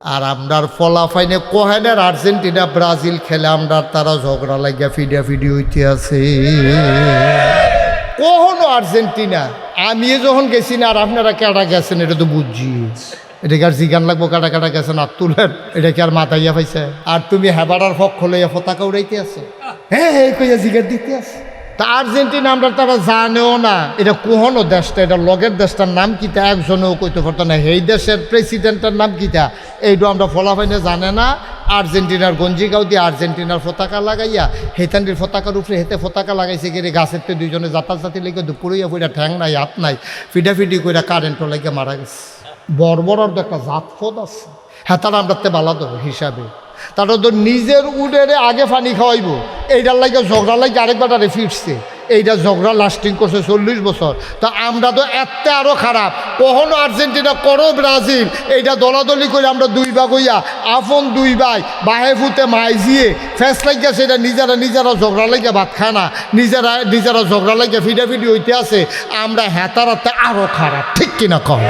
আর আমরার ফলাফাইনে কোহেনের Argentina Brazil খেলে আমরার তারা ঝগড়া লাগিয়া ফিডি হইতে আছে। কখনো আর্জেন্টিনা আমি যখন গেছি না আর আপনারা কেটা গেছেন এটা তো বুঝছি, এটা কি আর জিগান লাগবো কাটা গেছেন আর তুলেন, এটা কি আর মাথাইয়া পাইছে? আর তুমি হেবাড়ার পক্ষ লইয়া পতাকা উড়াইতে আছে, হ্যাঁ কইয়া জিগার দিতে আছে। তা আর্জেন্টিনা আমরা তারা জানেও না এটা কোহনো দেশটা, এটা লগের দেশটার নাম কিতা একজনেও কইতে পারতো না, এই দেশের প্রেসিডেন্টের নাম কিতা এইটা আমরা ফলাফাইনে জানে না। আর্জেন্টিনার গঞ্জিগাঁও দিয়ে আর্জেন্টিনার পতাকা লাগাইয়া হেতান্ডির পতাকার উপরে হেতে পতাকা লাগাইছে গেলে গাছের তো দুইজনে জাতি লেগে দুপুরইয়া পইরা ঠ্যাং নাই হাত নাই ফিডাফিডি কইরা কারেন্টও লাগে মারা গেছে। বর্বরের তো একটা জাতফদ আছে, হ্যাঁ তারা আমরা বালা দেবো হিসাবে, তারা তো নিজের উডেরে আগে পানি খাওয়াইব, এইটার লাগে ঝগড়া লাগে আরেকবারে ফিরছে, এইটা ঝগড়া লাস্টিং করছে 40 বছর। তা আমরা তো এত আরও খারাপ, কখনো আর্জেন্টিনা করো ব্রাজিল এইটা দলাদলি করে আমরা দুই ভাগ হইয়া আপন দুই ভাই বাহে ফুতে মাইজিয়ে ফেস লাগিয়া সেটা নিজেরা ঝগড়া লাগিয়া ভাত খায় না, নিজেরা ঝগড়া লাগিয়া ফিডাফিডি হইতে আছে। আমরা হেতারাতে আরও খারাপ, ঠিক কিনা কম?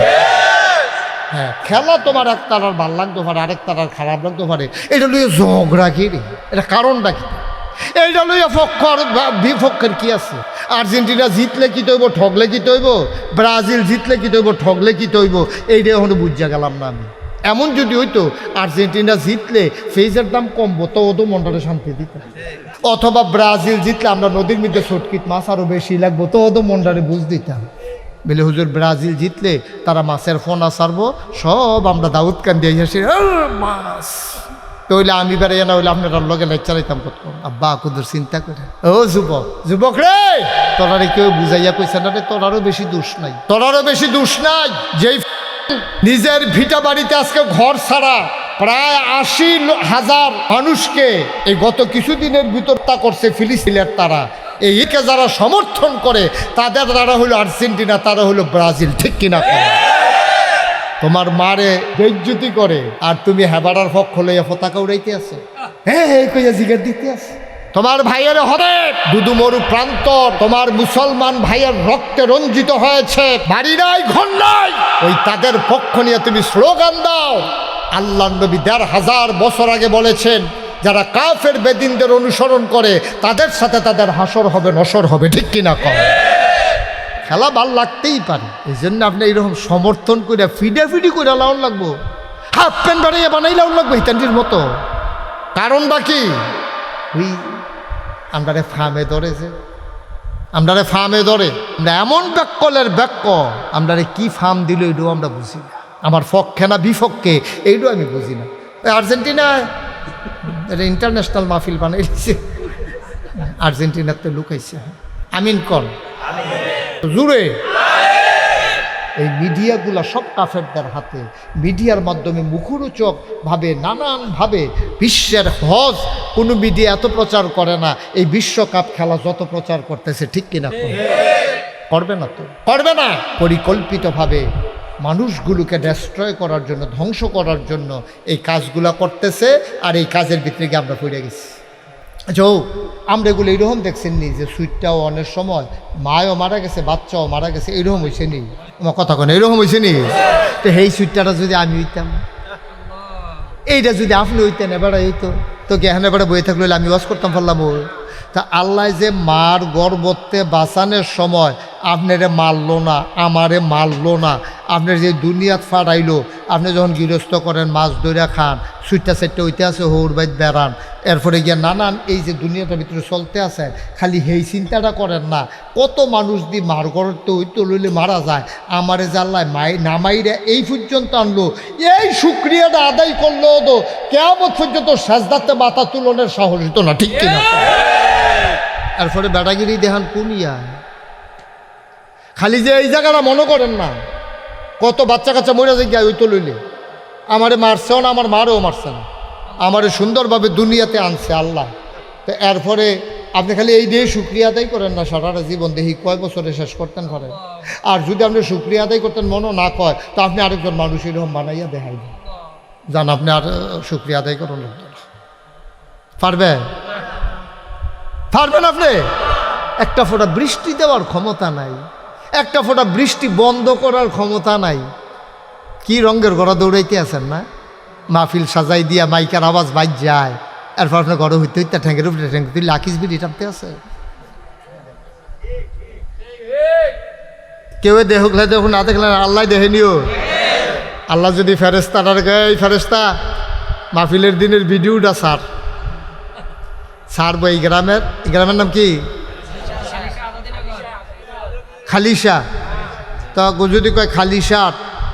হ্যাঁ, খেলা তোমার এক তারার ভাল লাগতে পারে, আরেক তারার খারাপ লাগতে পারে, এটা লইয়া ঝগড়া কি রে? এটা কারণটা কি? এইটা লইয়া পক্ষর বিপক্ষের কি আছে? আর্জেন্টিনা জিতলে কি তৈব, ঠগলে কি তৈব? ব্রাজিল জিতলে কি তৈব, ঠগলে কি তৈব? এইটা এখন বুঝা গেলাম না আমি। এমন যদি হইতো আর্জেন্টিনা জিতলে ফেজের দাম কমবো তো ও তো মনটারে শান্তি দিত, অথবা ব্রাজিল জিতলে আমরা নদীর মধ্যে ছটকিত মাছ আরও বেশি লাগবো তো ও তো মনটারে বুঝ দিতাম। বলে হুজুর ব্রাজিল জিতলে তারা মাছের ফোনা সারবো সব আমরা দাউদ কান দিয়ে আসি মাছ তইলে আমি বেড়াইয়া না হইলে আপনার লগে লেক চালাইতাম কত। আব্বা কুদুর চিন্তা করে ও যুবক রে তোরারে কেউ বুঝাইয়া কইছে না রে, তোরারও বেশি দোষ নাই, যেই নিজের ভিটা বাড়িতে আজকে ঘর ছাড়া প্রায় 80,000 মানুষকে এই গত কিছুদিনের ভিতর তা করছে ফিলিস্তিনের তারা, এইকে যারা সমর্থন করে তাদের দ্বারা হলো আর্জেন্টিনা, তারা হলো ব্রাজিল, ঠিক কিনা? তোমার মারে বেইজ্জতি করে আর তুমি হেবাড়ার পক্ষ লইয়া পতাকা উড়াইতে আছে, হ্যাঁ কইয়া জিগার দিতে আছে। তোমার ভাইয়ের হবে দুদু মরু প্রান্তর, তোমার মুসলমান ভাইয়ের রক্তে রঞ্জিত হয়েছে, বাড়ি নাই ঘর নাই, ওই তাদের পক্ষ নিয়ে তুমি স্লোগান দাও। আল্লাহ নবী ১৫০০ বছর আগে বলেছেন যারা কাফের বেদিনদের অনুসরণ করে তাদের সাথে তাদের হাসর হবে নসর হবে, ঠিক কিনা কম? খেলা ভাল লাগতেই পারে, এই জন্য আপনি এইরকম সমর্থন করে ফিডাফিডি করে লাউন লাগবো, হাফ প্যান্ট বানিয়ে বানাই লাউন লাগবো হিতান্ডির মতো। কারণটা কি? ওই আমরারে ফার্মে ধরেছে, আমরা এমন ব্যাককলের ব্যাক্য, আমরারে কি ফার্ম দিল এইটাও আমরা বুঝি না, আমার পক্ষে না বিপক্ষে এইটাও আমি বুঝি না। আর্জেন্টিনা এটা ইন্টারন্যাশনাল মাহফিল বানাইছে, আর্জেন্টিনাতে লুকাইছে। আমিন কন জুড়ে। এই মিডিয়াগুলা সব কাফেরদের হাতে, মিডিয়ার মাধ্যমে মুখরোচক ভাবে নানানভাবে বিশ্বের হজ কোনো মিডিয়া এত প্রচার করে না এই বিশ্বকাপ খেলা যত প্রচার করতেছে, ঠিক কিনা? করবে না পরিকল্পিতভাবে মানুষগুলোকে ডেস্ট্রয় করার জন্য, ধ্বংস করার জন্য এই কাজগুলা করতেছে। আর এই কাজের ভিতরে গিয়ে আমরা পড়ে গেছি। আমরা এগুলো এইরকম দেখছেন নি যে সুইটটাও অনেক সময় মায়ও মারা গেছে, বাচ্চাও মারা গেছে, এইরকম হয়েছে নি? আমার কথা কেন এইরকম হয়েছে নি? তো এই সুইটটা যদি আমি হইতাম, এইটা যদি আপনি হইতেন এবারে হইতো তো কি এখন এবারে বই থাকলে আমি ওয়াজ করতাম পারলাম। তা আল্লাহ যে মার গর্ভতে বাঁচানোর সময় আপনারে মারলো না, আমারে মারলো না, আপনার যে দুনিয়াত ফাটাইলো, আপনি যখন গৃহস্থ করেন মাছ ধরে খান, সুইটটা সেটটা হইতে আছে হৌর বাইত বেড়ান, এরপরে গিয়ে নানান এই যে দুনিয়াটার ভিতরে চলতে আছে, খালি এই চিন্তাটা করেন না কত মানুষ দিয়ে মার গড়তে হইতে লইলে মারা যায়, আমারে জাল্লায় নামাইরা এই পর্যন্ত আনলো, এই শুক্রিয়াটা আদায় করলো তো কেমন পর্যন্ত সাজদাতে মাথা তুলনের সাহস হতো না, ঠিক কিনা? এরপরে বেড়াগিরি দেখান কুনিয়া, খালি যে এই জায়গাটা মনে করেন না কত বাচ্চা কাচ্চা মরে যায় ওই তো লইলে, আমারে মারছেও না, আমার মারও মারছে না, আমারে সুন্দরভাবে দুনিয়াতে আনছে আল্লাহ। তো এরপরে আপনি খালি এই দিয়ে শুক্রিয়া আদায় করেন না সারাটা জীবন, দেখি কয় বছরে শেষ করতেন পারেন। আর যদি আপনি শুক্রিয়া আদায় করতেন মনও না কয় তো আপনি আরেকজন মানুষ এরকম বানাইয়া দেখাই যান, আপনি আর শুক্রিয়া আদায় করেন পারবেন আপনি? একটা ফোঁটা বৃষ্টি দেওয়ার ক্ষমতা নাই, একটা ফোঁটা বৃষ্টি বন্ধ করার ক্ষমতা নাই। কি রঙের গড়া দৌড়াইতে আছেন না? মাহফিল সাজাই দিয়া মাইকার আওয়াজ বাইর যায়, এরপর আপনার ঘরে হইতে হইতে ঠ্যাঙ্গের উপরে ঠ্যাঙ্গে তুই লাকিস বিড়ি টানতে আছে। কেউ দেখলে দেখুন, না দেখলেন আল্লাহ দেখে নিও। আল্লাহ যদি ফেরেস্তাটার গায়ে, এই ফেরেস্তা মাহফিলের দিনের ভিডিওটা ছাড়বো। এই গ্রামের নাম কি? খালিশা। তা যদি কয় খালিশা,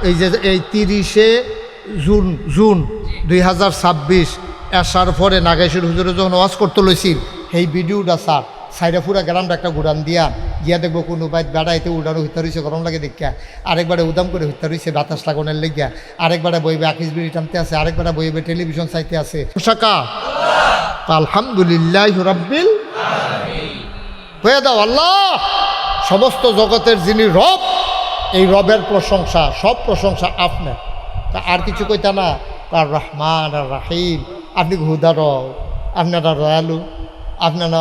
এই যে এই 30শে জুন 2026 আসার পরে নাগেশ্বর হুজুরে যখন ওয়াজ করতে লইছিল, সেই ভিডিওটা সাইডে পুরা গ্রামটা একটা গুড়ান দিয়া গিয়া দেখবো কোনো বাইত বেড়াইতে উড়ানো হইতে রয়েছে, গরম লাগে দেখা। আরেকবারে উদাম করে হইতে রয়েছে বাতাস লাগানোর লেগিয়া, আরেকবারে বইবে আকিস বিড়ি টানতে আছে, আরেকবারে বইবে টেলিভিশন চাইতে আছে। পোশাকা আলহামদুলিল্লাহ রাব্বিল হয়ে দাও আল্লাহ, সমস্ত জগতের যিনি রব, এই রবের প্রশংসা, সব প্রশংসা আপনার। তা আর কিছু কইতা না, আর রহমান আর রাহিম, আপনি হুদার, আপনারা দয়ালু, আপনারা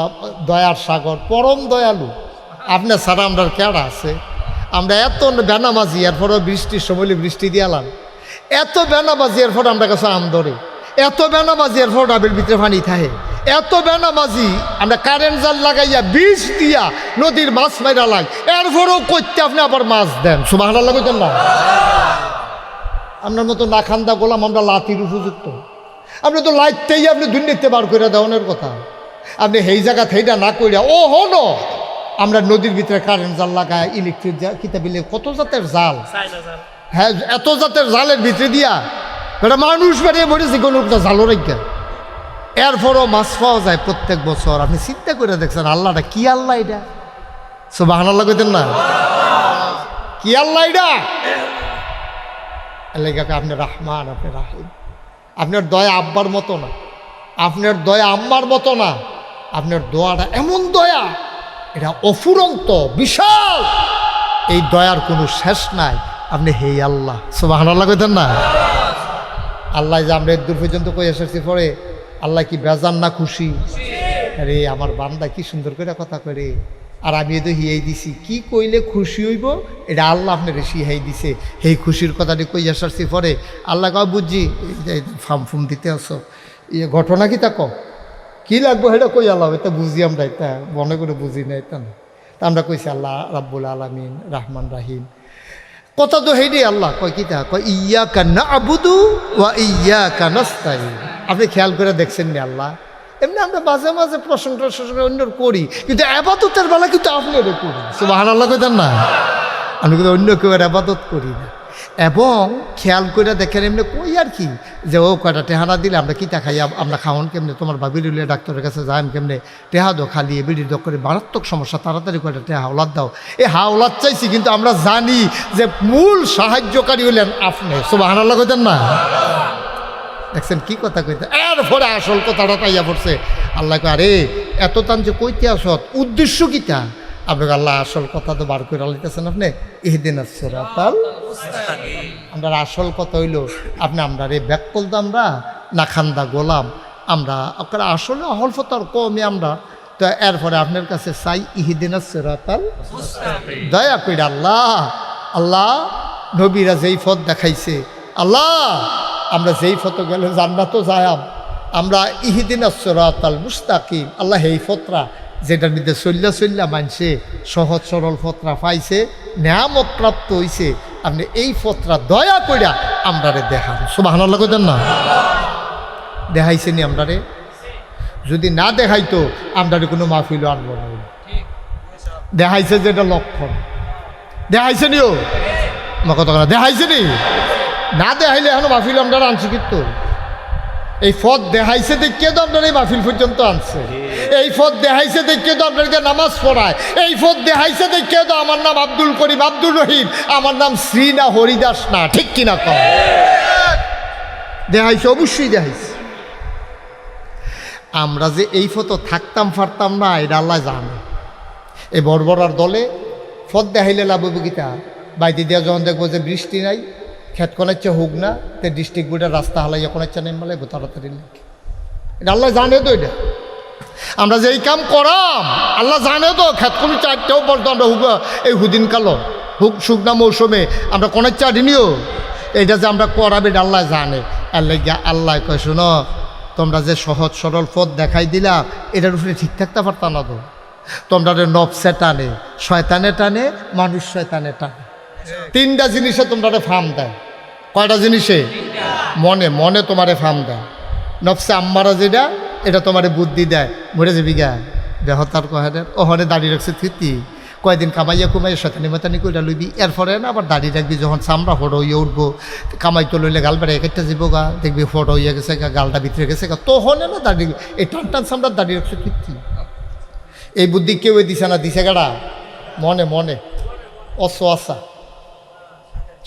দয়ার সাগর, পরম দয়ালু। আপনার ছাড়া আমরা কেডা আছে? আমরা এত বেনামাজি, এরপরও বৃষ্টির সময় বৃষ্টি দিয়ালাম, এত বেনামাজি, এরপর আমরা কাছে আমদরে, এত বেনামাজি, এরপর ডাবের ভিতরে পানি থাকে, এত বেনামাজি, আমরা কারেন্ট জাল লাগাইয়া বিষ দিয়া নদীর মাছ মাইরা লাগ, এরপরও করতে আপনি আবার মাছ দেন। সুবহানাল্লাহ কইতেন না? আপনার মতো না খান্দা গোলাম আমরা লাতির উপযুক্ত। আপনি তো লাইটটাই আপনি দুর্নীতি বার করে দেওয়ানোর কথা, আপনি সেই জায়গা সেইটা না কইরা ও হলো আমরা নদীর ভিতরে কারেন্ট জাল লাগায়, ইলেকট্রিক কিতাবিলে কত জাতের জাল, হ্যাঁ এত জাতের জালের ভিতরে দিয়া এটা মানুষ বেরিয়ে পড়েছে কোনো জালো রেখা, এরপরও মাছ পাওয়া যায় প্রত্যেক বছর। আপনি চিন্তা করে দেখছেন আল্লাহটা কি আল্লাহ এটা? সুবহানাল্লাহ কইতেন না? কি আল্লাহ এটা? এলাকাকে আপনি রহমান, আপনি রাহিম। আপনার দয়া আব্বার মতো না, আপনার দয়া আম্মার মতো না, আপনার দয়াটা এমন দয়া, এটা অফুরন্ত বিশাল, এই দয়ার কোনো শেষ নাই। আপনি হেই আল্লাহ। সুবহানাল্লাহ কইতেন না? আল্লাহ যে আমরা দূর পর্যন্ত কই এসেছি, পরে আল্লাহ কি বেজান না খুশি? আরে আমার বান্দা কি সুন্দর করে কথা করে, আর আমি তো হিয়াই দিছি, কি কইলে খুশি হইব এটা আল্লাহ আপনার শিহাই দিছে। সেই খুশির কথাটি কই আসারছি, পরে আল্লাহ কয় বুঝছি ফার্ম ফুম দিতে আসো, ইয়ে ঘটনা কি তা কি লাগবো সেটা কই আল্লাহ, এটা বুঝি আমরা, এটা মনে করে বুঝি না, এটা না। তা আমরা কইছি আল্লাহ রাব্বুল আলামিন রহমান রাহিম, কথা তো হেডি আল্লাহ কয় কি তা কয় ইয়াকা না'বুদু ওয়া ইয়াকা নাস্তাইন। আপনি খেয়াল করে দেখছেন না আল্লাহ, এমনি আমরা মাঝে মাঝে প্রশংসা অন্যর করি, কিন্তু আবাদতের বেলা কিন্তু আপনি এটা করি। সুবহানাল্লাহ কইতেন না? আমি কিন্তু অন্য কেউ আবাদত করি না। এবং খেয়াল করে দেখেন এমনি কই আর কি, যে ও কয়টা টেহানা দিলে আমরা কিতা খাই, আমরা খাওয়ান কেমনে, তোমার ভাবি রইলে ডাক্তারের কাছে যাই কেমনে, টেহা দো খালি বিড়ি দো করে মারাত্মক সমস্যা, তাড়াতাড়ি কয়টা টেহা হাওলাদ দাও। এই হাওলাদ চাইছি, কিন্তু আমরা জানি যে মূল সাহায্যকারী হলেন আপনি। সুবহানাল্লাহ কইতেন না? দেখছেন কি কথা কইতে, এরপরে আসল কথাটা পাইয়া পড়ছে। আল্লাহ কয় আরে এত টান যে কইতে আসত, উদ্দেশ্য কিতা? আপনাকে আল্লাহ আসল কথা তো বার করে আলিতেছেন আপনি, ইহদিনাস সিরাতাল মুস্তাকিম। আমরা আসল কথা হইল আপনি আমরা রে ব্যাকল তো আমরা না খান্দা গোলাম, আমরা আপনার আসলে অহল ফতর কমে আমরা তো, এরপরে আপনার কাছে চাই ইহদিনাস সিরাতাল মুস্তাকিম। দয়া কইরা আল্লাহ, আল্লাহ নবীরা যেই পথ দেখাইছে, আল্লাহ আমরা যেই পথ গেলে জান্নাতও যায়াম, আমরা ইহদিনাস সিরাতাল মুস্তাকিম, আল্লাহ এই ফতরা যেটার মধ্যে চল্লা মানছে সহজ সরল ফতরা পাইছে, নেয়ামত প্রাপ্ত হইছে, আপনি এই ফতরা দয়া কইরা আমরারে দেখান। সুবহানাল্লাহ কইতেন না? দেখাইছে নি আমরারে? যদি না দেখাইতো আমরারে কোনো মাহফিলও আনবো না। দেখাইছে যেটা লক্ষণ, দেখাইছে নিও আমার কথা দেখাইছে নি? না দেখাইলে এখন মাহফিল আমরা আনছি, কিন্তু এই পথ দেখাইছে দেখে তো আপনার এই মাহফিল পর্যন্ত আনছে, এই পথ দেখাইছে দেখে তো আপনাদেরকে নামাজ পড়ায়, এই পথ দেখাইছে দেখে তো আমার নাম আব্দুল করিম, আব্দুল রহিম, আমার নাম শ্রী না হরিদাস না, ঠিক কিনা কম? দেখাইছে, অবশ্যই দেখাইছে। আমরা যে এই ফটো থাকতাম পারতাম না এটা আল্লাহ জানে। এই বড়বড়ার দলে পথ দেখাইলে লাভ গীতা বাইতে দিয়া যখন দেখবো যে বৃষ্টি নাই, খেত কোনাচ্ছে হোক না, তো ডিস্ট্রিক্ট বোর্ডের রাস্তা হালাইয়া কোনাচ্ছে নেই বলে তাড়াতাড়ি লিখে, এটা আল্লাহ জানে তো। এটা আমরা যে এই কাম করাম আল্লাহ জানে তো। খেত কোনো চারটেও বলতো আমরা হুক এই হুদিন কালো হুক শুকনা মৌসুমে আমরা কোনাচ্ছে আডিনিও এটা যে আমরা করাবে এটা আল্লাহ জানে। আল্লাহ কয় শোনো, তোমরা যে সহজ সরল পথ দেখাই দিলা এটার উপরে ঠিক থাকতে পারতা না তো। তোমরা নফসে টানে, শয়তানে টানে, মানুষ শয়তানে টানে। তিনটা জিনিসে তোমরা ফার্ম দেয়। কয়টা জিনিসে? মনে, মনে তোমারে ফার্ম দেয়। নফসে আম্মারা যেটা, এটা তোমারে বুদ্ধি দেয় মরে যাবি গা দেহতার কহের ওহনে দাঁড়িয়ে রাখছে থিতি কয়দিন কামাইয়া কুমাইয়া শয়তানি মাতানি কইরা লইবি, এরপরে না আবার দাঁড়িয়ে রাখবি। যখন চামড়া ফটো হইয়া উঠবো, কামাই তো লইলে গাল বেড়ে একটা যাবো গা, দেখবি ফটো হইয়া গেছে গা, গালটা ভিতরে গেছে গা, তখন না দাঁড়িয়ে এই টান টান চামড়া দাঁড়িয়ে রাখছে থিতি। এই বুদ্ধি কেউ দিছে না, দিছে গাড়া মনে মনে অসা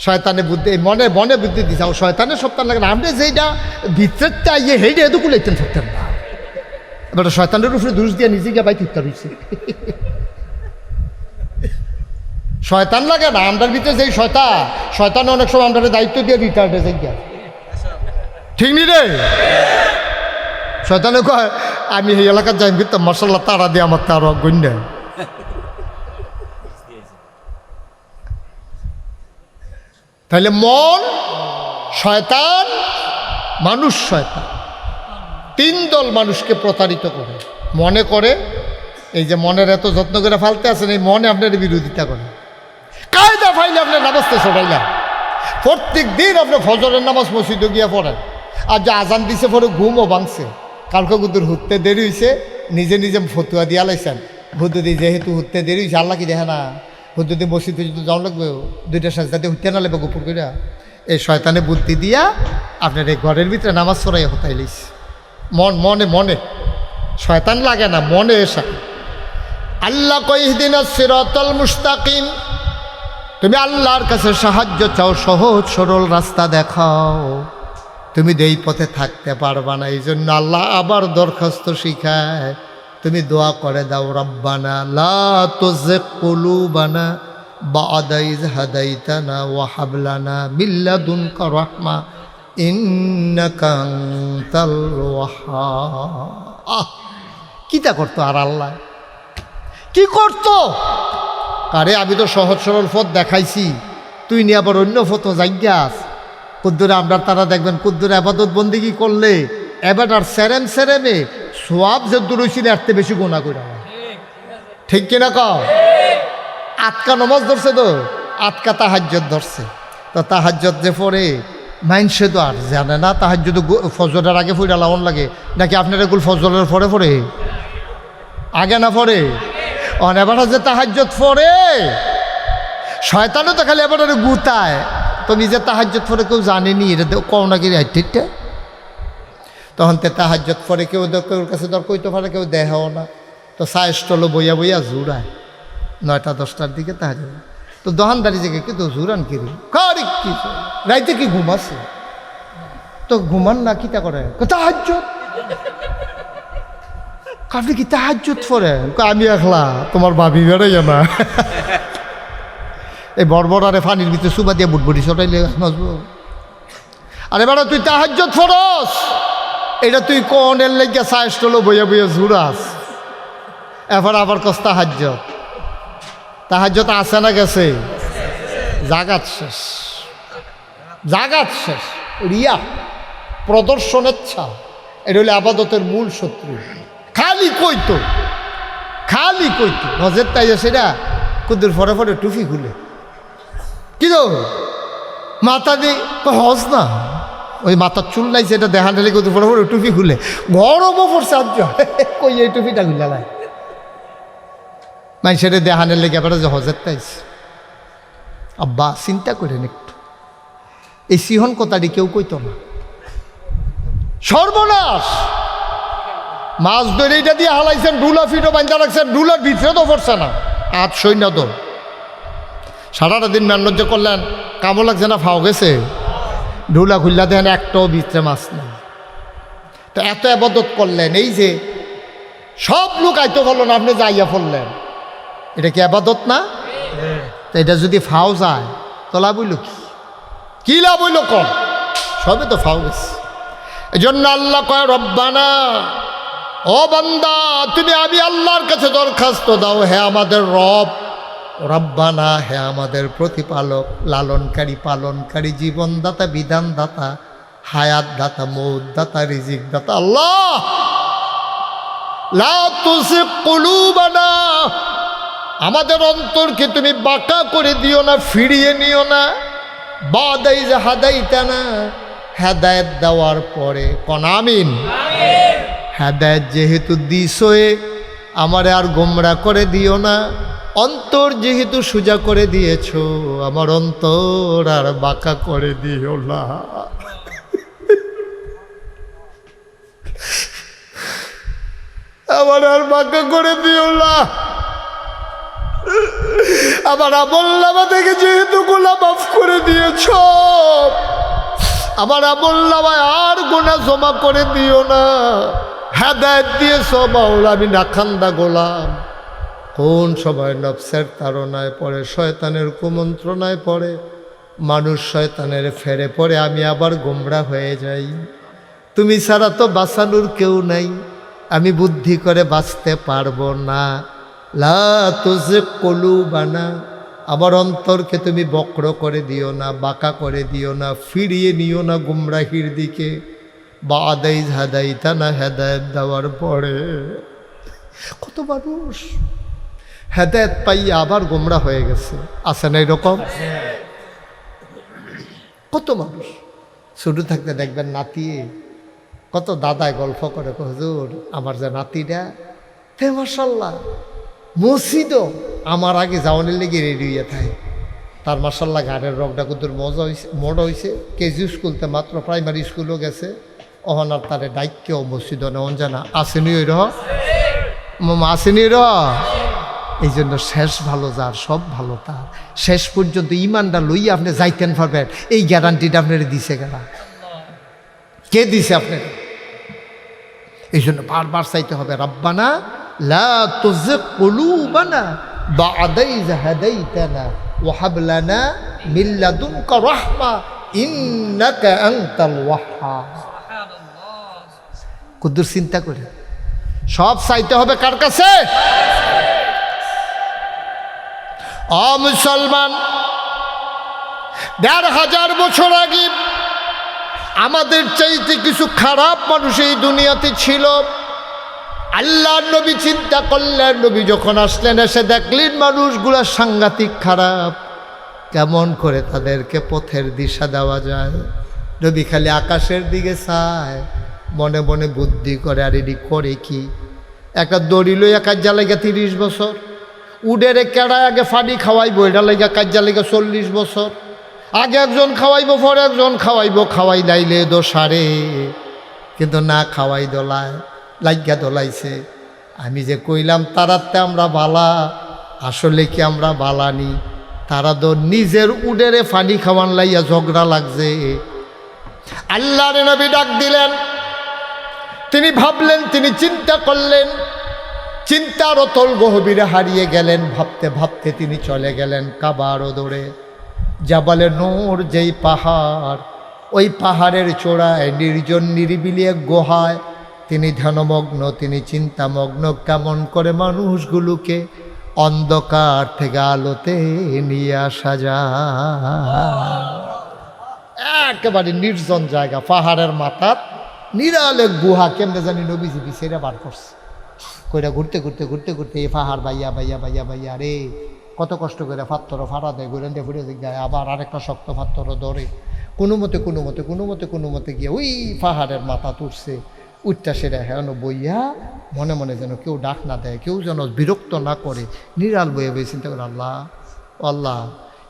শয়তানে বুদ্ধি, মনে মনে বুদ্ধি দিছে। শয়তানের সপ্তাহ লাগে না, আপনি যেইটা ভিতরে চাইয়ে হেইটা এত কুলাইতেন থাকতেন না। এবার শয়তানের উপরে দোষ দিয়ে নিজে গিয়ে বাই ঠিকঠাক হয়েছে। শয়তান লাগে না আমরার ভিতরে, যেই শয়তান অনেক সময় আমরা দায়িত্ব দিয়ে রিটায়ার্ডে যাই গিয়া, ঠিক নি রে? শয়তানে কয় আমি এই এলাকার যাই কিন্তু মার্শাল্লাহ তারা দিয়ে আমার তার অজ্ঞ। তাহলে মন শয়তান, মানুষ শয়তান, তিন দল মানুষকে প্রতারিত করে। মনে করে, এই যে মনের এত যত্ন করে ফালতে আছেন, এই মনে আপনার বিরোধিতা করে। কায়দা ফাইলে আপনার নামাজতে ছড়াইলাম, প্রত্যেক দিন আপনি ফজরের নামাজ মসজিদে গিয়া পড়েন, আর যে আজান দিছে পরে ঘুমও ভাঙছে, কালকে কুদুর হুততে দেরি হয়েছে, নিজে নিজে ফতুয়া দিয়া লাইছেন। হুদ্দুদি যেহেতু হুততে দেরি হয়েছে, আল্লাহ কি দেখে না? হুদ্দুদি মসজিদে যদি যাওয়া লাগবে, দুইটা সাজদাতে হুতে না লাগবে গোপুর করিয়া। এই শয়তানে বুদ্ধি দিয়া আপনার এই ঘরের ভিতরে নামাজ পড়াইয়া হতাই লাইছে। মনে মনে শয়তান লাগে না, মনে এসা। আল্লাহ কইদিন সিরাতাল মুস্তাকিম, তুমি আল্লাহর কাছে সাহায্য চাও, সহজ সরল রাস্তা দেখাও। তুমি এই পথে থাকতে পারবা না, এই জন্য আল্লাহ আবার দরখাস্ত শিখায়, তুমি দোয়া করে দাও, রব্বানা লা তুযিগ কুলুবানা বা'দা ইয হাদাইতানা ওয়া হাব লানা মিন লাদুনকা রাহমা ইন্নাকা আনতাল ওয়াহ্হাব। কিতা করতো আর আল্লাহ কি করতো? আরে আমি তো সহজ সরল পথ দেখাইছি, তুই নিয়ে আবার অন্য পথ যাইয়াস। কুদ্দুরে আমরা তারা দেখবেন, কুদ্দুরে আবাদত বন্দিগি করলে এবার আর সেরেমে সোয়াব যে দূরছিল এর থেকে বেশি গুণা করে, ঠিক কিনা কও? আটকা নমাজ ধরছে তো, আটকা তাহাজ্জুদ ধরছে। তো তাহাজ্জুদ যে পড়ে মাইনসে তো আর জানে না তাহাজ্জুদ ফজরের আগে ফুইরা লাউন লাগে নাকি আপনার এগুলো ফজরের পরে আগে না পড়ে? এবার যে তাহাজ্জুদ পড়ে শয়তানও তো খালি এবার গুতায়, তুমি যে তাহাজ্জুদ পড়ে কেউ জানেনি, এটা কও নাকি ঠিকটা। তখন তে তাহাজ্জুদ পড়ে কেউ কেউর কাছে দর কইতে পারে, কেউ দেখাও না। তো সাইস্টলো বইয়া বইয়া জুড়ায় 9টা 10টার দিকে তাহাজ্জুদ। তো দোকানদারি থেকে কিন্তু জুরান কিরি কারি কি রাইতে কি ঘুমাচ্ছে, তো ঘুমান না কিতা করে তাহাজ্জুদ। আপনি কি তাহাজ্জুদ পড়েন? আমি একলা, তোমার ভাবি বেড়াইয়া না। এই বড়বড়ারে পানির ভিতরে সুবা দিয়ে বুটবুটি সটাইলে নাচবো। আরে বেড়া তুই তাহাজ্জুদ ফরস, এটা তুই কোনের লেগে সাইস্টলো বইয়া বইয়া ঝুরাস। এরপর আবার কস তাহাজ্জুদ। তাহাজ্জুদ আছে না গেছে? জাগাত শেষ, জাগাত শেষ। রিয়া, প্রদর্শনেচ্ছা, এটা হলে আবাদতের মূল শত্রু। খালি কইতো নজর তাই সেটা কুদ্দুর ফরে টুপি খুলে কি তো মাথা দিয়ে হস না, ওই মাথার চুল নাই সেটা দেখা ঢেলে কুদ্দুর ফরে টুপি খুলে গরমও পড়ছে। আজ কই এই টুপিটা খুলে লাই মাই সেটা দেহানের লেগে এবার যে হজের তাইছে। আব্বা চিন্তা করেন একটু, এই সিহন কথাটি কেউ কইতো না। সর্বনাশ, মাছ ধরে এটা দিয়ে হালাইছেন, ডুলা ফিটও বান্ধা রাখছেন, ডুলার ভিতরে তো পড়ছে না, আজ সৈন্য তো সারাটা দিন ম্যান্যজ্য করলেন, কামও লাগছে না, ফাও গেছে। ডুলা খুললা দেন একটাও ভিতরে মাছ নেই। তো এত আবাদত করলেন, এই যে সব লোক আইতো বললেন, আপনি যাইয়া পড়লেন, এটা কি আবাদত না? তো এটা যদি ফাও যায় তো লাভ হইল কি লাভ হইল? কম সবে তো ফাও গেছে। এই জন্য আল্লাহ কয় রব্বানা, ও বান্দা তুমি আমি আল্লাহর কাছে দরখাস্ত দাও, হে আমাদের রব রব্বানা, হে আমাদের প্রতিপালক, লালনকারী, পালনকারী, জীবনদাতা, বিধানদাতা, হায়াত দাতা, মৌত দাতা, রিজিক দাতা। আল্লাহ লা তুযিগ কুলুবানা, আমাদের অন্তরকে তুমি বাঁকা করে দিও না, ফিরিয়ে নিও না। বাদা ইয হাদাইতানা, হেদায়েত দেওয়ার পরে কোন আমিন। হেদায়েত যেহেতু দিছোয়ে, আমারে আর গোমরা করে দিও না। অন্তর যেহেতু সোজা করে দিয়েছো, আমার অন্তর আর বাঁকা করে দিও না। আমার আর বাঁকা করে দিও না। আমার আমলনামা থেকে যেহেতু গুনাহ মাফ করে দিয়েছ, আমার আমলনামায় আর গুনাহ জমা করে দিও না। হেদায়েত দিয়েছ মাওলা, আমি নাখান্দা গোলাম। কোন সময় নফসের তাড়নায় পড়ে, শয়তানের কুমন্ত্রণায় পড়ে, মানুষ শয়তানের ফেরে পড়ে, আমি আবার গোমরা হয়ে যাই। তুমি ছাড়া তো বাঁচানোর কেউ নাই, আমি বুদ্ধি করে বাঁচতে পারবো না। লা তুযিগ কুলুবানা, আমার অন্তরকে তুমি বক্র করে দিও না, বাঁকা করে দিও না, ফিরিয়ে নিও না গুমরাহির দিকে। বাদা ইয হাদাইতানা, হেদায়েত দেওয়ার পরে। কত মানুষ হেদায়েত পাইয়া আবার গোমরা হয়ে গেছে, আছে না এরকম? কত মানুষ ছোট থাকতে দেখবেন নাতি, কত দাদায় গল্প করে, হুজুর আমার যে নাতিটা, হে মাশাল্লাহ মসজিদও আমার আগে যাওয়ানের লেগে রেডি হইয়া থাকে। তার মাশাল্লাহ গাড়ির রগটা কত মজা হয়েছে, মোড় হয়েছে। কেজি স্কুলতে মাত্র প্রাইমারি স্কুলও গেছে, অহনার তারে ডাইক্যও মসজিদ নেওয়ান জানা। আসেনি ওই রহ মামা, আসেনি র। এই জন্য শেষ ভালো যার, সব ভালো তার। শেষ পর্যন্ত ইমানটা লইয়া আপনি যাইতেন পারবেন, এই গ্যারান্টিটা আপনার দিছে গেলা। কে দিছে আপনার? এই জন্য বারবার চাইতে হবে, রব্বানা লা তুযিগ কুলুবানা বা'দা ইয হাদাইতানা ওয়া হাব লানা মিন লাদুনকা রাহমা ইন্নাকা আনতাল ওয়াহ্হাব। কুদ্দুর চিন্তা করে সব চাইতে হবে কার কাছে? ও মুসলমান, ১৫০০ বছর আগে আমাদের চাইতে কিছু খারাপ মানুষ এই দুনিয়াতে ছিল। আল্লাহর নবী চিন্তা করলেন, নবী যখন আসলেন, এসে দেখলেন মানুষগুলা সাংঘাতিক খারাপ, কেমন করে তাদেরকে পথের দিশা দেওয়া যায়। নবী খালি আকাশের দিকে চায়, মনে মনে বুদ্ধি করে, আর এটি করে কি? একটা দড়ি লইয়া কাজ্জা লেগে ৩০ বছর, উডেরে কেড়ায় আগে ফানি খাওয়াইবো, এটা লেগে কাজ্জা লেগে ৪০ বছর। আগে একজন খাওয়াইবো, পরে একজন খাওয়াইবো, খাওয়াই লাইলে দোষারে, কিন্তু না খাওয়াই দোলায়, লাগিয়া দোলাইছে। আমি যে কইলাম তারাতে আমরা বালা, আসলে কি আমরা বালানি? তারা তো নিজের উডেরে ফানি খাওয়ান লাইয়া ঝগড়া লাগছে। আল্লাহর নবী ডাক দিলেন, তিনি ভাবলেন, তিনি চিন্তা করলেন, চিন্তার অতল গহীরে হারিয়ে গেলেন। ভাবতে ভাবতে তিনি চলে গেলেন কাবার ওদরে। জাবালে নূর যেই পাহাড়, ওই পাহাড়ের চূড়ায় নির্জন নিরিবিলি এক গুহায় তিনি ধ্যানমগ্ন, তিনি চিন্তামগ্ন, কেমন করে মানুষগুলোকে অন্ধকার থেকে আলোতে নিয়ে আসা যায়। একেবারে নির্জন জায়গা, পাহাড়ের মাথার নিরালে গুহা। কেমনে জানি নবীজি বিছেরা বার করছে, কইরা ঘুরতে ঘুরতে ঘুরতে ঘুরতে এই পাহাড় বাইয়া বাইয়া বাইয়া বাইয়া রে, কত কষ্ট করে পাথর ফাড়া দেয়, ঘুরে দিয়ে ঘুরে যায়, আবার আরেকটা শক্ত পাথর ধরে কোনো মতে গিয়ে ওই পাহাড়ের মাথা তুলছে। উঠটা সেরা হেন বইয়া মনে মনে যেন কেউ ডাক না দেয়, কেউ যেন বিরক্ত না করে, নিরাল বইয়ে বই চিন্তা করে, আল্লাহ আল্লাহ,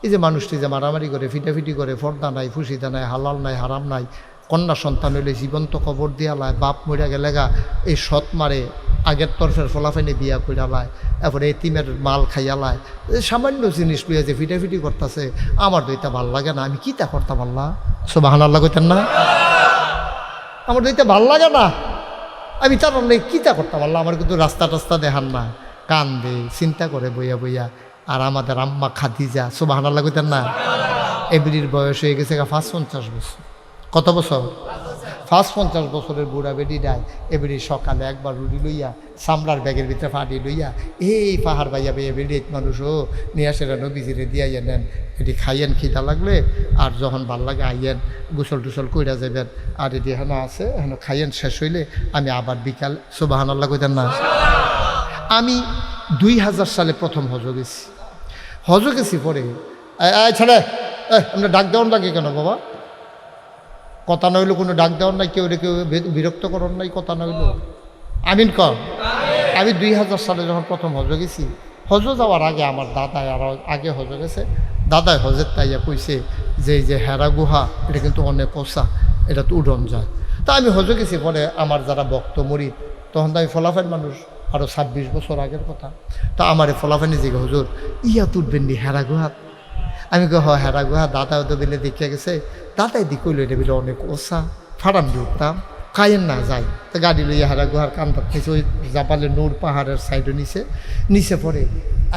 এই যে মানুষটি যে মারামারি করে, ফিটাফিটি করে, ফর্দা নাই, ফুসিদা নাই, হালাল নাই, হারাম নাই, কন্যা সন্তান হইলে জীবন্ত খবর দিয়া লায়, বাপ মরিয়া গেলে গা এই সৎ মারে, আগের তরফের ফলাফাইনে বিয়া কইরা লায়, এরপরে এতিমের মাল খাইয়া লায়, সামান্য জিনিস লইয়া যে ফিটাফিটি করতেছে, আমার তো এটা ভাল লাগে না। আমি কিতা করতাম আল্লাহ? সুবহানাল্লাহ কইতেন না? আমার তো এটা ভাল লাগে না, আমি তার কিতা করতাম আল্লাহ? আমার কিন্তু রাস্তা টাস্তা দেখান না, কান দে চিন্তা করে বইয়া বইয়া। আর আমাদের আম্মা খাদিজা, সুবহানাল্লাহ কইতেন না? এবিলির বয়স হয়ে গেছে ৫৫ বছর। কত বছর? ফার্স্ট 50 বছরের বুড়া বেডি ডায় এবারে সকালে একবার রুটি লইয়া সামলার ব্যাগের ভিতরে ফাটি লইয়া এই পাহাড় বাইয়া বেয়ে বেডি মানুষও নিয়ে আসে নবীজিরে দিয়ে নেন এটি খাইয়েন খিদা লাগলে আর যখন ভাল লাগে আইয়েন গোসল টুসল কইরা যাবেন আর এটি হেন আছে হেন খাইয়েন শেষ হইলে আমি আবার বিকাল সুবহানাল্লাহ কইতেন না। আমি 2000 সালে প্রথম হজ গেছি পরে ছেড়ে আপনার ডাক দেওয়ার লাগে কেন বাবা? কথা নইল কোনো ডাক দেওয়ার নাই, কেউ কেউ বিরক্ত করার নাই, কথা নইল আমিন কর। আমি 2000 সালে যখন প্রথম হজ গেছি, হজ যাওয়ার আগে আমার দাদায় আরও আগে হজ গেছে, দাদায় হজের তাইয়া কইছে যে এই যে হেরা গুহা এটা কিন্তু অনেক ওসা, এটা তো উডন যায়। তা আমি হজ গেছি পরে আমার যারা ভক্ত মরিদ, তখন তো আমি ফলাফেন মানুষ, আরও 26 বছর আগের কথা। তা আমার ফলাফেনি যে হুজুর ইয়া তুলবেন নি হেরা গুহাত? আমি কই হেরা গুহা দাদা তো বেলে দেখিয়া গেছে, দাদাই দি কইল এটা বেলে অনেক ওসা, ফাড়ান দিয়ে উঠতাম কায়েন না যাই। তো গাড়ি লইয়া হেরা গুহার কান্দার থেকে ওই জাপালে নূর পাহাড়ের সাইডে নিচে পরে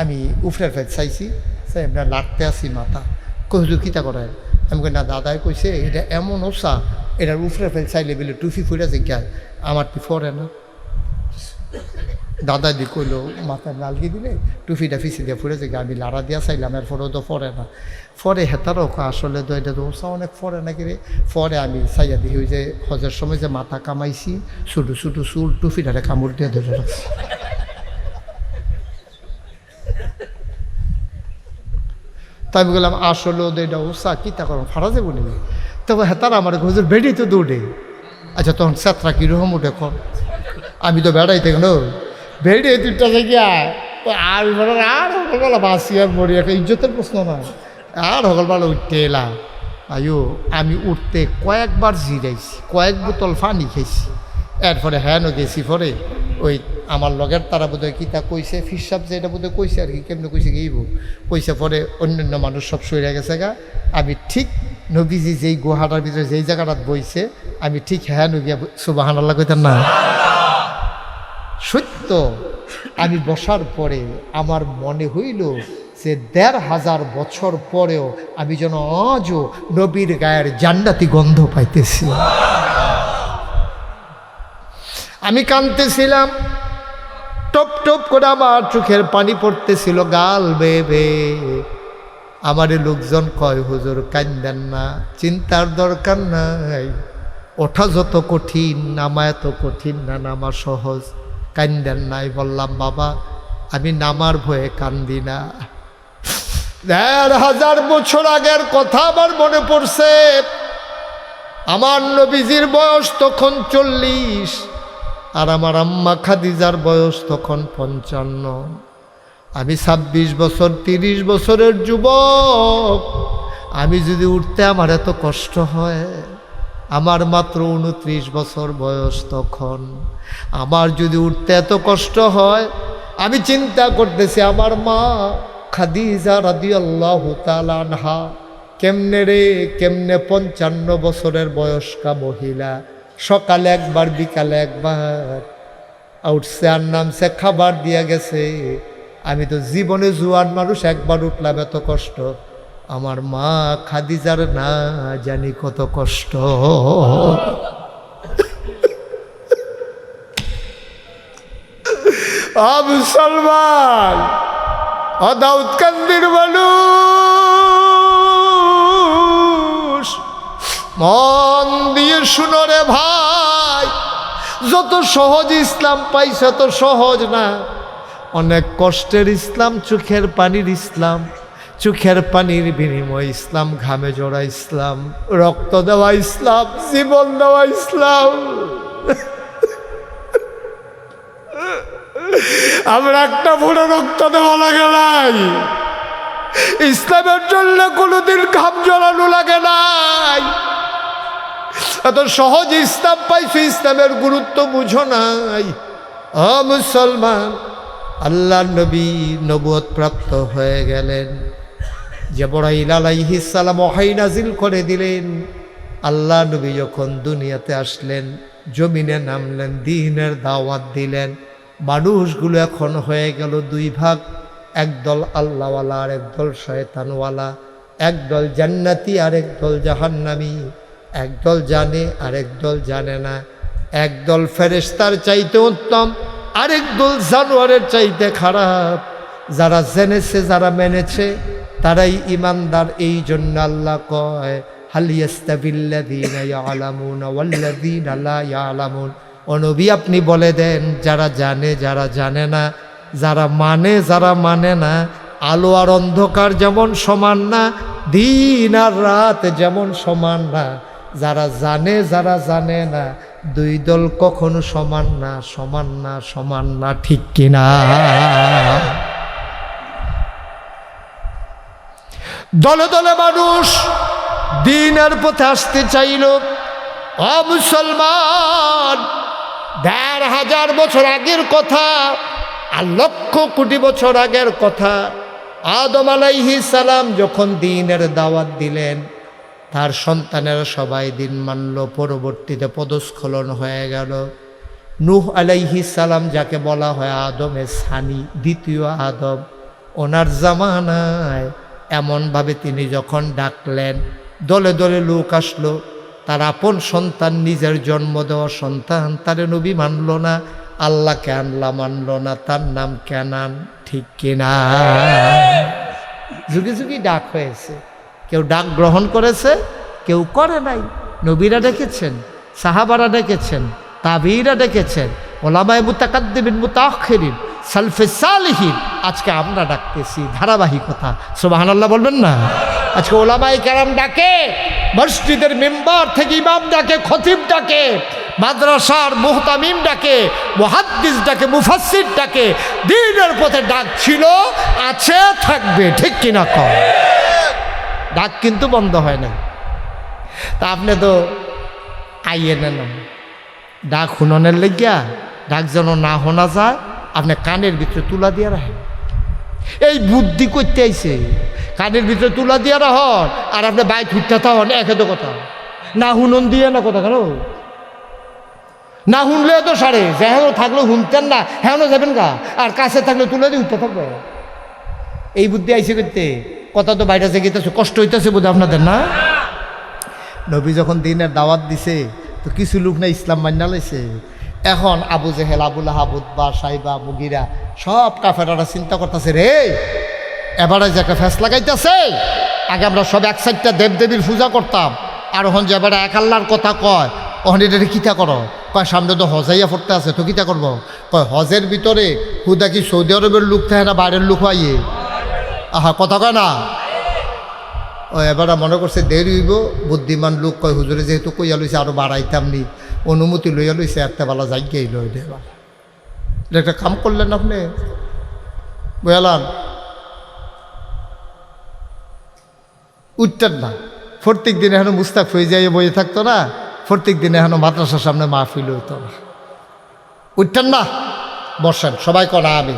আমি উফরের ফেট চাইছি, চাই আমরা লাটতে আসি মাথা। কই হুজুর কিতা করায়? আমি কই না দাদাই কইছে এটা এমন ওসা, এটার উফরের ফেট চাইলে বেলে টুফি ফুড়ে জিজ্ঞায় আমার টি ফরে না। দাদা দি কইল মাথায় নালগি দিলে টুফিটা ফিসি দিয়ে ফুড়ে যে আমি লাড়া দিয়া চাইলাম, এরপরেও তো ফরে না। ফরে হেতারও আসলে তো এটা তো ওসা অনেক ফরে নাকি রে। ফরে আমি চাইয়া দিই ওই যে হজের সময় যে মাথা কামাইছি ছোটো ছোটো চুল টুফিটারে কামড় দিয়ে ধরে রাখছি। তাই আমি বললাম আসলেও তো এটা ওসা কিতা করো ফাড়া যাবো নি। তবে হেতারা আমার হুজুর বেড়ি তো দৌড়ে। আচ্ছা তখন চেত্রা কীরকম উঠে কর? আমি তো বেড়াইতে গেল বেড়ে দুটা জায়গা আর সকলবেলা বাসি আর মরি, একটা ইজ্জতের প্রশ্ন না। আর সকলবেলা উঠতে এলাম আয়ো আমি উঠতে কয়েকবার জিরাইছি, কয়েক বোতল পানি খাইছি। এরপরে হ্যাঁ গেছি পরে ওই আমার লগের তারা বোধহয় কিতা কইছে ফিরসাব যে এটা বোধহয় কইছে আর কি, কেমনে কইছে গিয়েব কইছে। পরে অন্যান্য মানুষ সব সইরা গেছে গা। আমি ঠিক নবীজি যেই গুহাটার ভিতরে যেই জায়গাটাত বইছে আমি ঠিক হ্যাঁ গিয়া সুবহানাল্লাহ কইতেন না। সত্য আমি বসার পরে আমার মনে হইল যে 1500 বছর পরেও আমি যেন আজও নবীর গায়ের জান্নাতি গন্ধ পাইতেছি। আমি কাঁদতেছিলাম, টপ টপ করে আমার চোখের পানি পড়তেছিল গাল বেয়ে। আমার লোকজন কয় হুজুর কান্দেন না, চিন্তার দরকার নাই, ওঠা যত কঠিন নামা এত কঠিন না, নামা সহজ, কান্দেন নাই। বললাম বাবা আমি নামার ভয়ে কান্দি না। 1500 বছর আগের কথা আমার মনে পড়ছে। আমার নবীজির বয়স তখন 40 আর আমার আম্মা খাদিজার বয়স তখন 55। আমি 26 বছর 30 বছরের যুবক। আমি যদি উঠতে আমার এত কষ্ট হয়, আমার মাত্র 29 বছর বয়স তখন, আমার যদি উঠতে এত কষ্ট হয়, আমি চিন্তা করতেছি আমার মা খাদিজা রাদিয়াল্লাহু তাআলা আনহা কেমনে 55 বছরের বয়স্কা মহিলা সকালে একবার বিকালে একবার উঠছে আর নামছে, খাবার দিয়া গেছে। আমি তো জীবনে জুয়ান মানুষ, একবার উঠলাম এত কষ্ট। আমার মা খাদিজার না জানি কত কষ্ট। মুসলমান দাউদকান্দির মানুষ মন দিয়ে শুনো রে ভাই, যত সহজ ইসলাম পাইছে তো সহজ না, অনেক কষ্টের ইসলাম, চোখের পানির ইসলাম, চোখের পানির বিনিময় ইসলাম, ঘামে জড়া ইসলাম, রক্ত দেওয়া ইসলাম, জীবন দেওয়া ইসলাম। আমরা একটা পুরো রক্ত দেওয়া লাগে নাই, ইসলামের জন্য কোনোদিন ঘাম জড়ানো লাগে নাই। এত সহজ ইসলাম পাইছে, ইসলামের গুরুত্ব বুঝো নাই। মুসলমান আল্লাহ নবী নবুয়ত প্রাপ্ত হয়ে গেলেন, জিবরাইল আলাইহিস সালাম ওহী নাজিল করে দিলেন। আল্লাহ নবী যখন দুনিয়াতে আসলেন, জমিনে নামলেন, দ্বীনের দাওয়াত দিলেন। মানুষগুলো এখন হয়ে গেল দুই ভাগ, একদল আল্লাহওয়ালা আর একদল শয়তানওয়ালা, একদল জান্নাতি আর একদল জাহান্নামী। একদল জানে আরেক দল জানে না, একদল ফেরেশতার চাইতে উত্তম, আরেক দল জানোয়ারের চাইতে খারাপ। যারা জেনেছে, যারা মেনেছে, তারাই ইমানদার। এই জন্য আল্লাহ কয় হাল ইয়াস্তাবিল্লাযীনা ইয়ালামুনা ওয়াল্লাযীনা লা ইয়ালামুন। ও নবী আপনি বলে দেন, যারা জানে যারা জানে না, যারা মানে যারা মানে না, আলো আর অন্ধকার যেমন সমান না, দিন আর রাত যেমন সমান না, যারা জানে যারা জানে না, দুই দল কখনো সমান না, সমান না, সমান না, ঠিক কিনা? দলে দলে মানুষ দ্বীনের পথে আসতে চাইল। ও মুসলমান, ১,৫০০ বছর আগের কথা আর লক্ষ কোটি বছর আগের কথা। আদম আলাইহিস সালাম যখন দ্বীনের দাওয়াত দিলেন, তার সন্তানেরা সবাই দিন মানল। পরবর্তীতে পদস্খলন হয়ে গেল। নূহ আলাইহিস সালাম, যাকে বলা হয় আদমের সানি, দ্বিতীয় আদম, ওনার জামানায় এমনভাবে তিনি যখন ডাকলেন, দলে দলে লোক আসলো। তার আপন সন্তান, নিজের জন্ম দেওয়া সন্তান, তারে নবী মানল না, আল্লাহকে আল্লাহ মানল না, তার নাম কেনান, ঠিক কিনা? যুগে যুগে ডাক হয়েছে, কেউ ডাক গ্রহণ করেছে, কেউ করে নাই। নবীরা ডেকেছেন, সাহাবারা ডেকেছেন, তাবিঈরা ডেকেছেন, ওলামায়ে মুতাকাদ্দিমিন মুতাআখিরিন, সালফে সালিহিন। আজকে আমরা ডাকতেছি, ধারাবাহিকতা। সুবহানাল্লাহ বলবেন না? আজকে ওলামায়ে কেরাম ডাকে, মসজিদের মেম্বার থেকে ইমাম ডাকে, খতিব ডাকে, মাদ্রাসার মুহতামিম ডাকে, মুহাদ্দিস ডাকে, মুফাসসির ডাকে। দ্বীনের পথে ডাক ছিল, আছে, থাকবে, ঠিক কিনা কও? ডাক কিন্তু বন্ধ হয় না। তা আপনি তো আইয়ে নেন ডাক শুননের লেগিয়া, ডাক যেন না শোনা যায়, আপনি কানের ভিতরে তুলা দিয়ে রাখেন। এই বুদ্ধি করতে আইছে, কানের ভিতরে তুলা দিয়ে রাখন, আর আপনি বাইক উঠতে থাকুন, একে কথা না শুনন দিয়ে না কথা। কেন না শুনলে তো সারে, যেহেন থাকলেও শুনতেন না, হেন যাবেন গা, আর কাছে থাকলে তুলে দিয়ে উঠতে থাকবে। এই বুদ্ধি আইসে করতে, কথা তো বাইরে জেগেছে, কষ্ট হইতেছে বোধ আপনাদের না? নবী যখন দ্বীনের দাওয়াত দিছে, তো কিছু লোক না ইসলাম মান্না লাইছে। এখন আবু জেহেল, আবুল আহাব, উতবা, সাইবা, মুগিরা, সব কাফেরারা চিন্তা করতেছে, রে এবারে যে একটা ফ্যাস লাগাইতেছে, আগে আমরা সব এক সাইডটা দেবদেবীর পূজা করতাম, আর ওখান যে এবারে এক আল্লাহর কথা কয়, ওখানে এটা কিতা করো? কয় সামনে তো হজাইয়া পড়তে আছে, তো কিতা করবো? কয় হজের ভিতরে হুদা কি সৌদি আরবের লোক থাকে না বাইরের লোক হইয়ে? আহা, কথা কয় না। ও এবার মনে করছে দেরি হইব, বুদ্ধিমান লোক কয় হুজুরে যেহেতু কইয়া লইছে আরো বাড়াইতাম নি, অনুমতি লইয়া লইছে, একটা বেলা যাইগেই লই দে। এটা একটা কাম করলেন আপনি, বুঝলাম? উঠতেন না, প্রত্যেক দিন এখনো মুস্তাক হয়ে যাইয়ে বইয়ে থাকতো না, প্রত্যেক দিন এখনো মাদ্রাসার সামনে মাহফিল হইতো না। উঠতেন না, বসেন, সবাই করা আমি।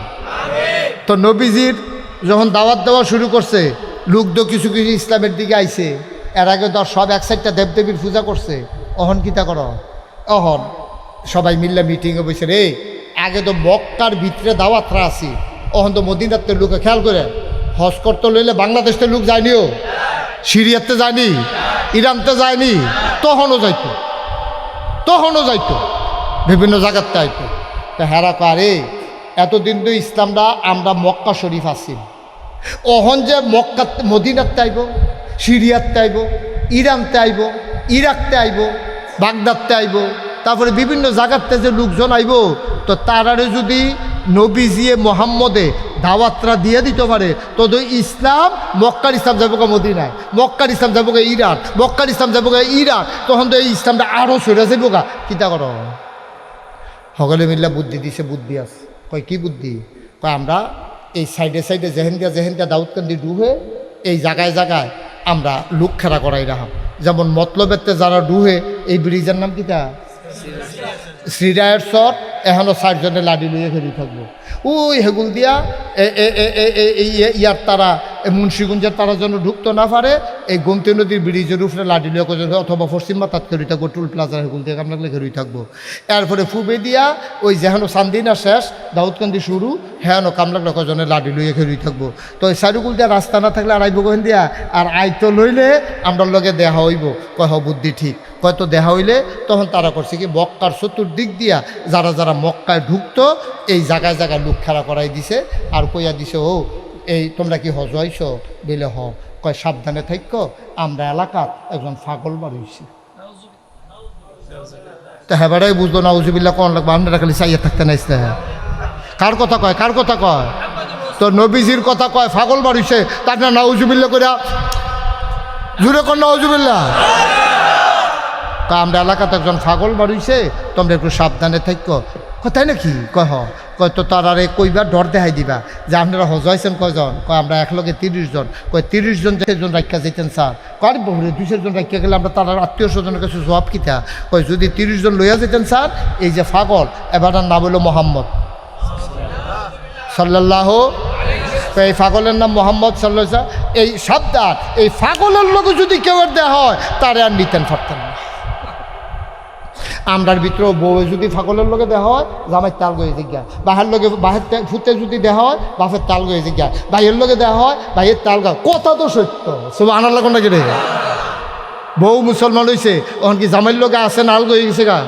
তো নবীজির যখন দাওয়াত দেওয়া শুরু করছে, লোক তো কিছু কিছু ইসলামের দিকে আইছে। এর আগে তো সব এক সাইডটা দেবদেবীর পূজা করছে। অহন কিতা করো? অহন সবাই মিললে মিটিংয়ে বসে, রে আগে তো মক্কার ভিতরে দাওয়াতরা আছি, অহন তো মদিনাতে লোকে খেয়াল করে হজ করতে লইলে বাংলাদেশতে লোক যায়নিও, সিরিয়াতে যায়নি, ইরানতে যায়নি, তখনও যাইতো, বিভিন্ন জায়গাতে আইতো। তো হেরা কারে এতদিন তো ইসলামটা আমরা মক্কা শরীফ আছি, অহন যে মক্কা মদিনাতে আইব, সিরিয়াতে আইব, ইরানতে আইব, ইরাকতে আইব, বাগদাদতে আইব, তারপরে বিভিন্ন জায়গাতে যে লোকজন আইব, তো তারারে যদি নবীজিয়ে মোহাম্মদে দাওয়াতরা দিয়ে দিতে পারে, তো ইসলাম, মক্কার ইসলাম যাবো গা মদিনায়, মক্কার ইসলাম যাবো গা ইরান, মক্কার ইসলাম যাবো গা ইরাক, তখন তো এই ইসলামটা আরও সরে যাবো গা। কিতা কর? সকলে মিল্লা বুদ্ধি দিছে, বুদ্ধি আছে। কয় কি বুদ্ধি? কয় আমরা এই সাইডে সাইডে যেহেন দিয়া দাউদকান্দি ডুবে, এই জায়গায় জায়গায় আমরা লোক খেলা করাই রাখাম। যেমন মতলবেতে যারা ডুহে, এই ব্রিজের নাম কিতা? শ্রীরায়ের চর, এখনও 4 জনে লাডি লইয়া খেলি থাকবো। ওই হেগুল দিয়া ইয়ার তারা মুন্সিগঞ্জের তারা যেন ঢুকতে না পারে এই গোমতী নদীর ব্রিজের উপরে লাডি লইয়া করে অথবা পশ্চিম মাতাত খেলি থাকবো, টুল প্লাজার হেগুল দিয়ে কামলাগলে খেলি থাকবো। এরপরে ফুবে দিয়া ওই যেহেন চান্দিনা শেষ দাউদকান্দি শুরু হেন কামলাগলে কজনে লাডি লইয়া খেলি থাকবো। তো ওই চারুকুল দিয়া রাস্তা না থাকলে আর আইব কখন দিয়া আর আইতো লইলে আমরা লগে দেহা হইব। কয় হ বুদ্ধি ঠিক, হয়তো দেখা হইলে তখন তারা করছে কি মক্কার চতুর্দিক দিয়া যারা যারা মক্কায় ঢুকতো এই জায়গায় জায়গায় লোক খেলা করাই দিছে আর কইয়া দিছে ও এই তোমরা কি হজ হইছ বলে হ। কয় সাবধানে থাইক, আমরা এলাকার একজন পাগল বাড়িয়েছি। তো হেবারাই বুঝলো না উজুবিল্লা কোন লাগবে, আপনারা খালি চাইয়া থাকতে নাইছে। কার কথা কয়, কার কথা কয়? তো নবীজির কথা কয় পাগল বাড়িছে, তার না নাউজুবিল্লা করে জুড়ে কর নাউজুবিল্লা। তা আমরা এলাকাতে একজন পাগল বাড়িছে, তোমরা একটু সাবধানে থাকো। তাই নাকি? কয় কয় তো তার আরে কইবার ডর দেখাই দিবা যে আপনারা হজ হয়েছেন কয়জন? কয় আমরা একলগে 30 জন। কয় 30 জন জন রাখিয়া যেতেন স্যার? কয় বহুরে 200 জন রাখিয়া গেলে আমরা তার আত্মীয় স্বজনের কাছে জবাব কিতা? কয় যদি 30 জন লইয়া যেতেন স্যার, এই যে পাগল এবার নাম হলো মোহাম্মদ সাল্লাল্লাহু, এই পাগলের নাম মোহাম্মদ সাল্লাল্লাহু। এই সাবধান, এই পাগলের লোকে যদি কেউ দেওয়া হয় তারে আর নিতেন পারতেন না। আমরার ভিতরেও বউ যদি পাগলের লগে দেওয়া হয় জামাই তাল গয়ে জিজ্ঞা, বাহের লগে বাহের ফুটে যদি দেওয়া হয় বাপের তাল গয়ে জিজ্ঞা, ভাইয়ের লগে দেওয়া হয় ভাইয়ের তাল গা। কথা তো সত্য, সব আনার লাগে নাকি রে? বউ মুসলমান হয়েছে ওখান কি জামাইয়ের লগে আসে না আলগ হয়ে গেছে গা?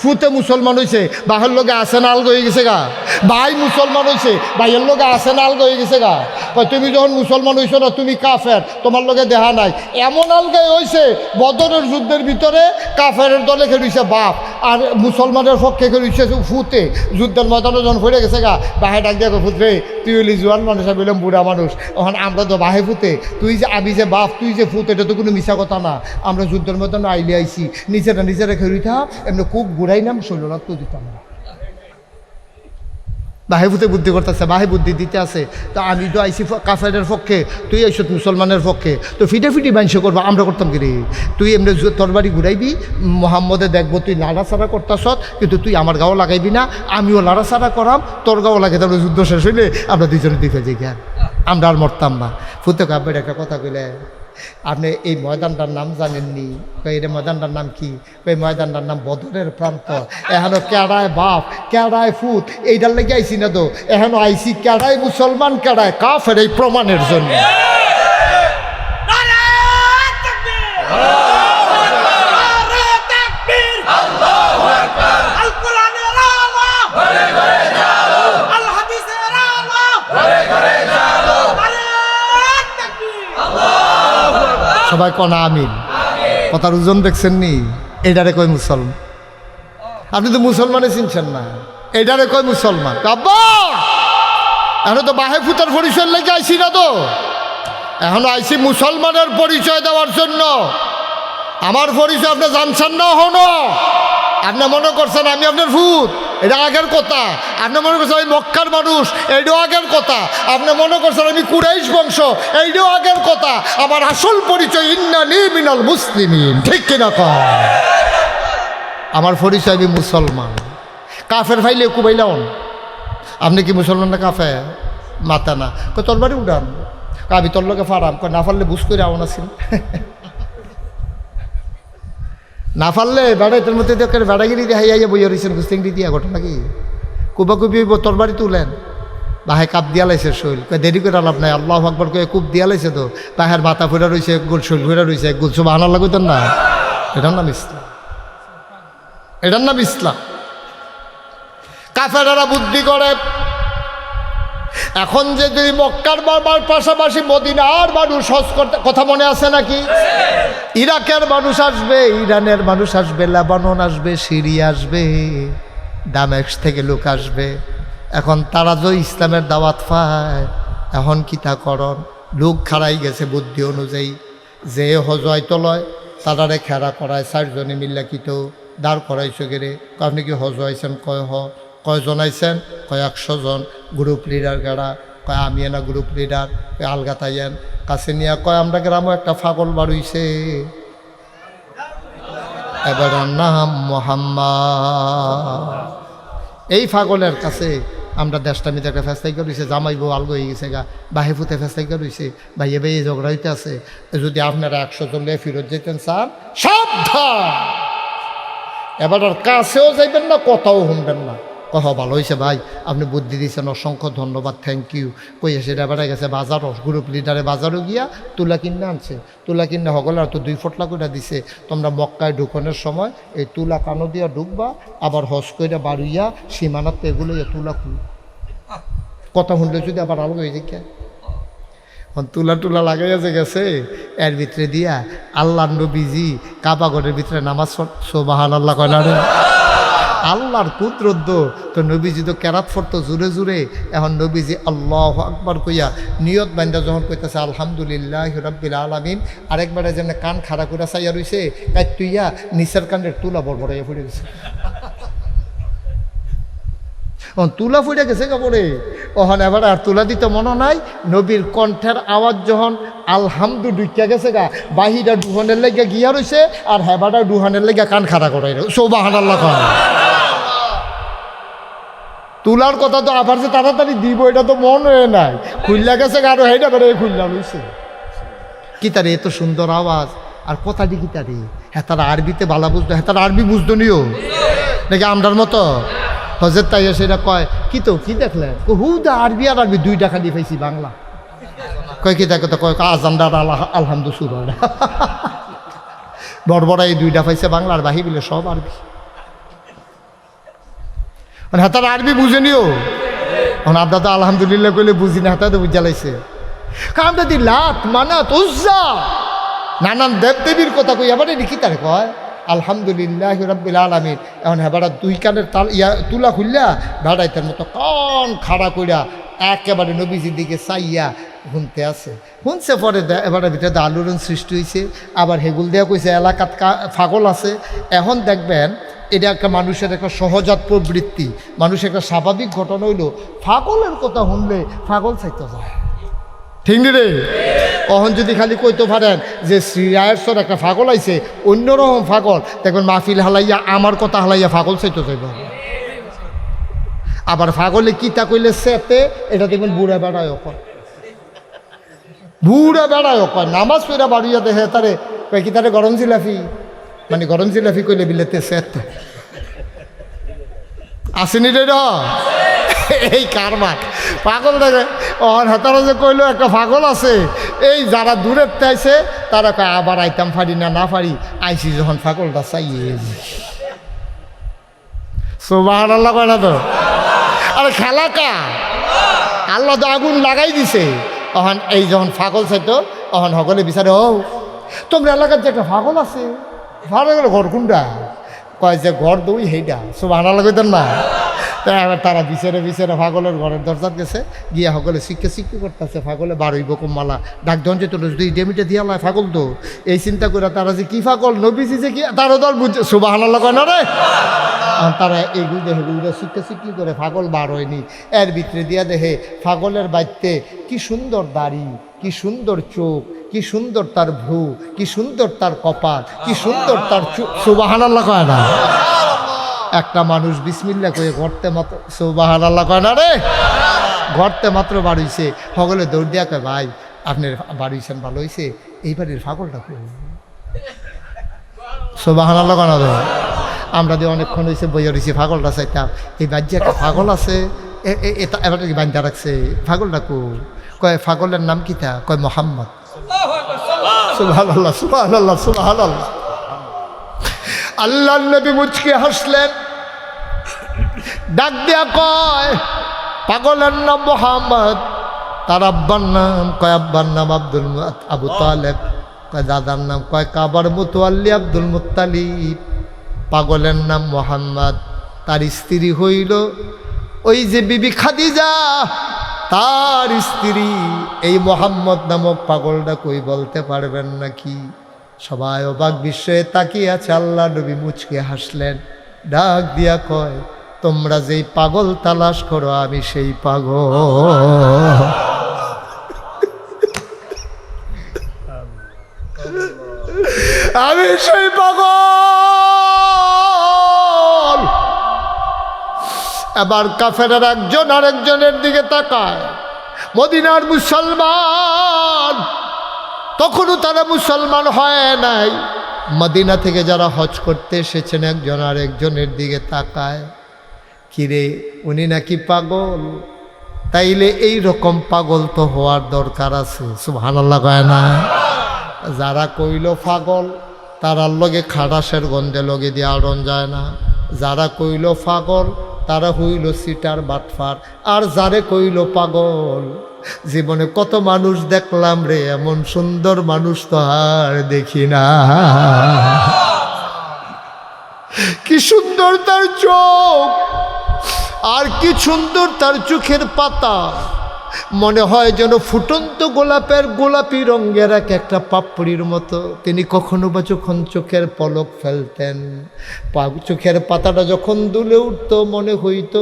ফুতে মুসলমান হয়েছে বাহের লগে আসে না আলগ হয়ে গেছে গা? ভাই মুসলমান হয়েছে ভাইয়ের লগে আসে না আলগ হয়ে গেছে গা? তুমি যখন মুসলমান হয়েছো না তুমি কাফের, তোমার লগে দেখা নাই। এমন আলগাই হয়েছে বদরের যুদ্ধের ভিতরে কাফেরের দলে খেলছে বাপ আর মুসলমানের পক্ষে খেলছে ফুতে। যুদ্ধের ময়দানে যখন ফিরে গেছে গা, বাহে ডাক দিয়ে ফুটরে তুই হলি জোয়ান মানুষ, আমি বললাম বুড়া মানুষ। ওখানে আমরা তো বাহে ফুতে, তুই যে আমি যে বাপ তুই যে ফুতে, এটা তো কোনো মিশা কথা না। আমরা যুদ্ধের ময়দানে আইলে আইছি, নিজেরা খেলি থাক এমনি খুব ঘুরাই নাম শৈলনাথ তো দিতাম না। বাহে ফুতে বুদ্ধি করতেছে, বাহে বুদ্ধি দিতে আছে। তো আমি তো আইসি কাফেরের পক্ষে, তুই আইস মুসলমানের পক্ষে, তো ফিটাফিটি মাংস করবো, আমরা করতাম কি রে? তুই এমনি তোর বাড়ি ঘুরাইবি, মোহাম্মদে দেখবো তুই লাড়াচাড়া করতাস, কিন্তু তুই আমার গাও লাগাইবি না, আমিও লাড়াচাড়া করাম, তোর গাও লাগে। তারপরে যুদ্ধ শেষ হইলে আমরা দুজনে দিকে যাই, আমরা আর মরতাম না। ফুতে কাব্যের একটা কথা কইলে, আপনি এই ময়দানটার নাম জানেননি? এই ময়দানটার নাম কি? এই ময়দানটার নাম বদরের প্রান্ত। এখনো কেড়ায় বাপ কেড়ায় ফুত, এইটার লেগে আইসি না তো, এখনো আইসি কেড়ায় মুসলমান কেড়ায় কাফের এই প্রমাণের জন্য। সবাই কনা আমিন। কথার ওজন দেখছেন নি? এইটারে কই মুসলমান। আপনি তো মুসলমানে চিনছেন না, এইটারে কই মুসলমান। আব্বা এখন তো বাহে ফুতার পরিচয় লেগে আইসি না তো, এখন আইসি মুসলমানের পরিচয় দেওয়ার জন্য। আমার পরিচয় আপনি জানছেন না হনো, আপনি মনে করছেন আমি আপনার ভূত, এটা আগের কথা। আপনি মনে করছেন আমি মক্কার মানুষ, এইটাও আগের কথা। আপনি মনে করছেন আমি কুরাইশ বংশ, এইটাও আগের কথা। আমার আসল পরিচয় ইন্নানি মিনাল মুসলিমিন, ঠিক কিনা কয়? আমার পরিচয় আমি মুসলমান। কাফের ভাইলে কুবাইলাম, আপনি কি মুসলমান না কাফের? মাথা না কয় তোর বাড়ি উঠান, আমি তোর লোকে ফারাম, কয় না পারলে বুঝ করে আমন আছেন, না পারলে বেড়াইতের মধ্যে বেড়াগিরি হাইয়া বইয়া রয়েছেন গুস্তিংড়ি দিয়া। ঘটনা কি? কুবাকুবি তোর বাড়ি তুলেন, বাহে কাপ দিয়া লাইছে শৈল, দেরি করে লাভ নাই। আল্লাহ আকবার কয়ে কূপ দিয়া লাইছে তো, বাহের মাথা ফেরা রয়েছে, এক গোল শৈল ফেরা রয়েছে, এক গোল সব আনার লাগুতেন না। এটার নাম ইসলাম, এটার নাম ইসলাম। কাফেরেরা বুদ্ধি করে। এখন যে দুই মক্কার বাবার পাশাপাশি মদিনার মানুষ হজ করতে, কথা মনে আছে নাকি? ইরাকের মানুষ আসবে, ইরানের মানুষ আসবে, লেবানন আসবে, সিরিয়া আসবে, দামেস্ক থেকে লোক আসবে। এখন তারা যে ইসলামের দাওয়াত পায়, এখন কি তা করন? লোক খাড়াই গেছে বুদ্ধি অনুযায়ী, যে হজ হয়তো লয় তারারে খেরা করায়। 4 জনে মিল্লা কিতো দাঁড় করাইছো গেরে, আপনি কি হজ হয়েছেন? কয়জন আইছেন? 100 জন। গ্রুপ লিডার গাড়া, কয় আমি না গ্রুপ লিডার। আলগা তাইয়েন কাছে নিয়ে কয় আমরা গ্রামও একটা পাগল বাড়ুইছে, এবার নাম মোহাম্মদ। এই পাগলের কাছে আমরা দেশটা মিতে একটা ফেস্তাই করেছে, জামাই বউ আলগো হয়ে গেছে গা, বাহে ফুতে ফেস্তাই করেছে, ভাইয়ে ভাইয়ে ঝগড়া হইতে আছে। যদি আপনারা 100 চলে ফেরত যেতেন চান, সাবধান, এবার আর কাছেও যাইবেন না, কথাও শুনবেন না। কথা ভালো হয়েছে ভাই, আপনি বুদ্ধি দিয়েছেন, অসংখ্য ধন্যবাদ, থ্যাংক ইউ। কই এসে এবারে গেছে বাজার, গ্রুপ লিডারে বাজারও গিয়া তুলা কিনে আনছে। তুলা কিনে সকলে আর তো 2 ফটলা করে দিছে, তোমরা মক্কায় ঢুকানোর সময় এই তুলা কানো দিয়া ঢুকবা, আবার হজ করে বাড়িয়া সীমানাতে এগুলো তুলা খুল। কথা শুনলে যদি আবার আলো হয়ে যায়, তুলা টুলা লাগাইয়াছে গেছে, এর ভিতরে দিয়া আল্লাহ নবীজি কাবা ঘরের ভিতরে নামাজ সুবহানাল্লাহ কয় না রে, আল্লাহর কুদরত। তো নবীজি তো কেরাত পড়তো জুড়ে জুড়ে, এখন নবীজি আল্লাহু আকবার কইয়া নিয়ত বান্দা যখন কইতেছে আলহামদুলিল্লাহ রাব্বিল আলামিন, আরেকবারে যেন কান খাড়া করে চাইয়া রইছে, কাইতুইয়া নিচের কানের তুলা বড়বড়াইয়া পড়ে গেছে। তুলা ফুটে গেছে কাপড়ে, ওখানে এবার আর তুলা দিতে মনে নাই। নবীর কণ্ঠের আওয়াজ যখন আলহামদু ঢুকিয়া গেছে গা, বাহিরা ডুহানের লেগে গিয়া রয়েছে, আর হেবাটা ডুহানের লেগে কান খাড়া করাই সুবহানাল্লাহ। তুলার কথা তো আবার যে তাড়াতাড়ি দিব এটা তো মন হয়ে নাই, খুললা গেছে গা, আরো হেটা বেড়ে খুললা রয়েছে। কি তারে এত সুন্দর আওয়াজ, আর কথাটি কি তারে, হ্যাঁ তারা আরবিতে ভালো বুঝতো, হ্যাঁ তারা আরবি বুঝতো নিও নাকি আমরার মতো। হজরত তাই সেটা কয় কি তো কি দেখলেন, হুদা আরবি আর আরবি 2 টাকা দিয়ে পাইছি বাংলা। কয় কি দেখো তো, কয় আজানদার আলহামদু শুরু হয় না, বড় এই 2টা পাইছে বাংলা, আর বাহি বিলে সব আরবি। মানে হাতার আরবি বুঝে নিও, এখন আপনার তো আলহামদুলিল্লাহ কইলে বুঝি না, হাতাতে বুঝা লাইছে। কারণ যদি লাত মানাত উজ্জা নানান দেবদেবীর কথা কই, আবার এটি কি তার কয় আলহামদুলিল্লাহ রাব্বিল আলামিন। এখন হেবাটা 2 কানের তুলা খুললা ভাড়াইতার মতো কান খাড়া কইরা একেবারে নবীজির দিকে চাইয়া শুনতে আছে। শুনছে পরে এবারের ভিতরে আলোড়ন সৃষ্টি হয়েছে, আবার হেগুল দেওয়া কইছে এলাকাত ফাগল আছে। এখন দেখবেন এটা একটা মানুষের একটা সহজাত প্রবৃত্তি, মানুষের একটা স্বাভাবিক ঘটনা হইল, ফাগলের কথা শুনলে ফাগল চাইতে যায়, ঠিক নি রে। অহন যদি খালি কইতে পারেন যে শ্রীরায়েশ্বর একটা ফাগল আইছে, অন্যরকম ফাগল দেখবেন মাহফিল হালাইয়া আমার কথা হালাইয়া ফাগল চাইতে যাইব। আবার ফাগলে কিতা কইলে সেতে, এটা দেখবেন বুড়া বেড়ায় কয়, বুড়া বেড়ায় কয়, নামাজ পড়া বাড়িয়া দেখে তারে কয় কি তারে গরম জিলাফি, মানে গরম জিলাফি কইলে বিলেতে সেতে আসেনি রে। এই কারবার পাগল দেখে ওর হাতারা যে কইলো একটা পাগল আছে, এই যারা দূরের চাইছে তারা কয় আবার আইতাম পারি না, না পারি আইসি যখন পাগলটা চাইয়ে সুবহানাল্লাহ কয় না তো। আরে খেলা কা আল্লাহ তো আগুন লাগাই দিছে। তখন এই যখন পাগল চাইতো তখন সকলে বিচারে, ও তোমরা এলাকার যে একটা পাগল আছে, ভালো গেলে ঘর কোনটা, কয় যে ঘর দই সেইটা, সুবহানাল্লাহ কইতেন না। এবার তারা বিচারে বিচারে পাগলের ঘরের দরজার গেছে, গিয়া সকলে শিক্ষা করতেছে, পাগলে বারোই বকম মালা ডাক ধন যে তোর দুই ডেমিটে দিয়া লাই পাগল তো, এই চিন্তা করে তারা যে কি পাগল নবীজি যে কি তারও দল বুঝছে সুবহানাল্লাহ কয় না রে। তারা এগুলো হেগুলো শিক্ষা করে পাগল বার হয়নি, এর ভিতরে দিয়া দেখে পাগলের বাড়িতে কি সুন্দর দাড়ি, কি সুন্দর চোখ, কি সুন্দর তার ভ্রু, কি সুন্দর তার কপাল, কি সুন্দর তার সুবহানাল্লাহ কয় না। একটা মানুষ বিসমিল্লাহ কয়ে ঘরতে মাত্র সুবহানাল্লাহ কয় না রে, ঘরতে মাত্র বাড়িছে, সকলে দৌড় দিয়া কয় ভাই আপনার বাড়িছেন ভালো হয়েছে, এই বাড়ির পাগলটা কই, সুবহানাল্লাহ কয় না তো। আমরা যে অনেকক্ষণ হয়েছে বইয়া রয়েছি পাগলটা চাইতাম, এই বাড়ি একটা পাগল আছে, এবার কি বান্ধা রাখছে পাগলটা কয় পাগলের নাম কি তা, কয় মোহাম্মদ। সুবহানাল্লাহ সুবহানাল্লাহ সুবহানাল্লাহ। আল্লাহর নবী মুচকে হাসলেন, ডাক দিয়া কয় পাগলের নাম মোহাম্মদ, তার আব্বার নাম, কয় আব্বার নাম আবু তালেব, কয় দাদার নাম, কয় কাবার মুতওয়াল্লি আব্দুল মুত্তালিব। পাগলের নাম মোহাম্মদ, তার স্ত্রী হইল ওই যে বিবি খাদিজা, তার স্ত্রী। এই মোহাম্মদ নামক পাগলটা কই বলতে পারবেন নাকি? সবাই অবাক বিস্ময়ে তাকিয়ে আছে। আল্লাহ নবী মুচকে হাসলেন, ডাক দিয়া কয় তোমরা যেই পাগল তালাশ করো আমি সেই পাগল। আমি সেই পাগল। এবার কাফেরের একজন আরেকজনের দিকে তাকায়। মদিনার মুসলমান, তখনও তারা মুসলমান হয় নাই, মদিনা থেকে যারা হজ করতে এসেছেন একজন আরেকজনের দিকে তাকায়, কিরে উনি নাকি পাগল, তাইলে এই রকম পাগল তো হওয়ার দরকার আছে। সুবহানাল্লাহ কয় না? যারা কইল পাগল তারার লগে খাটাসের গন্ধে লগে দিয়ে আড়ন যায় না। যারা কইল পাগল তারা হইল সিটার বাটফার। আর যারে কইল পাগল, জীবনে কত মানুষ দেখলাম রে, এমন সুন্দর মানুষ তো আর দেখি না। কি সুন্দর তার চোখ, আর কি সুন্দর তার চোখের পাতা, মনে হয় যেন ফুটন্ত গোলাপের গোলাপি রঙের একটা পাপড়ির মতো। তিনি কখনো বা যখন চোখের পলক ফেলতেন, চোখের পাতাটা যখন দুলে উঠত, মনে হইত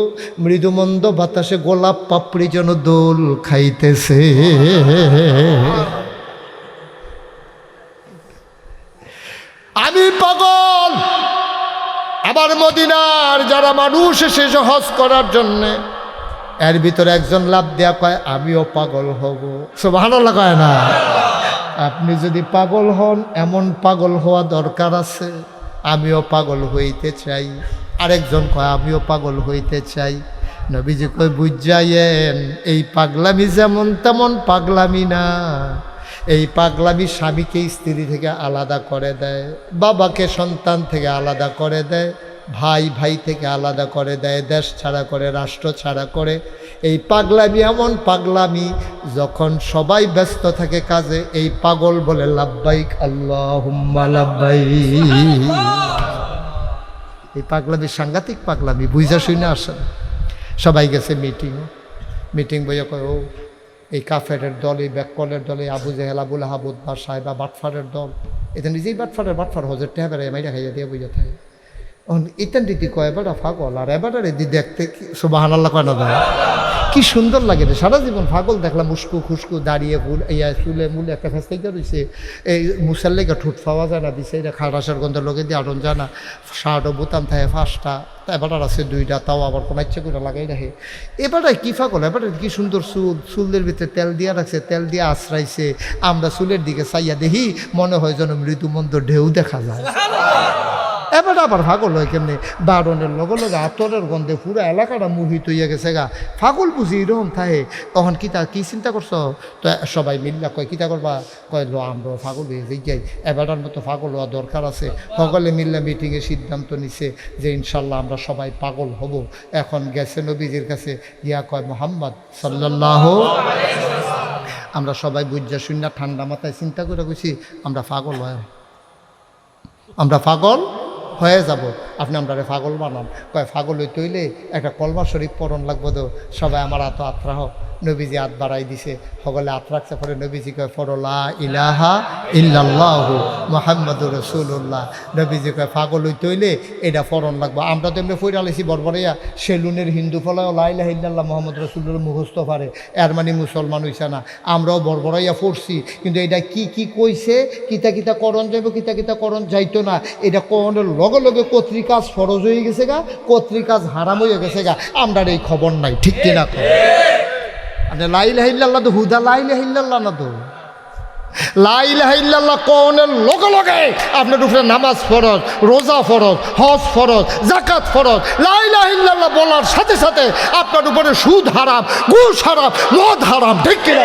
মৃদুমন্দ বাতাসে গোলাপ পাপড়ি যেন দোল খাইতেছে। আমি পাগল। আবার মদিনার যারা মানুষ এসেছে হজ করার জন্যে, এর ভিতরে একজন লাভ দেয়া কয় আমিও পাগল হব। সুবহানাল্লাহ কয় না? আপনি যদি পাগল হন, এমন পাগল হওয়া দরকার আছে। আমিও পাগল হইতে চাই। আরেকজন কয় আমিও পাগল হইতে চাই। নবীজি কয় বুঝাইয়েন, এই পাগলামি যেমন তেমন পাগলামি না। এই পাগলামি স্বামীকে স্ত্রী থেকে আলাদা করে দেয়, বাবাকে সন্তান থেকে আলাদা করে দেয়, ভাই ভাই থেকে আলাদা করে দেয়, দেশ ছাড়া করে, রাষ্ট্র ছাড়া করে। এই পাগলামি এমন পাগলামি, যখন সবাই ব্যস্ত থাকে কাজে, এই পাগল বলে লাব্বাইক আল্লাহুম্মা লাব্বাইক। এই পাগলামি সাংঘাতিক পাগলামি, বুঝা শুনে আসেন। সবাই গেছে মিটিং বইয়া কয় ও এই কাফেরের দল, এই ব্যাককলের দল, এই আবু জেহেল, আবুল আহাব, উতবা সাহেবা বাটফারের দল, এটা নিজেই বাটফার হজের টেহাবের মাইরা খাইয়া দিয়ে বুঝা থাকে। ইতান দিদি কয় এবারটা ফাগল, আর এবারে দি দেখতে সুবহানাল্লাহ কয় না দাদা, কি সুন্দর লাগে রে। সারা জীবন ফাগল দেখলাম, উস্কু খুস্কু দাঁড়িয়ে ফুল ইয়া চুলে মুলে একটা ফেস্তাইতে রয়েছে, এই মুসার লেগে ঠোঁট পাওয়া যায় না, দিছে এটা খাটাসের গন্ধের লোকে দিয়ে আটন যায় না, শার্টও বোতাম থাকে 5টা, এবারটার আছে 2টা, তাও আবার কোনো ইচ্ছে করে লাগাই রাখে। এবারটায় কী ফাগল, এবারটা কি সুন্দর চুলের ভিতরে তেল দিয়া রাখছে, তেল দিয়ে আশ্রাইছে। আমরা চুলের দিকে চাইয়া দেখি, মনে হয় যেন মৃদুমন্দ ঢেউ দেখা যায়। এবার আবার ফাগল হয় কেমনি, বারণের লগে লগে আতরের গন্ধে পুরো এলাকাটা মোহিত হইয়া গেছে গা। ফাগল বুঝি এরকম থাকে। তখন কি চিন্তা করছো? তো সবাই মিল্লা কয় কিতা করবা? কয় লো আমরা ফাগল হয়ে যাই, এবারটার মতো ফাগল হওয়া দরকার আছে। সকলে মিল্লা মিটিংয়ে সিদ্ধান্ত নিছে যে ইনশাল্লাহ আমরা সবাই পাগল হব। এখন গেছে নবীজির কাছে, ইয়া কয় মুহাম্মদ সাল্লাল্লাহু, আমরা সবাই বুঝা শূন্য ঠান্ডা মাথায় চিন্তা করে কইছি আমরা পাগল হয়ে যাব, আপনি আমরা পাগল বানান। কয় পাগল হইতে হইলে একটা কলমা শরীফ পড়ন লাগবো তো। সবাই আমার আত আত্রাহ, নবীজি হাত বাড়াই দিছে, সকলে হাত রাখছে। পরে নবীজি কয় ফরলা ইলাহা ইল্লাল্লাহু মুহাম্মাদুর রাসূলুল্লাহ। নবীজি কয় পাগল হইতে হইলে এটা ফরন লাগবো। আমরা তো এমনি ফইরা লাইছি বরবরাইয়া, সেলুনের হিন্দু ফলায় লা ইলাহা ইল্লাল্লাহ মুহাম্মাদুর রাসূলুল্লাহ মুখস্থ পারে, এর মানে মুসলমান হইছে না। আমরাও বরবরাইয়া পড়ছি, কিন্তু এটা কি কইছে, কিতা করণ যাইব, কিতা করণ যাইতো না, এটা কোনের লগে লগে কর্তৃকাজ ফরজ হয়ে গেছে গা, কর্তৃকাজ হারাম হয়ে গেছে গা। আমরা এই খবর নাই, ঠিক কিনা? আপনি লা ইলাহা ইল্লাল্লাহ তো হুদা লা ইলাহা ইল্লাল্লাহ না, তো লা ইলাহা ইল্লাল্লাহ কোনের লগে লগে আপনার উপরে নামাজ ফরজ, রোজা ফরজ, হজ ফরজ, যাকাত ফরজ। লা ইলাহা ইল্লাল্লাহ বলার সাথে সাথে আপনার উপরে সুদ হারাম, ঘুষ হারাম, মদ হারাম, ঠিক কিনা?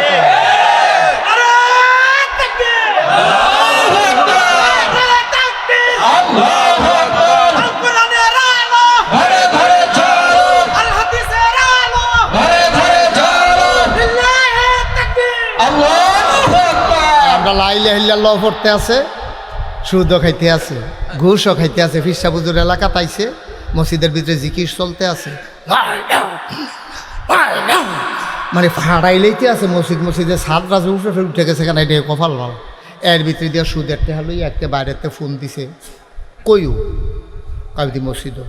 লা ইলাহা ইল্লাল্লাহ পড়তে আছে, সুদও খাইতে আছে, ঘুষও খাইতে আছে, ফিরসা বুজুর এলাকা পাইছে, মসজিদের ভিতরে জিকির চলতে আছে, মানে ফাড়াইলেইতে আছে। মসজিদের সাত রাজে উঠে গেছে, কেন এটা কপাল ভালো। এর ভিতরে দিয়ে সুদের টেহা লইয়া একটা বাইরেতে ফোন দিছে, কইও কাবিদি মসজিদও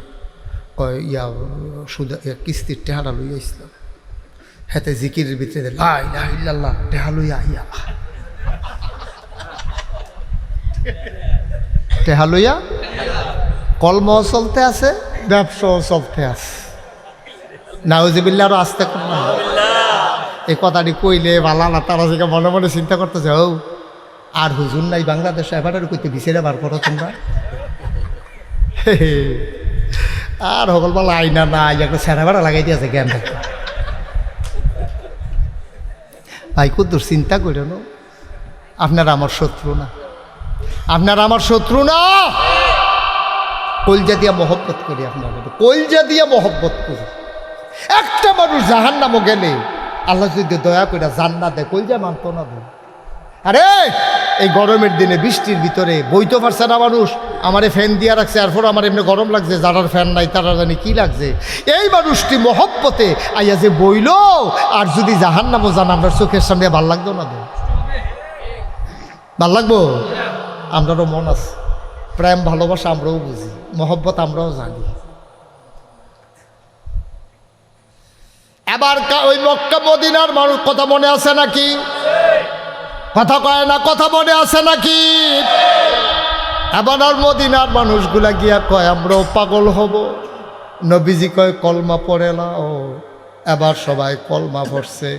কয় ইয়া সুদের কিস্তির টেহাটা লইয়া আসলাম। হাতে জিকিরের ভিতরে লা ইলাহা ইল্লাল্লাহ টেহা লইয়া আইয়া, টেহা লইয়া কলম চলতে আছে, ব্যবসাও চলতে আছে। নাউজুবিল্লাহ আরো আসতে কম না। এই কথাটি কইলে ভালো না, তারা যে মনে মনে চিন্তা করতেছে ও আর হুজুর নাই বাংলাদেশে এবার কইতে বিচারে বার করো তোমরা। আর সকল বলা আইনা নাই একটা সেরা ভাড়া লাগাই দিয়েছে জ্ঞান দেখো ভাই কুদ্দুর চিন্তা করে না, আপনারা আমার শত্রু না, আপনারা আমার শত্রু না। কলজা দিয়া মহব্বত করি, আপনারা কলজা দিয়া মহব্বত করি। একটা মানুষ জাহান্নামও গেলে আল্লাহ যদি দয়া করে জান্নাত দেয়, কলজা মানতো না। আরে এই গরমের দিনে বৃষ্টির ভিতরে বইতে পারছে না মানুষ, আমারে ফ্যান দিয়া রাখছে, এরপর আমার এমনি গরম লাগছে, যারার ফ্যান নাই তারা জানি কি লাগছে। এই মানুষটি মহব্বতে আইয়া যে বইল, আর যদি জাহান্নামও জান আমরা চোখের সামনে ভাল লাগতো না, ভাল লাগবো? আমরারও মন আছে, প্রেম ভালোবাসা আমরাও বুঝি, মহব্বত আমরাও জানি। এবার ওই মক্কা মদিনার মানুষ কথা মনে আছে নাকি? কথা কয় না, কথা মনে আছে নাকি? এবার আর মদিনার মানুষগুলা গিয়া কয় আমরাও পাগল হব। নবীজি কয় কলমা পড়ে নাও। এবার সবাই কলমা পড়ছে।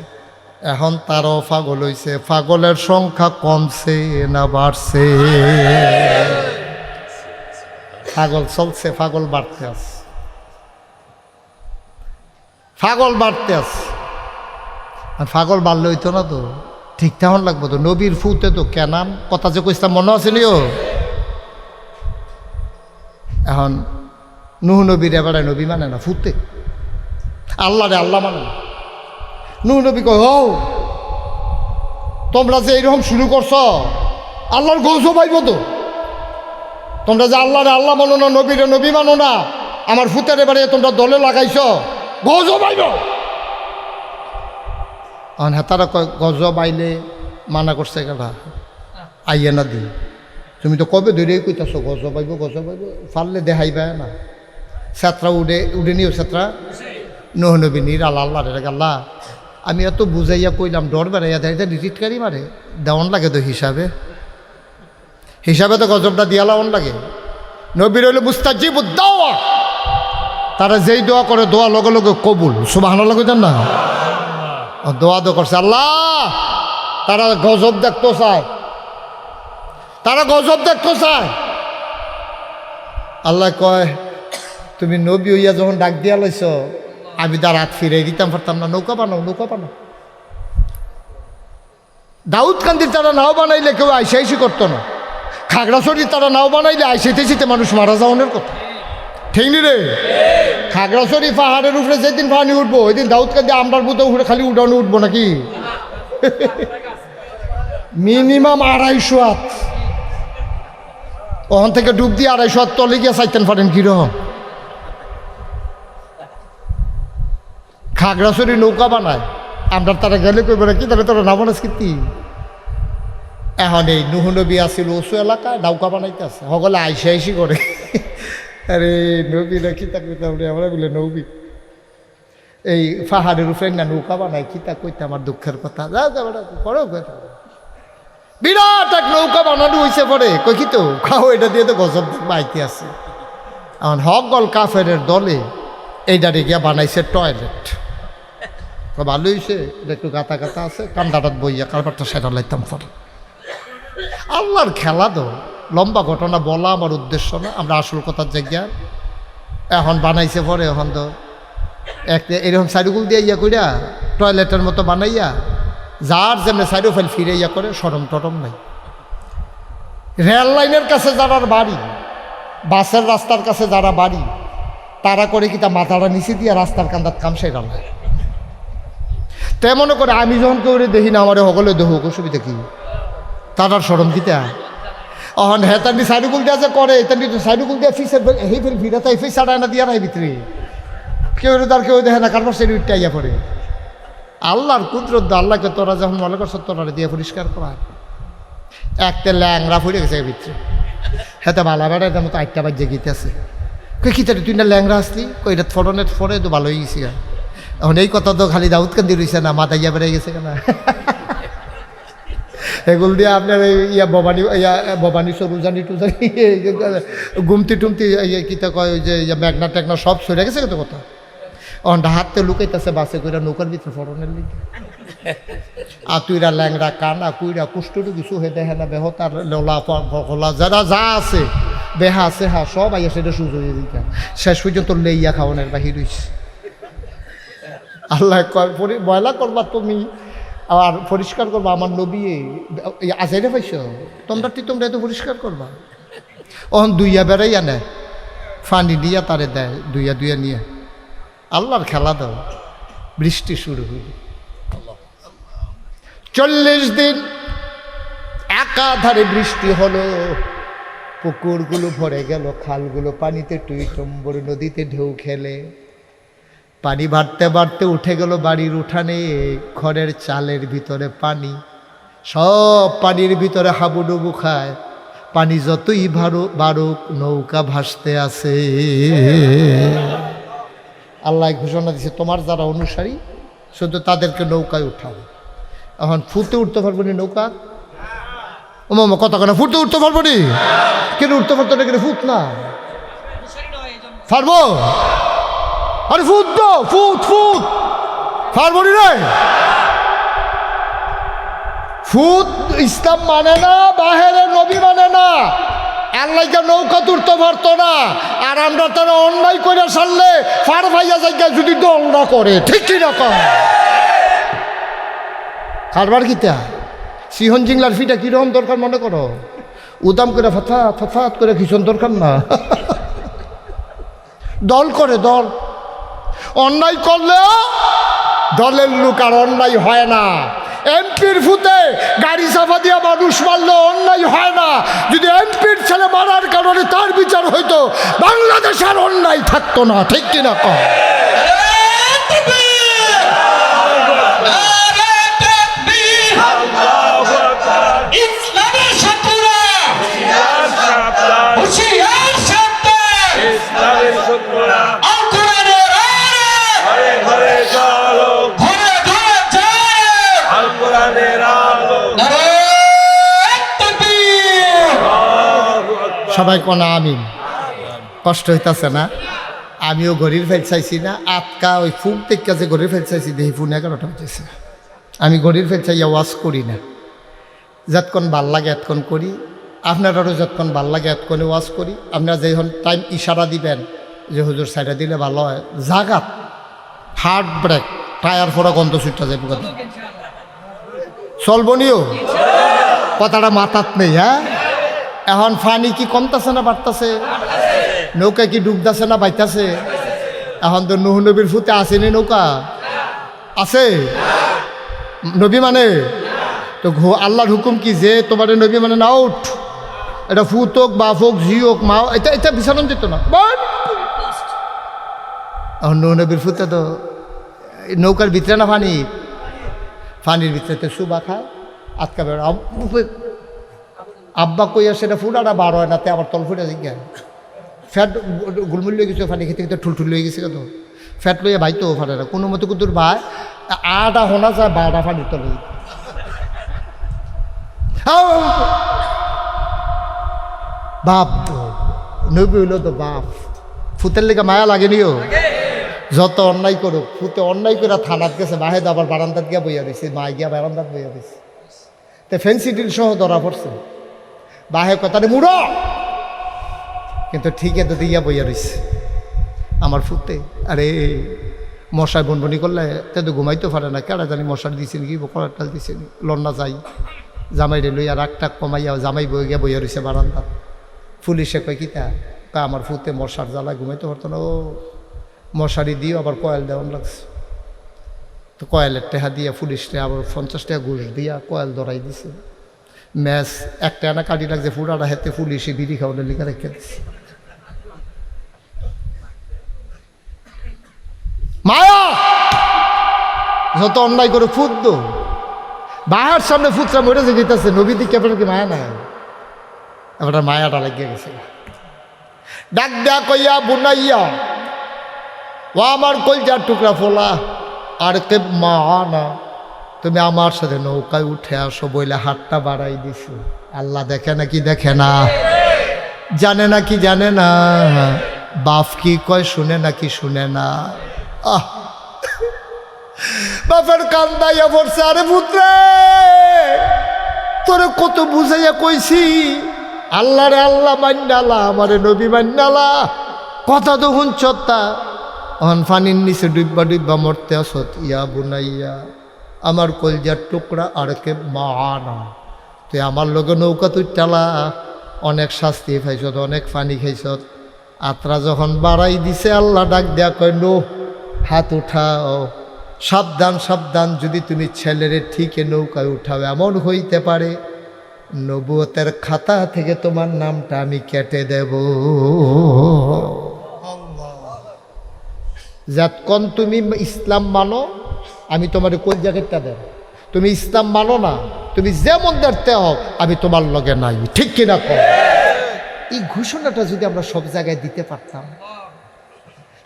এখন তারাও পাগল হইছে। পাগলের সংখ্যা কমছে না বাড়ছে? পাগল চলছে, পাগল বাড়তে আছে, পাগল বাড়তে আছে। পাগল বাড়লে হইতো না তো, ঠিক তেমন লাগবো তো। নবীর ফুতে তো কেনাম কথা যে কইতাম মনে আছে নিও। এখন নুহ নবীর এবারে নবী মানে না, ফুতে আল্লাহ রে আল্লাহ মানে না। নুহ নবী কয় ও তোমরা যে এইরকম শুরু করছো, আল্লাহর গজব আইব তো। তোমরা যে আল্লাহ রে আল্লাহ মানো না, নবী রে নবী মানো না, আমার ফুতের এবারে তোমরা দলে লাগাইছ, গজব আইব। এখন হেতারা কয় গজব আইলে মানা করছে কেনা, আইয়ে না দি। তুমি তো কবে ধরেই কইতাছো গজব আইব গজব আইব, ফাললে দেখাইবা না। ছাত্রা উড়ে নিও, ছাত্রা নুহ নবী নির আল্লাহ রে আল্লাহ আমি এত বুঝাইয়া কইলাম, ডর বেড়াইয়া দেয় রিটিটকারি মারে দেওয়ান লাগে তো হিসাবে, হিসাবে তো গজবটা দিয়া লাওয়ান লাগে। নবীর হইলে মুস্তাজিব দাওয়া, তারা যেই দোয়া করে দোয়া লগে লগে কবুল। সুবহানাল্লাহ কইতেন না? দোয়া তো করছে আল্লাহ। তারা গজব দেখতে চায়, তারা গজব দেখতে চায়। আল্লাহ কয় তুমি নবী হইয়া যখন ডাক দিয়া লাইছ, আমি তার হাত ফিরাই দিতাম পারতাম না? নৌকা বানাও, নৌকা বানাও। দাউদ কান্দির তারা নাও বানাইলে কেউ আইসাইসি করতো না। খাগড়াছড়ির তারা নাও বানাইলে আইসাইতে মানুষ মারা যাওয়ানোর কথা, ঠিক নি রে? খাগড়াছড়ি পাহাড়ের উপরে যেদিন পানি উঠবো, ওই দিন দাউদ কান্দি আমরার মতো উঠে খালি উঠানো উঠবো নাকি? মিনিমাম 250 হাত, ওখান থেকে ডুব দিয়ে 250 হাত তলে গিয়ে চাইতেন পারেন কিরকম। খাগড়াছড়ি নৌকা বানায়, আমরা তারা গেলে কইব না কি তাহলে তোরা না বানাস কীর্তি। এখন এই নুহ নবী আসিল ওসু এলাকায় নৌকা বানাইতে আছে, সকলে আইসি আইসি করে। আরে নবী না কিতা কইতাম রে, আমরা বলে নবী এই পাহাড়ের উপরে না নৌকা বানায়, কিতা কইতে আমার দুঃখের কথা। যাও করো, বিরাট এক নৌকা বানানো হয়েছে পরে, কই কি তো খাও এটা দিয়ে তো গজব বাইতে আছে। এখন হক গল কাফের দলে এইটারে গিয়া বানাইছে টয়লেট। ভালো হয়েছে, এটা একটু গাতা গাতা আছে, কান্দাটাত বইয়া কারবারটা সেটা লাইতাম পরে। আল্লাহর খেলা তো, লম্বা ঘটনা বলা আমার উদ্দেশ্য না, আমরা আসল কথার জায়গা। এখন বানাইছে পরে, এখন তো একটা এরকম সাইডুকুল দিয়ে ইয়া কইরা টয়লেটের মতো বানাইয়া যার যেমনি সাইডো ফাইল ফিরে ইয়া করে, সরম টরম নাই। রেল লাইনের কাছে যারা বাড়ি, বাসের রাস্তার কাছে যারা বাড়ি, তারা করে কি তা মাথাটা নিচে দিয়ে রাস্তার কান্দাত কাম সেরা নাই। তেমন করে আমি যখন কেউ দেখি না, আমার সকলে দেখুক, অসুবিধা কি? তার সরম কিতা অহন হেতানি সাইডুকুল দিয়া যে করে, এতানি সাইডুকুল দিয়া ফিসের এই ফের ভিড়া তাই ফিস ছাড়ায় না দিয়া নাই ভিতরে, কেউ তার কেউ দেখে না, কারবার সেটা উঠতে আইয়া পড়ে। আল্লাহর কুদরত, আল্লাহকে তোরা যখন মনে করছো তোরা দিয়ে পরিষ্কার করা, একটা ল্যাংরা ফুড়ে গেছে ভিতরে। হেতে ভালো বেড়া এটা মতো 8টা বাজে গিতেছে, কই কি তুই না ল্যাংরা আসলি, কই এটা ফটনের ফরে তো ভালো হয়ে গেছি। এখন এই কথা তো খালি দাউদ কান্দি রয়েছে না, মাথা ইয়া বেড়ে গেছে কেনা। এগুলো দিয়ে আপনার ইয়া ভবানী সরুজানি টুজানি গুমতি টুমতি কিতা কয়, ওই যে মেঘনা টেঘনা সব সরে গেছে কত কথা। অন্ডা হাতে লুকাইতেছে বাসে কইরা নৌকার ভিতরে ফরনের লিগে। আর তুইরা ল্যাংরা কানা কুইরা কুষ্ঠটু কিছু হয়ে দেখে না বেহতার লোলা ফলা যারা যা আছে বেহা আছে হা সব আইয়া সেটা সুযোগ হয়ে দিকা শেষ পর্যন্ত লেইয়া খাওয়ানোর বাহির হইছে। আল্লাহ কয় ময়লা করবা তুমি আর পরিষ্কার করবা আমার নবী আজাইরে পাইছ তোমরা এত পরিষ্কার করবা। অহন দুইয়া বেড়াইয়া নেয় ফানি দিয়া তারে দেয় দুইয়া নিয়ে আল্লাহর খেলা দাও। বৃষ্টি শুরু হইল 40 দিন একাধারে বৃষ্টি হলো। পুকুরগুলো ভরে গেল, খালগুলো পানিতে টুইটম্বর, নদীতে ঢেউ খেলে। পানি বাড়তে বাড়তে উঠে গেল বাড়ির উঠানে, ঘরের চালের ভিতরে পানি, সব পানির ভিতরে হাবুডুবু খায়। পানি যতই বাড়ুক নৌকা ভাসতে আছে। আল্লাহ ঘোষণা দিছে তোমার যারা অনুসারী শুধু তাদেরকে নৌকায় উঠাও। এখন ফুটে উঠতে পারবো নি নৌকা? ও মামা কথা কেন ফুটে উঠতে পারবো নি? কেন উঠতে পারতো না? কেন ফুট না পারবো? আরে ফুট তো ফুট পারবো নি রে। ফুট ইসলাম মানে না, বাহিরের নবী মানে না। আল্লাহকে নৌকা তুলতে পারতো না। আর আমরা তারা অন্যায় করে সারলে ফার ভাইয়া জায়গায় যদি দণ্ড করে, ঠিক কি রকম কারবার কিতা সিহন জিংলার ফিটা কিরকম দরকার মনে করো? উদাম করে ফাফাত করে খিচন দরকার না। দল করে দল অন্যায় করলেও দলের লোক আর অন্যায় হয় না। এমপির ফুতে গাড়ি চাপা দিয়া মানুষ মারলে অন্যায় হয় না। যদি এমপির ছেলে মারার কারণে তার বিচার হইতো, বাংলাদেশ আর অন্যায় থাকতো না, ঠিক কিনা কম? সবাই কোনা আমিন। কষ্ট হইতেছে না? আমিও ঘড়ির ফেল চাইছি না, আটকা ওই ফুক থেকে যে ঘড়ির ফেল চাইছি দেখি ফোন 11টা হইতেছে। আমি ঘড়ির ফেল চাইয়া ওয়াশ করি না, যতক্ষণ ভাল লাগে এতক্ষণ করি। আপনারাও যতক্ষণ ভাল লাগে এতক্ষণে ওয়াশ করি। আপনারা যখন টাইম ইশারা দিবেন যে হুজুর সাইডে দিলে ভালো হয়, জাগাত হার্ট ব্রেক টায়ার ফোরা গন্ধ ছুটটা যায় পোকা চলবনিও কথাটা মাথাত নেই। হ্যাঁ, এখন ফানি কি কমতাছে না বাড়তাছে? নৌকা কি ডুবতাছে না বাইতাছে? এখন তো নুহ নবীর ফুতে আসেনি, নৌকা আছে নবী মানে তো আল্লাহর হুকুম কি যে তোমার নবী মানে না উঠ, এটা ফুত হোক বাপ হোক ঝি হোক মা এটা বিছানো যেত না। এখন নুহ নবীর ফুতে তো নৌকার ভিতরে না ফানির ভিতরে সুবা খায় আটকা বেড়া। আব্বা কইয়া সেটা ফুটাটা বার হয় না, তে আবার তল ফুটে জিজ্ঞা ফ্যাট গুলমুল লয়ে গেছে, ফানি খেতে খেতে ঠুলঠুল লয়ে গেছে কত ফ্যাট লইয়া ভাইতো ফাটে না কোনো মতো কুতুর ভাই আটা হোনা যায় 12টা ফানির তলে। বাপ নবী হইল তো বাপ, ফুতের লেগে মায়া লাগেনিও। যত অন্যায় করুক ফুতে অন্যায় করে থানাত গেছে, বাহেদ আবার বারান্দাত গিয়া বইয়া দিছে, মা গিয়া বারান্দাত বইয়া দিছে। তো ফেন্সি ডিল সহ ধরা পড়ছে, বাহে কথাটা মুড়ো কিন্তু ঠিক এত দিয়া বইয়া রয়েছে আমার ফুতে। আরে মশায় বনবনি করলে তে তো ঘুমাইতে পারে না, কেডা জানি মশার দিছে নাকি কলার টাল দিছে নি লন্না যাই জামাই রে লইয়া রাগটাক কমাইয়া জামাই বই গিয়া বইয়া রয়েছে বারান্দাত। পুলিশে কয় কিতা তা আমার ফুতে মশার জ্বালায় ঘুমাইতে পারতো না, ও মশারি দিয়েও আবার কয়েল দেওয়ান লাগছে। তো কয়েলের টেহা দিয়া পুলিশে আবার 50 টাকা ঘুষ দিয়া কয়েল ধরাই দিছে। ম্যাচ একটা আনা কাটি লাগছে, ফুটাটা হাতে পুলিশে বিড়ি খাওয়ালে লিখা রেখে দিচ্ছে। মায়া যত অন্যায় করে ফুট বাহার সামনে ফুটরা মরে যে গেতেছে, নবী দিকে আপনার কি মায়া নাই? এবার মায়াটা লাগিয়ে গেছে। ডাক দেয়া কইয়া বুনাইয়া ও আমার কলজার টুকরা ফোলা আর কে মা না, তুমি আমার সাথে নৌকায় উঠে আসো বইলে হাতটা বাড়াই দিছো। আল্লাহ দেখে না কি দেখে না, জানে না কি জানে না, বাপ কি কয় শুনে না কি শুনে না। আহ বাপের কান্দাইয়া পড়ছে, আরে পুত্রে তোরে কত বুঝাইয়া কইছি, আল্লাহ রে আল্লাহ মান্নালা, আমারে নবী মান্নালা, কথা তো শুনছতা, অন ফানির নিচে ডুববা ডুববা মরতে আসত। ইয়া বুনাইয়া, আমার কলজার টুকরা আর কে মানা, তুই আমার লগে নৌকা তুই চালা, অনেক শাস্তি খাইছত, অনেক পানি খাইছত। আত্রা যখন বাড়াই দিছে আল্লাহ ডাক দেয়া কয় নো হাত উঠাও, সাবধান সাবধান, যদি তুমি ছেলেরে ঠিকে নৌকায় উঠাও এমন হইতে পারে নবুয়তের খাতা থেকে তোমার নামটা আমি কেটে দেব। যতক্ষণ তুমি ইসলাম মানো আমি তোমার কোন জায়গাটা দেব, তুমি ইসলাম মানো না, তুমি যেমন দেখতে হোক আমি তোমার লগে নাই, ঠিক কিনা কর। এই ঘোষণাটা যদি আমরা সব জায়গায় দিতে পারতাম,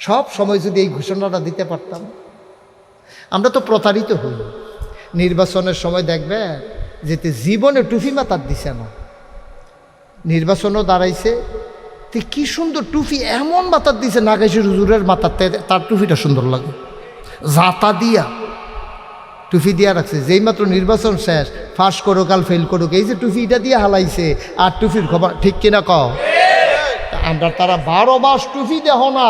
সব সময় যদি এই ঘোষণাটা দিতে পারতাম, আমরা তো প্রতারিত হই। নির্বাচনের সময় দেখবে যেতে জীবনে টুপি মাথার দিছে না, নির্বাচনও দাঁড়াইছে, তে কি সুন্দর টুপি এমন মাথার দিছে, নাগাইছে হুজুরের মাথাতে, তার টুপিটা সুন্দর লাগে, জাতা দিয়া টুপি দিয়া রাখছে। যেই মাত্র নির্বাচন শেষ, ফাঁস করুক আর ফেল করুক, এই যে টুপিটা দিয়ে হালাইছে, আর টুপির খবর, ঠিক কিনা কও। আমরা তারা 12 মাস টুপি দেহ না,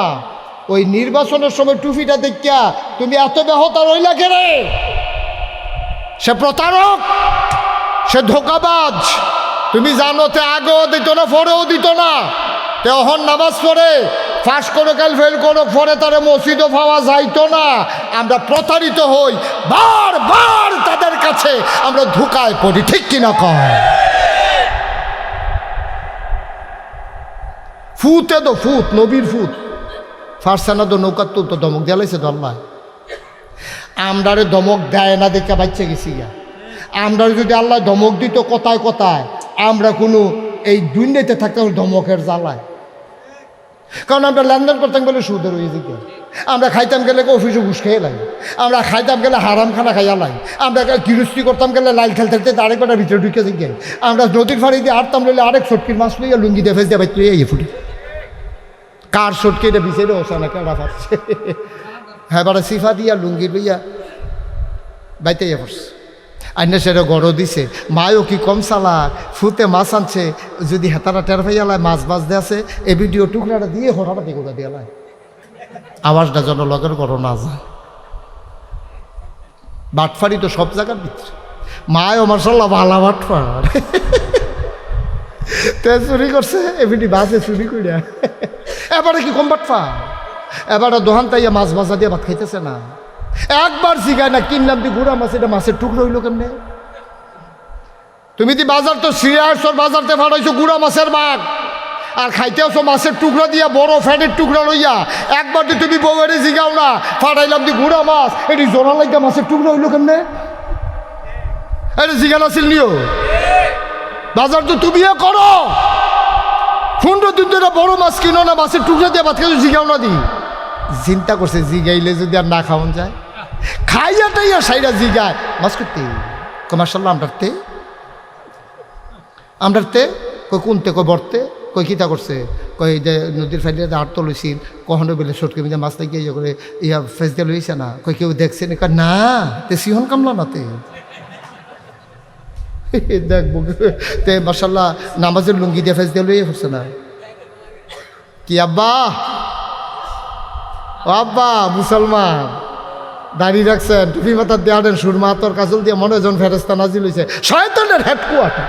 ওই নির্বাচনের সময় টুপিটা দেখিয়া তুমি এত বেহতা রইলা কেরে? সে প্রতারক, সে ধোকাবাজ। তুমি জানো তে আগেও দিত না, পরেও দিত না, তে অহন নামাজ পড়ে ফাঁস করে কাল ফেল করো, পরে তারা মসজিদও পাওয়া যাইতো না। আমরা প্রতারিত হই, বারবার তাদের কাছে আমরা ধোকায় পড়ি, ঠিক কিনা কয়। ফুতে তো ফুত, নবীর ফুত, ফারসানা তো নৌকার তুলতো, ধমক দেয়ালাইছে তো আল্লাহ। আমরারে ধমক দেয় না দেখে বাচ্চা গেছি গা। আমরা যদি আল্লাহ ধমক দিত কথায় কথায়, আমরা কোনো এই দুনিয়াতে থাকতাম ধমকের জ্বালায়। কারণ আমরা লেনদেন করতাম গেলে সুদের হয়ে যেত, আমরা খাইতাম গেলে অফিসে ঘুষ খেয়ে লাই, আমরা খাইতাম গেলে হারাম খানা খাইয়া লাই, আমরা গৃহস্থী করতাম গেলে লাইল খেলতে খেলতে আরেকবার ভিতরে ঢুকে যাই, আমরা নদীর ফাড়ি দিয়ে আটতাম লইলে আরেক সটকির মাছ লইয়া লুঙ্গি দিয়ে ফেস দিয়ে বাইতে এই ফুটি কার সটকি এটা বিচেরে ওসানা কেডা পাচ্ছে। হ্যাঁ বারা সিফা দিয়া লুঙ্গি লইয়া বাইতে পড়ছে, আইনে সেটা গড় দিছে। মায়ও কি কম চালা, ফুতে মাছ আনছে, যদি হেতারা টের পাইয়ালায় মাছ বাজ দিয়ে আছে, এই ভিডিও টুকরাটা দিয়ে হঠাৎ গোড়া দিয়ালায়, আওয়াজটা যেন লগের গড় না যায়। বাটফারি তো সব জায়গার ভিতরে, মায়ও মার্শাল্লাহ ভালা বাটফার, তে চুরি করছে এমনি বাসে চুরি করিয়া। এবারে কি কম বাটফার, এবারে দোহান তাইয়া মাছ ভাজা দিয়ে ভাত খাইতেছে না, একবার জিগায় না কিনলাম তুই গুড়া মাছ, এটা মাছের টুকরো হইল কেমনে? তুমি দি বাজার তো সিরিয়াসর বাজারতে ফাটাইছো গুড়া মাছের ভাগ, আর খাইতে আসো মাছের টুকরো দিয়া, বড় ফ্যানের টুকরো লইয়া। একবার তো তুমি বউয়েরে জিগাও না, ফাটাইলাম তুই গুড়া মাছ, এটি জোড়া লাগিয়া মাছের টুকরো হইল কেমনে? এটা জিগান আসিল নিও, বাজার তো তুমিও করো। 15 দিন ধরে বড় মাছ কিনো না, মাছের টুকরো দিয়ে ভাত খাইছো, জিগাও না দি। চিন্তা করছে জিগাইলে যদি আর না খাওয়ান যায়, খাইয়া টাইয়া সাইরা জিগায় মাছ করতে মার্শাল্লাহ আমরাতে কই কোনতে কই বর্তে কই কিতা করছে, কই যে নদীর ফাইলে হাট তো লইছিল, কখনো বেলে সটকে মিলে মাছ লাগিয়ে ইয়ে করে ইয়া ফেস দিয়ে লইছে না, কই কেউ দেখছে না, তে সিহন কামলা না তে দেখবো তে মার্শাল্লাহ নামাজের লুঙ্গি দিয়ে ফেস দিয়ে লইয়ে পড়ছে না। কি আব্বা, আব্বা মুসলমান দাঁড়িয়ে রাখছেন, টুপি মাথার দিয়ে আনেন, সুরমা তোর কাজল দিয়ে মনে জন ফেরেস্তা নাজিল হয়েছে, শয়তানের হেডকোয়ার্টার।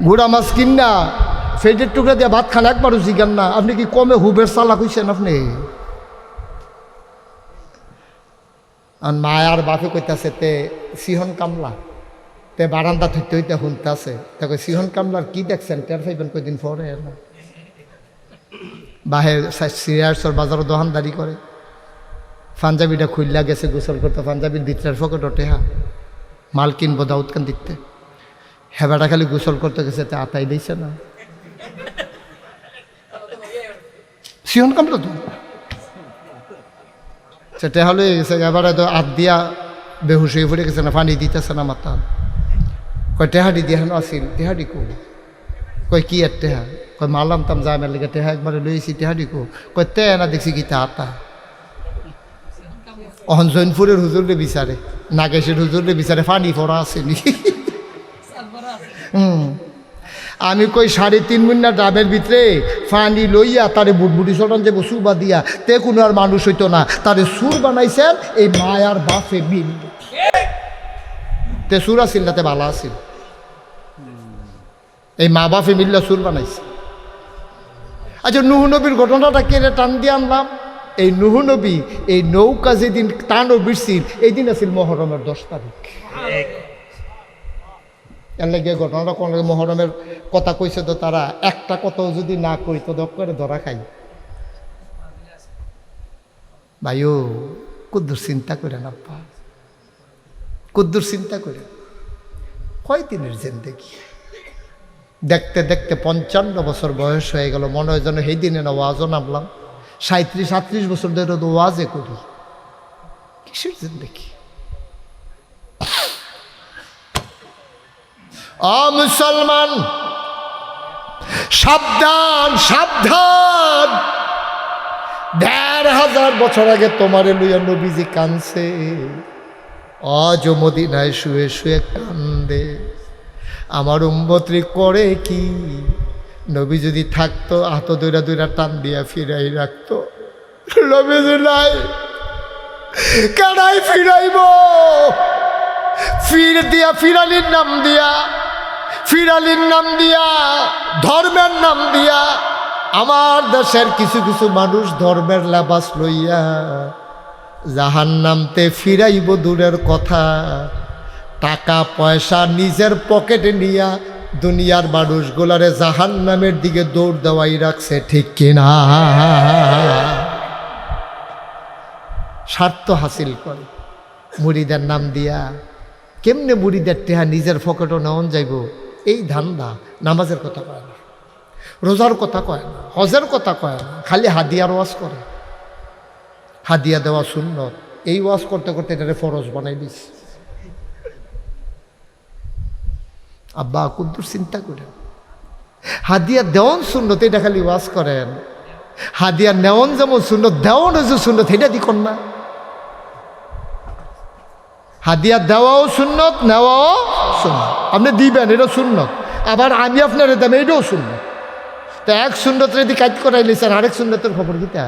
গুড়া মাছ কিনা ফেটের টুকরা দিয়ে ভাত খান, একবারও জিগান না। আপনি কি কমে হুবের চালা কইছেন আপনি? আর মায়ার বাপে কইতাছে তে সিহন কামলা, তে বারান্দা থইতে হইতে শুনতেছে, তা কই সিহন কামলার কি দেখছেন, টের পাইবেন কয়দিন পরে না। বাহের সিরিয়াসর বাজারও দোকানদারি করে, পাঞ্জাবিটা খুললা গেছে গোসল করতে, পাঞ্জাবির ভিতরের পকেটও টেহা, মাল কিনবো দাউদকান দিতে, হেবাটা খালি গোসল করতে গেছে, তা আতাই দিয়েছে না। সিহন কামলা তো সেটা হলে গেছে, এবারে তো হাত দিয়া বেহুশ হয়ে পড়ে গেছে না, পানি দিতেছে না মাথা। কয় টেহাডি দিয়ে আসিল, টেহাডি কই, কই কি আর টেহা, কয় মারলাম তাম যায় আমার লেগে টেহা একবারে লইছি টেহা দিকো কয় তে না দেখছি কি তা অহন জৈনপুরের হুজুরে বিচারে নাগেশের হুজুরে বিচারে ফানি ফোড়া আসেনি আমি কই 3.5 মিনিট ডাবের ভিতরে ফানি লইয়া তারে বুটবুটি চটন যে সুবা দিয়া তে কোনো আর মানুষ হইতো না তারে সুর বানাইছেন এই মায়ার বাপে মিল তে সুর আসিল তাতে ভালো আসিল এই মা বাপে মিল্লা সুর বানাইছে। আচ্ছা নুহ নবীর ঘটনাটা কেড়ে টান দিয়ে আনলাম। এই নুহ নবী এই নৌকা যেদিন টানো বিরছিল এই দিন আছিল মহরমের 10 তারিখ। এর লাগে ঘটনাটা কোন লাগে মহরমের কথা কইছে তো তারা একটা কথাও যদি না কই তো দক করে ধরা খাই। ভাইও কুদ্দুর চিন্তা করে না পা কুদ্দুর চিন্তা করে কয় দিনের জিন্দেগি দেখতে দেখতে 55 বছর বয়স হয়ে গেল। মনে হয় যেন সেই দিনে না ওয়াজও নামলাম। 37-38 বছর ধরে তো ওয়াজে করি। কিসের জিন্দেগি? মুসলমান সাবধান সাবধান, 1500 বছর আগে তোমারে লইয়া নবীজি কানছে, আজও মদিনায় শুয়ে শুয়ে কান্দে। আমার উম্মতরি করে কি? নবী যদি থাকতো হাত দইরা দইরা টান দিয়া ফিরাই রাখতো। নবীজি নাই, কানাই ফিরাইব? ফিরালির নাম দিয়া, ফিরালির নাম দিয়া, ধর্মের নাম দিয়া আমার দেশের কিছু কিছু মানুষ ধর্মের লেবাস লইয়া জাহান্নামতে ফিরাইব দূরের কথা, টাকা পয়সা নিজের পকেটে নিয়া দুনিয়ার মানুষগুলারে জাহান্নামের দিকে দৌড় দেওয়াই রাখছে, ঠিক কিনা? স্বার্থ হাসিল করে মুরিদের নাম দিয়া। কেমনে মুরিদের টেহা নিজের পকেটও নেওয়ান যাইব, এই ধান্দা। নামাজের কথা কয় না, রোজার কথা কয় না, হজের কথা কয় না, খালি হাদিয়ার ওয়াজ করে। হাদিয়া দেওয়া সুন্নত, এই ওয়াজ করতে করতে এটারে ফরজ বানাই দিস। আব্বা কুদ্দুর চিন্তা করেন, হাদিয়া দেওয়ান সুন্নত, এটা খালি ওয়াজ করেন। হাদিয়া নেওয়ান যেমন সুন্নত, দেওয়ান যে সুন্নত, এটা দিকন না। হাদিয়া দেওয়াও সুন্নত, নেওয়াও সুন্নত। আপনি দিবেন, এটা সুন্নত। আবার আমি আপনার দাম, এটাও সুন্নত। তো এক সুন্নত যদি কাজ করাই লিছেন, আরেক সুন্নতের খবর কি? তা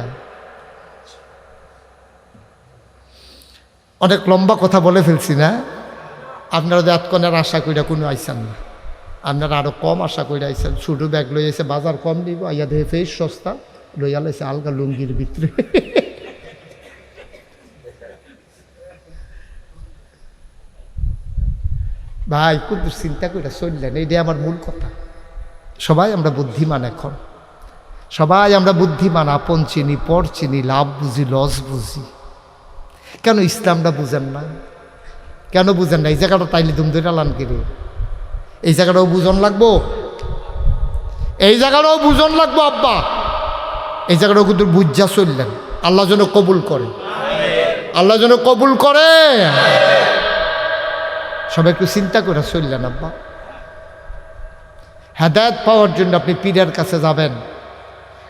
অনেক লম্বা কথা বলে ফেলছি না? আপনারা এতক্ষণের আশা কইরা কোনো আইসান না, আপনারা আরো কম আশা কইরা আইসেন। ছোটো ব্যাগ লই এসে বাজার কম দিব, আইয়া দেখে ফেস সস্তা লইয়া লাইছে আলগা লুঙ্গির ভিতরে। ভাই কুদ্দুর চিন্তা কইরা চললেন, এইটাই আমার মূল কথা। সবাই আমরা বুদ্ধিমান, এখন সবাই আমরা বুদ্ধিমান। আপন চিনি, পর চিনি, লাভ বুঝি, লস বুঝি। কেন ইসলামটা বুঝেন না? কেন বুঝেন না? এই জায়গাটা তাইলে দুম ধরে লান কিরে, এই জায়গাটাও বুঝন লাগবো, এই জায়গাটাও বুঝন লাগবো আব্বা। এই জায়গাটাও কিন্তু বুঝা চললেন। আল্লাহ যেন কবুল করে, আল্লাহ যেন কবুল করে। সবাই একটু চিন্তা করে চললেন আব্বা। হেদায়েত পাওয়ার জন্য আপনি পীরের কাছে যাবেন,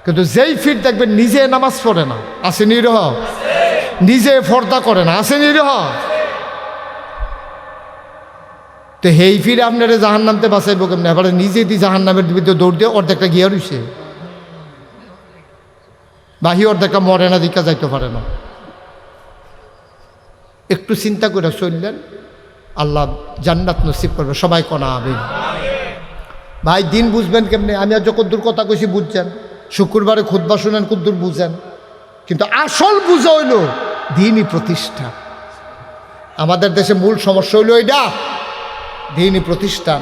কিন্তু যেই পীর দেখবেন নিজে নামাজ পড়ে না, আছে নিরহ, নিজে ফর্দা করে না, আছে নিরহ, তো হেই ফিরে আপনারা জাহান নামতে বাঁচাইব কেমন? এবারে নিজে দিয়ে জাহান নামের ভিতরে দৌড় দিয়ে অর্ধেকটা গিয়া রইছে, বাহি অর্ধেকটা মরে না, দিকা যাইতে পারে না। একটু চিন্তা করে চললেন, আল্লাহ জান্নাত নসিব করবে। সবাই কোনা আমিন। ভাই দিন বুঝবেন কেমনে? আমি আজ কদ্দুর কথা কইছি বুঝছেন, শুক্রবারে খুতবা শুনেন কদ্দুর বুঝেন, কিন্তু আসল বুঝা হইল দিনই প্রতিষ্ঠা। আমাদের দেশে মূল সমস্যা হইল এইটা, দিনই প্রতিষ্ঠান।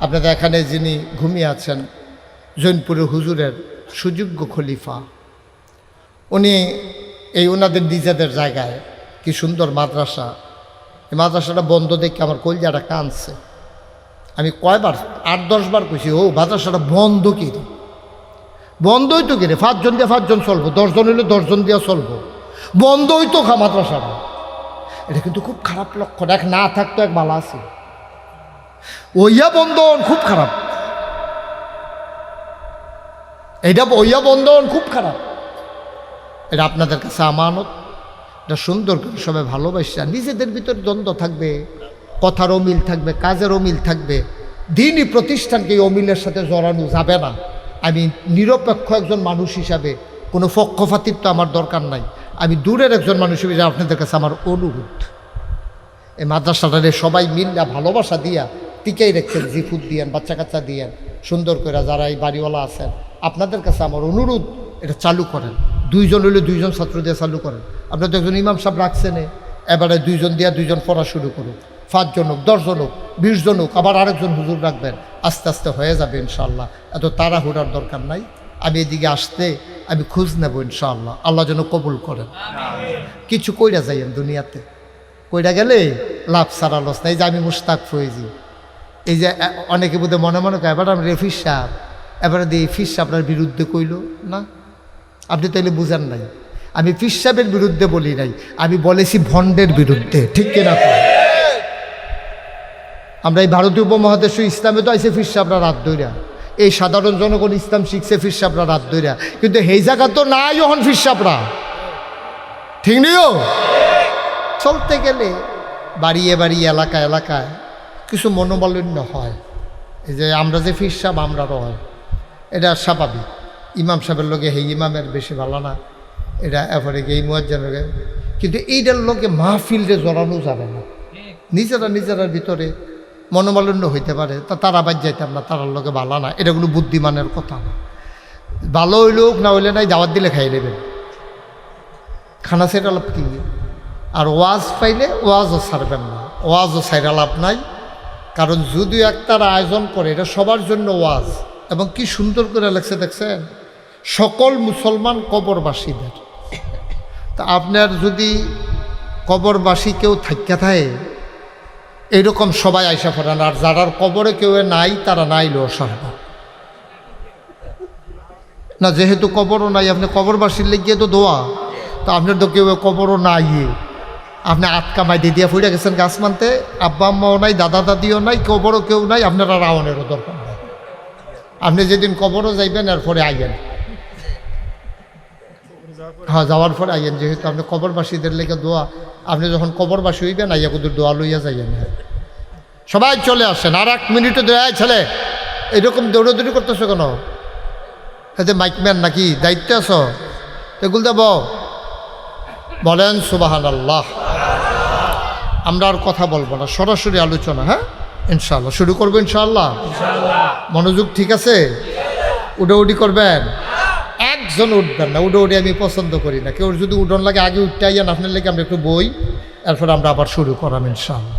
আপনাদের এখানে যিনি ঘুমিয়ে আছেন, জৈনপুরের হুজুরের সুযোগ্য খলিফা, উনি এই ওনাদের নিজেদের জায়গায় কি সুন্দর মাদ্রাসা, এই মাদ্রাসাটা বন্ধ দেখে আমার কলজাটা কাঁদছে। আমি কয়বার 8-10 বার কইছি, ও মাদ্রাসাটা বন্ধ কি রে, বন্ধ হইতো কি রে? 5 জন দিয়ে 5 জন চলবো, 10 জন হইলে 10 জন দিয়ে চলবো, বন্ধ হইতো খা মাদ্রাসাটা। এটা কিন্তু খুব খারাপ লক্ষণ। এক না থাকতো এক ভালো আছে, ওইয়া বন্ধন খুব খারাপ। এটা বইয়া বন্ধন খুব খারাপ। এটা আপনাদের কাছে আমানত, এটা সুন্দর করে সবাই ভালোবাসা, নিজেদের ভিতর দ্বন্দ্ব থাকবে, কথার অমিল থাকবে, কাজের অমিল থাকবে, দিনই প্রতিষ্ঠানকে এই অমিলের সাথে জড়ানো যাবে না। আমি নিরপেক্ষ একজন মানুষ হিসাবে কোনো পক্ষপাতিত্ব আমার দরকার নাই। আমি দূরের একজন মানুষ হিসেবে আপনাদের কাছে আমার অনুরোধ, এই মাদ্রাসাটারে সবাই মিল্লা ভালোবাসা দিয়া টিকেই রেখেছেন, জিফুদ দিয়েন, বাচ্চা কাচ্চা দিয়েন সুন্দর করে, যারা এই বাড়িওয়ালা আছেন আপনাদের কাছে আমার অনুরোধ, এটা চালু করেন। 2 জন হইলে 2 জন ছাত্র দিয়ে চালু করেন। আপনার তো একজন ইমাম সাহেব রাখছেন, এবারে 2 জন দিয়া 2 জন পড়া শুরু করুন, 5 জন হোক, 10 জন হোক, 20 জন হোক, আবার আরেকজন হুজুর রাখবেন, আস্তে আস্তে হয়ে যাবে ইনশাআল্লাহ। এত তাড়াহুড়ার দরকার নাই। আমি এদিকে আসতে আমি খোঁজ নেব ইনশাআল্লাহ, আল্লাহ যেন কবুল করেন। কিছু কইরা যাইয়েন দুনিয়াতে, কইরা গেলে লাভ সারা লস নাই। যে আমি মুশতাক ফয়েজি, এই যে অনেকে বোধহয় মনে মনে কয় এবার আমি রেফিস সাহেব, এবারে দিয়ে ফিস আপনার বিরুদ্ধে কইল না, আপনি তাইলে বুঝেন নাই। আমি ফিস সাহেবের বিরুদ্ধে বলি নাই, আমি বলেছি ভণ্ডের বিরুদ্ধে, ঠিক কিনা? আমরা এই ভারতীয় উপমহাদেশ ইসলামে তো আইসে ফিস সাহেবরা রাত দইরা, এই সাধারণ জনগণ ইসলাম শিখছে ফিস সাহেবরা রাত দইরা, কিন্তু এই জায়গা তো নাই এখন ফিস সাহেবরা, ঠিক নিও। চলতে গেলে বাড়িয়ে বাড়িয়ে এলাকায় এলাকায় কিছু মনোমালিন্য হয়। এই যে আমরা যে ফিস সাহেব আমরা রয়, এটা স্বাভাবিক। ইমাম সাহেবের লোকে হে ইমামের বেশি ভালো না, এটা এরপরে এই মুয়াজ্জিনের, কিন্তু এইটার লোকে মাহফিলরে জড়ানো যাবে না। নিজেরার ভিতরে মনোমালিন্য হইতে পারে, তা তারা বাদ যাইতাম না, তারার লোকে ভালো না, এটা কোনো বুদ্ধিমানের কথা না। ভালো হইলেও না হইলে নাই, দাওয়াত দিলে খাই নেবেন, খানা সেটা লাভ কি? আর ওয়াজ পাইলে ওয়াজও ছাড়বেন না, ওয়াজও ছাইরা লাভ নাই। কারণ যদি একটার আয়োজন করে, এটা সবার জন্য ওয়াজ, এবং কি সুন্দর করে লেখছে দেখছেন, সকল মুসলমান কবরবাসীদের। তা আপনার যদি কবরবাসী কেউ থাকিয়া থাকে, এইরকম সবাই আইসা পড়েন, আর যারার কবরে কেউ নাই তারা নাইলেও সারবা না। যেহেতু কবরও নাই, আপনি কবরবাসীর লেগিয়ে তো দোয়া, তো আপনার তো কেউ কবরও নাই, আপনি আটকামাই দিয়ে দিয়া ফুড়ে গেছেন গাছ মানতে, আব্বা আম্মাও নাই, দাদা দাদিও নাই, কবরও কেউ নাই, আপনারা রাওয়ানেরও দরকার নাই। আপনি যেদিন কবরও যাইবেন এরপরে আইবেন, হ্যাঁ যাওয়ার পরে আইয়েন, যেহেতু আপনি কবরবাসীদের লেগে দোয়া, আপনি যখন কবরবাসী হইবেন আইয়া কুদুর দোয়া লইয়া যাইয়েন। সবাই চলে আসেন, আর 1 মিনিটও দেয় ছেলে, এরকম দৌড়াদৌড়ি করতেছো কেন? এতে মাইকম্যান নাকি, দায়িত্ব আছো? এগুলো দেব, বলেন সুবহানাল্লাহ। আমরা আর কথা বলবো না, সরাসরি আলোচনা। হ্যাঁ ইনশাআল্লাহ শুরু করবো ইনশাআল্লাহ। মনোযোগ ঠিক আছে? উডাউডি করবেন, একজন উঠবেন না, উডাউডি আমি পছন্দ করি না। কেউ যদি উডন লাগে আগে উঠতে আইয়ান, আপনার লেগে আমরা একটু বই, এরপর আমরা আবার শুরু করাম ইনশাআল্লাহ।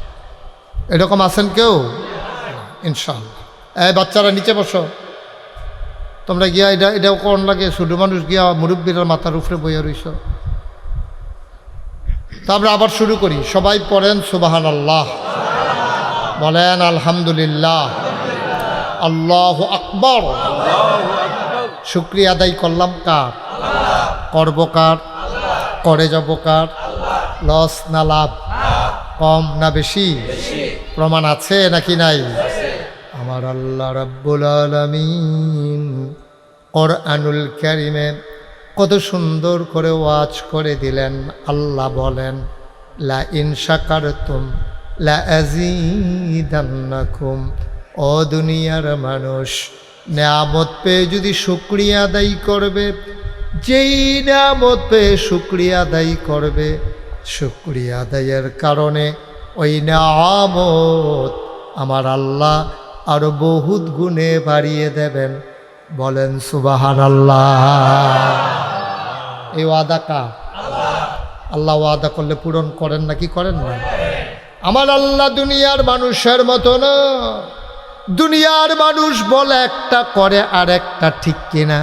এরকম আছেন কেউ? ইনশাআল্লাহ। বাচ্চারা নিচে বসো, তোমরা গিয়া এটাও কোন লাগে, ছোটো মানুষ গিয়া মুরব্বীরা মাথার উপরে বইয়া রইছ। তা আমরা আবার শুরু করি, সবাই পড়েন সুবহানাল্লাহ, বলেন আলহামদুলিল্লাহ, আল্লাহু আকবার। শুকরিয়া আদায় করলাম কার? করব কার? করে যাব কার? লস না লাভ? কম না বেশি? প্রমাণ আছে নাকি নাই? আমার আল্লাহ রাব্বুল আলামিন কোরআনুল কারীমে কত সুন্দর করে ওয়াজ করে দিলেন। আল্লাহ বলেন, লা ইন শাকারতুম লা আযীদান্নাকুম। ও দুনিয়ার মানুষ, নেয়ামত পেয়ে যদি শুকরিয়া আদায় করবে, যেই নেয়ামত পেয়ে শুকরিয়া আদায় করবে, শুকরিয়া আদায়ের কারণে ওই নেয়ামত আমার আল্লাহ আরো বহুত গুণে বাড়িয়ে দেবেন। বলেন সুবহানাল্লাহ। এই ওয়াদা কার? আল্লাহ ওয়াদা করলে পূরণ করেন নাকি করেন না? আমার আল্লাহ দুনিয়ার মানুষের মতো না। দুনিয়ার মানুষ বলে একটা, করে আর একটা, ঠিক কিনা?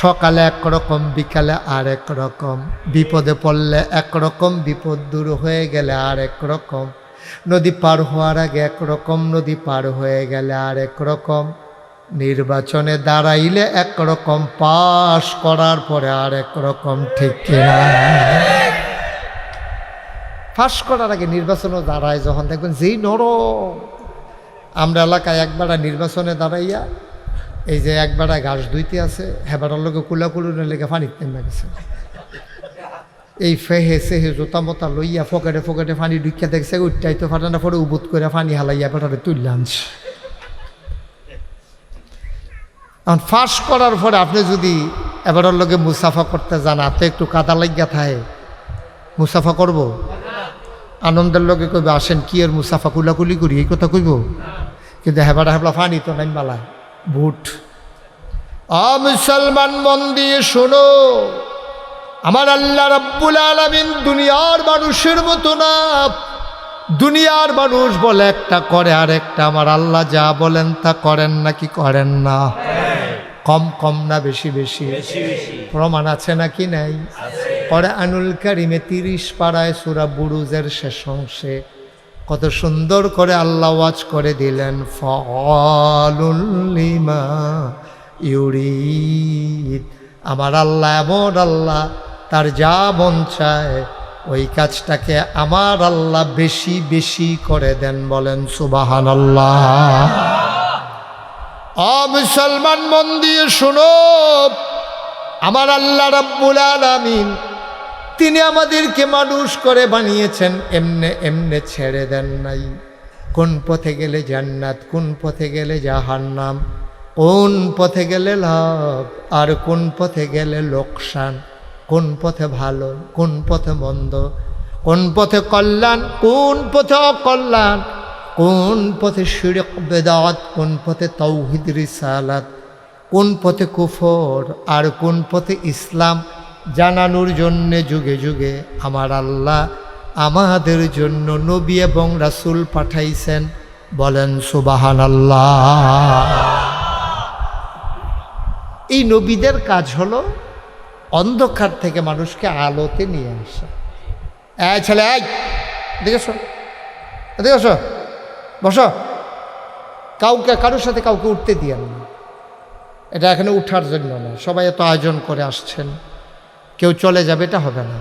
সকালে একরকম, বিকালে আর এক রকম, বিপদে পড়লে একরকম, বিপদ দূর হয়ে গেলে আর এক রকম, নদী পার হওয়ার আগে একরকম, নদী পার হয়ে গেলে আর এক রকম, নির্বাচনে দাঁড়াইলে একরকম, পাশ করার পরে আর এক রকম, ঠিক কিনা? পাশ করার আগে নির্বাচনও দাঁড়ায় যখন, দেখবেন যেই নরম। আমরা এলাকায় একবার নির্বাচনে দাঁড়াইয়া এই যে একবেড়া ঘাস ধুইতে আছে হেবাটার লোকে কুলাকুলুনের লেগে পানি নেমে গেছে, এই ফেহে সেহে জোতা মোতা লইয়া ফকেটে ফকেটে পানি ঢুকিয়া দেখছে উঠটাই তো ফাটানা পরে উবুত করে পানি হালাইয়া পেটারে তুললে আনছে। এখন ফাঁস করার পরে আপনি যদি এবারের লোকে মুসাফা করতে যান, হাতে একটু কাদা লাগিয়া থাকে, মুসাফা করব? আনন্দের লোকে কইবে আসেন কি এর মুসাফা কুলাকুলি করি, এই কথা কইব? কিন্তু হেবাটা হেবলা ফানি তো নাই মালা বুট। মুসলমান মন দিয়ে শোনো, আমার আল্লাহ রাব্বুল আলামিন দুনিয়ার মানুষের মতো না। দুনিয়ার মানুষ বলে একটা করে আর একটা, আমার আল্লাহ যা বলেন তা করেন নাকি করেন না? কম কম না বেশি বেশি? প্রমাণ আছে নাকি নাই? কোরআনুল কারীমে 30 পারায় সূরা বুরুজের শেষ অংশে কত সুন্দর করে আল্লাহ ওয়াজ করে দিলেন, ফাআলুল লিমা ইউরিদ। আমার আল্লাহ এমন আল্লাহ, তার যা মন চায় ওই কাজটাকে আমার আল্লাহ বেশি বেশি করে দেন। বলেন সুবহানাল্লাহ। মুসলমান মন দিয়ে শোনো, আমার আল্লাহ রাব্বুল আলামিন তিনি আমাদেরকে মানুষ করে বানিয়েছেন, এমনে এমনে ছেড়ে দেন নাই। কোন পথে গেলে জান্নাত, কোন পথে গেলে জাহান্নাম, কোন পথে গেলে লাভ আর কোন পথে গেলে লোকসান, কোন পথে ভালো কোন পথে মন্দ, কোন পথে কল্যাণ কোন পথে অকল্যাণ, কোন পথে শিরক বেদাত কোন পথে তাওহীদ রিসালাত, কোন পথে কুফর আর কোন পথে ইসলাম জানানোর জন্যে যুগে যুগে আমার আল্লাহ আমাদের জন্য নবী এবং রাসূল পাঠাইছেন। বলেন সুবহানাল্লাহ। এই নবীদের কাজ হলো অন্ধকার থেকে মানুষকে আলোতে নিয়ে আসা। এই ছেলে, এই এদিকে এসো, এদিকে এসো, বসো। কাউকে কারোর সাথে কাউকে উঠতে দিয়েন না, এটা এখানে উঠার জন্য না। সবাই এত আয়োজন করে আসছেন, কেউ চলে যাবে এটা হবে না,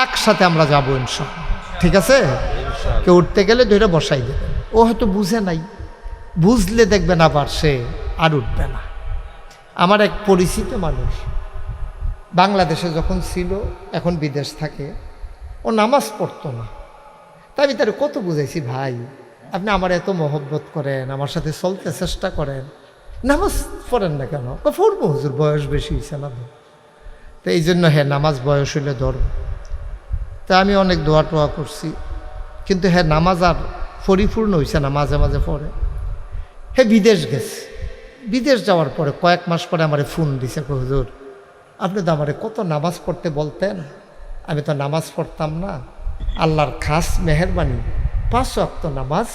একসাথে আমরা যাবো ইনশাআল্লাহ, ঠিক আছে? কেউ উঠতে গেলে ধরে বসাই দেবে। ও হয়তো বুঝে নাই, বুঝলে দেখবে না পার সে আর উঠবে না। আমার এক পরিচিত মানুষ বাংলাদেশে যখন ছিল, এখন বিদেশ থাকে, ও নামাজ পড়তো না। তাই আমি তার কত বুঝাইছি, ভাই আপনি আমার এত মহব্বত করেন, আমার সাথে চলতে চেষ্টা করেন, নামাজ পড়েন না কেন? পড়বো হুজুর, বয়স বেশি হয়েছে না। তো এই জন্য হ্যাঁ নামাজ বয়স হইলে ধরব। তা আমি অনেক দোয়া টোয়া করছি, কিন্তু হ্যাঁ নামাজ আর পরিপূর্ণ হয়েছে না, মাঝে মাঝে পড়ে। হ্যাঁ বিদেশ গেছে, বিদেশ যাওয়ার পরে কয়েক মাস পরে আমারে ফোন দিছে, হুজুর আপনি তো আমারে কত নামাজ পড়তে বলতেন, আমি তো নামাজ পড়তাম না, আল্লাহর খাস মেহেরবানি 5 ওয়াক্ত নামাজ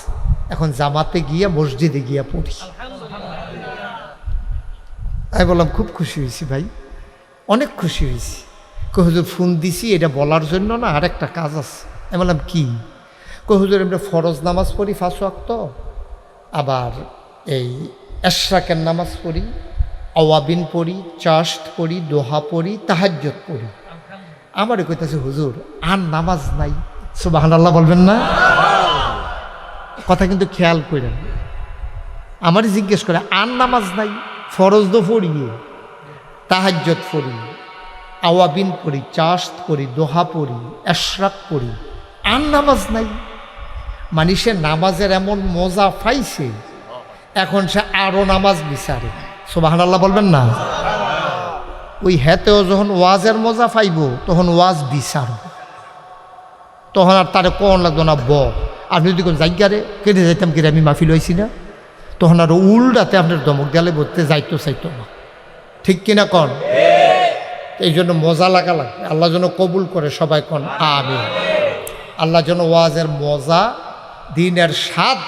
এখন জামাতে গিয়া মসজিদে গিয়া পড়ি। আমি বললাম খুব খুশি হয়েছি ভাই, অনেক খুশি হয়েছি। হুজুর ফোন দিছি এটা বলার জন্য না, আরেকটা কাজ আছে। আমি বললাম কি? হুজুর আমরা ফরজ নামাজ পড়ি 5 ওয়াক্ত, আবার এই এশরাকের নামাজ পড়ি, আওয়াবিন পড়ি, চাষ্ট পড়ি, দোহা পড়ি, তাহাজ্জুদ পড়ি। আমারও কইতাছে হুজুর আর নামাজ নাই। সুবহানাল্লাহ বলবেন না? কথা কিন্তু খেয়াল করেন, আমারই জিজ্ঞেস করে আর নামাজ নাই? ফরজ তো পড়ি, তাহাজ্জুদ পড়ি, আওয়াবিন পড়ি, চাষ্ট পড়ি, দোহা পড়ি, এশরাক পড়ি, আর নামাজ নাই? মানে সে নামাজের এমন মজা পাইছে, এখন সে আরও নামাজ বিচারে। সুবহানাল্লাহ বলবেন না? ওই হেতেও যখন ওয়াজের মজা পাইব তখন ওয়াজ বিচারব, তখন আর তারে কোন লাগতো না ব। আপনি যদি কোন জায়গারে কেটে যাইতাম কেটে আমি মাহফিল হয়েছি না, তখন আর উল্টাতে আপনার দমক গেলে বলতে যাইতো চাইতো না, ঠিক কিনা কন? এই জন্য মজা লাগা লাগবে। আল্লাহ যেন কবুল করে, সবাই কন আমিন। আল্লাহ যেন ওয়াজের মজা, দিনের স্বাদ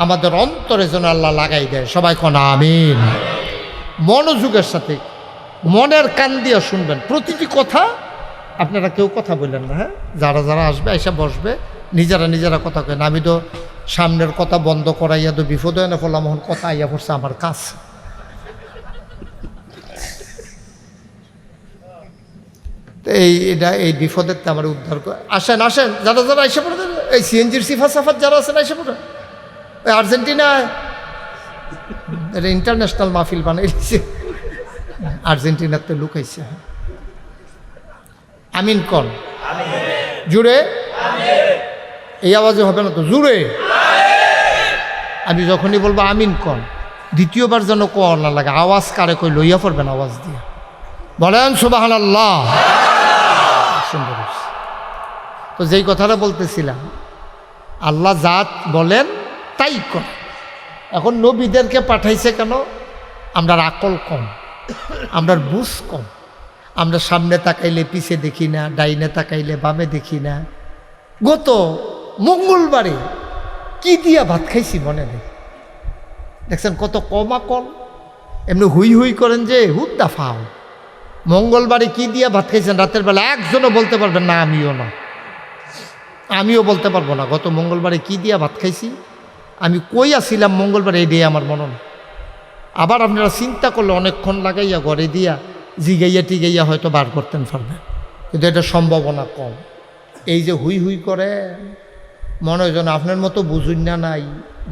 আমাদের অন্তরে যেন আল্লাহ লাগাই দেয়, সবাই কন আমিন। মনোযোগের সাথে মনের কান দিয়ে শুনবেন প্রতিটি কথা। আপনারা কেউ কথা বললেন না, হ্যাঁ? যারা যারা আসবে এসে বসবে, নিজেরা নিজেরা কথা কেন। আমি তো সামনের কথা বন্ধ করাইয়া তো বিপদ হয় না, বললাম এখন কথা আইয়া পড়ছে আমার কাছে। এই বিপদের তো আমার উদ্ধার করে। আসেন আসেন, যারা যারা এসে পড়ে, এই সিএনজির সিফা সাফাত যারা আছেন এসে পড়ে। ওই আর্জেন্টিনা এটা ইন্টারন্যাশনাল মাহফিল বানাইছে, আর্জেন্টিনাতে লুকাইছে। আমিন কন জুড়ে, এই আওয়াজে হবে না তো, জুড়ে। আমি যখনই বলবো আমিন কন, দ্বিতীয়বার যেন কর না লাগে, আওয়াজ কারে কই লইয়া পড়বেন, আওয়াজ দিয়ে বলেন সুবহানাল্লাহ। সুন্দর। তো যেই কথাটা বলতেছিলাম, আল্লাহ জাত বলেন তাই কর। এখন নবীদেরকে পাঠাইছে কেন? আমরা আকল কম, আমরা বুঝ কম, আমরা সামনে তাকাইলে পিছে দেখি না, ডাইনে তাকাইলে বামে দেখি না। গত মঙ্গলবারে কি দিয়া ভাত খাইছি মনে নেই, দেখছেন কত কম আকল। এমনি হুই হুই করেন যে হুদ্দা ফাও। মঙ্গলবারে কি দিয়া ভাত খাইছেন রাতের বেলা একজনও বলতে পারবেন না, আমিও বলতে পারবো না গত মঙ্গলবারে কি দিয়া ভাত খাইছি। আমি কই আসছিলাম মঙ্গলবারে, এই দিয়ে আমার মনে নেই। আবার আপনারা চিন্তা করলে অনেকক্ষণ লাগাইয়া ঘরে দিয়া জিগাইয়া টিগাইয়া হয়তো বার করতেন পারবেন, কিন্তু এটা সম্ভাবনা কম। এই যে হুই হুই করে মনে হয় যেন আপনার মতো বুঝুন না নাই,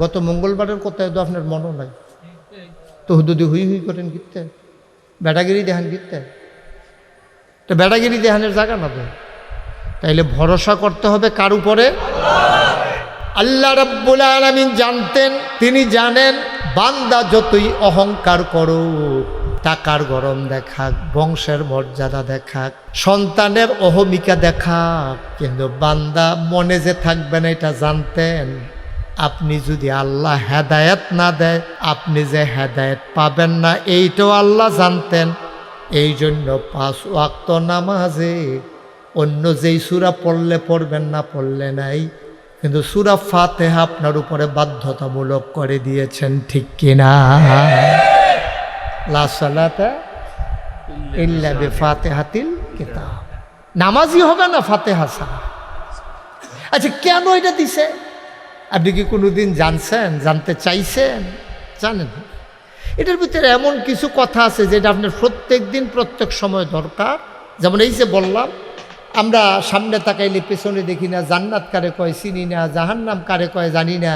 গত মঙ্গলবারের কথায় তো আপনার মনও নাই, তো যদি হুই হুই করেন গিতে বেটাগিরি দেখান গিতে, তো বেটাগিরি দেখানের জায়গা না তো। তাইলে ভরসা করতে হবে কার উপরে? আল্লাহ রাব্বুল আলামিন জানতেন, তিনি জানেন বান্দা যতই অহংকার করো, টাকার গরম দেখাক, বংশের মর্যাদা দেখাক, সন্তানের অহমিকা দেখাক, কিন্তু বান্দা মনে যে থাকবে না এটা জানতেন। আপনি যদি আল্লাহ হেদায়েত না দেয়, আপনি যে হেদায়েত পাবেন না এইটাও আল্লাহ জানতেন। এই জন্য 5 ওয়াক্ত নামাজে অন্য যেই সূরা পড়লে পড়বেন না, পড়লে নাই, কিন্তু সূরা ফাতিহা আপনার উপরে বাধ্যতামূলক করে দিয়েছেন, ঠিক কিনা? লা সালাতা ইল্লা বিফাতিহাতিল কিতাব, নামাজই হবে না ফাতিহা ছাড়া। আচ্ছা কেন এটা দিছে? আপনি কি কোনোদিন জানছেন, জানতে চাইছেন? জানেন এটার ভিতরে এমন কিছু কথা আছে যেটা আপনার প্রত্যেক দিন প্রত্যেক সময় দরকার। যেমন এই যে বললাম, আমরা সামনে তাকাইলে পেছনে দেখি না, জান্নাত কারে কয় চিনি না, জাহান্নাম কারে কয় জানি না,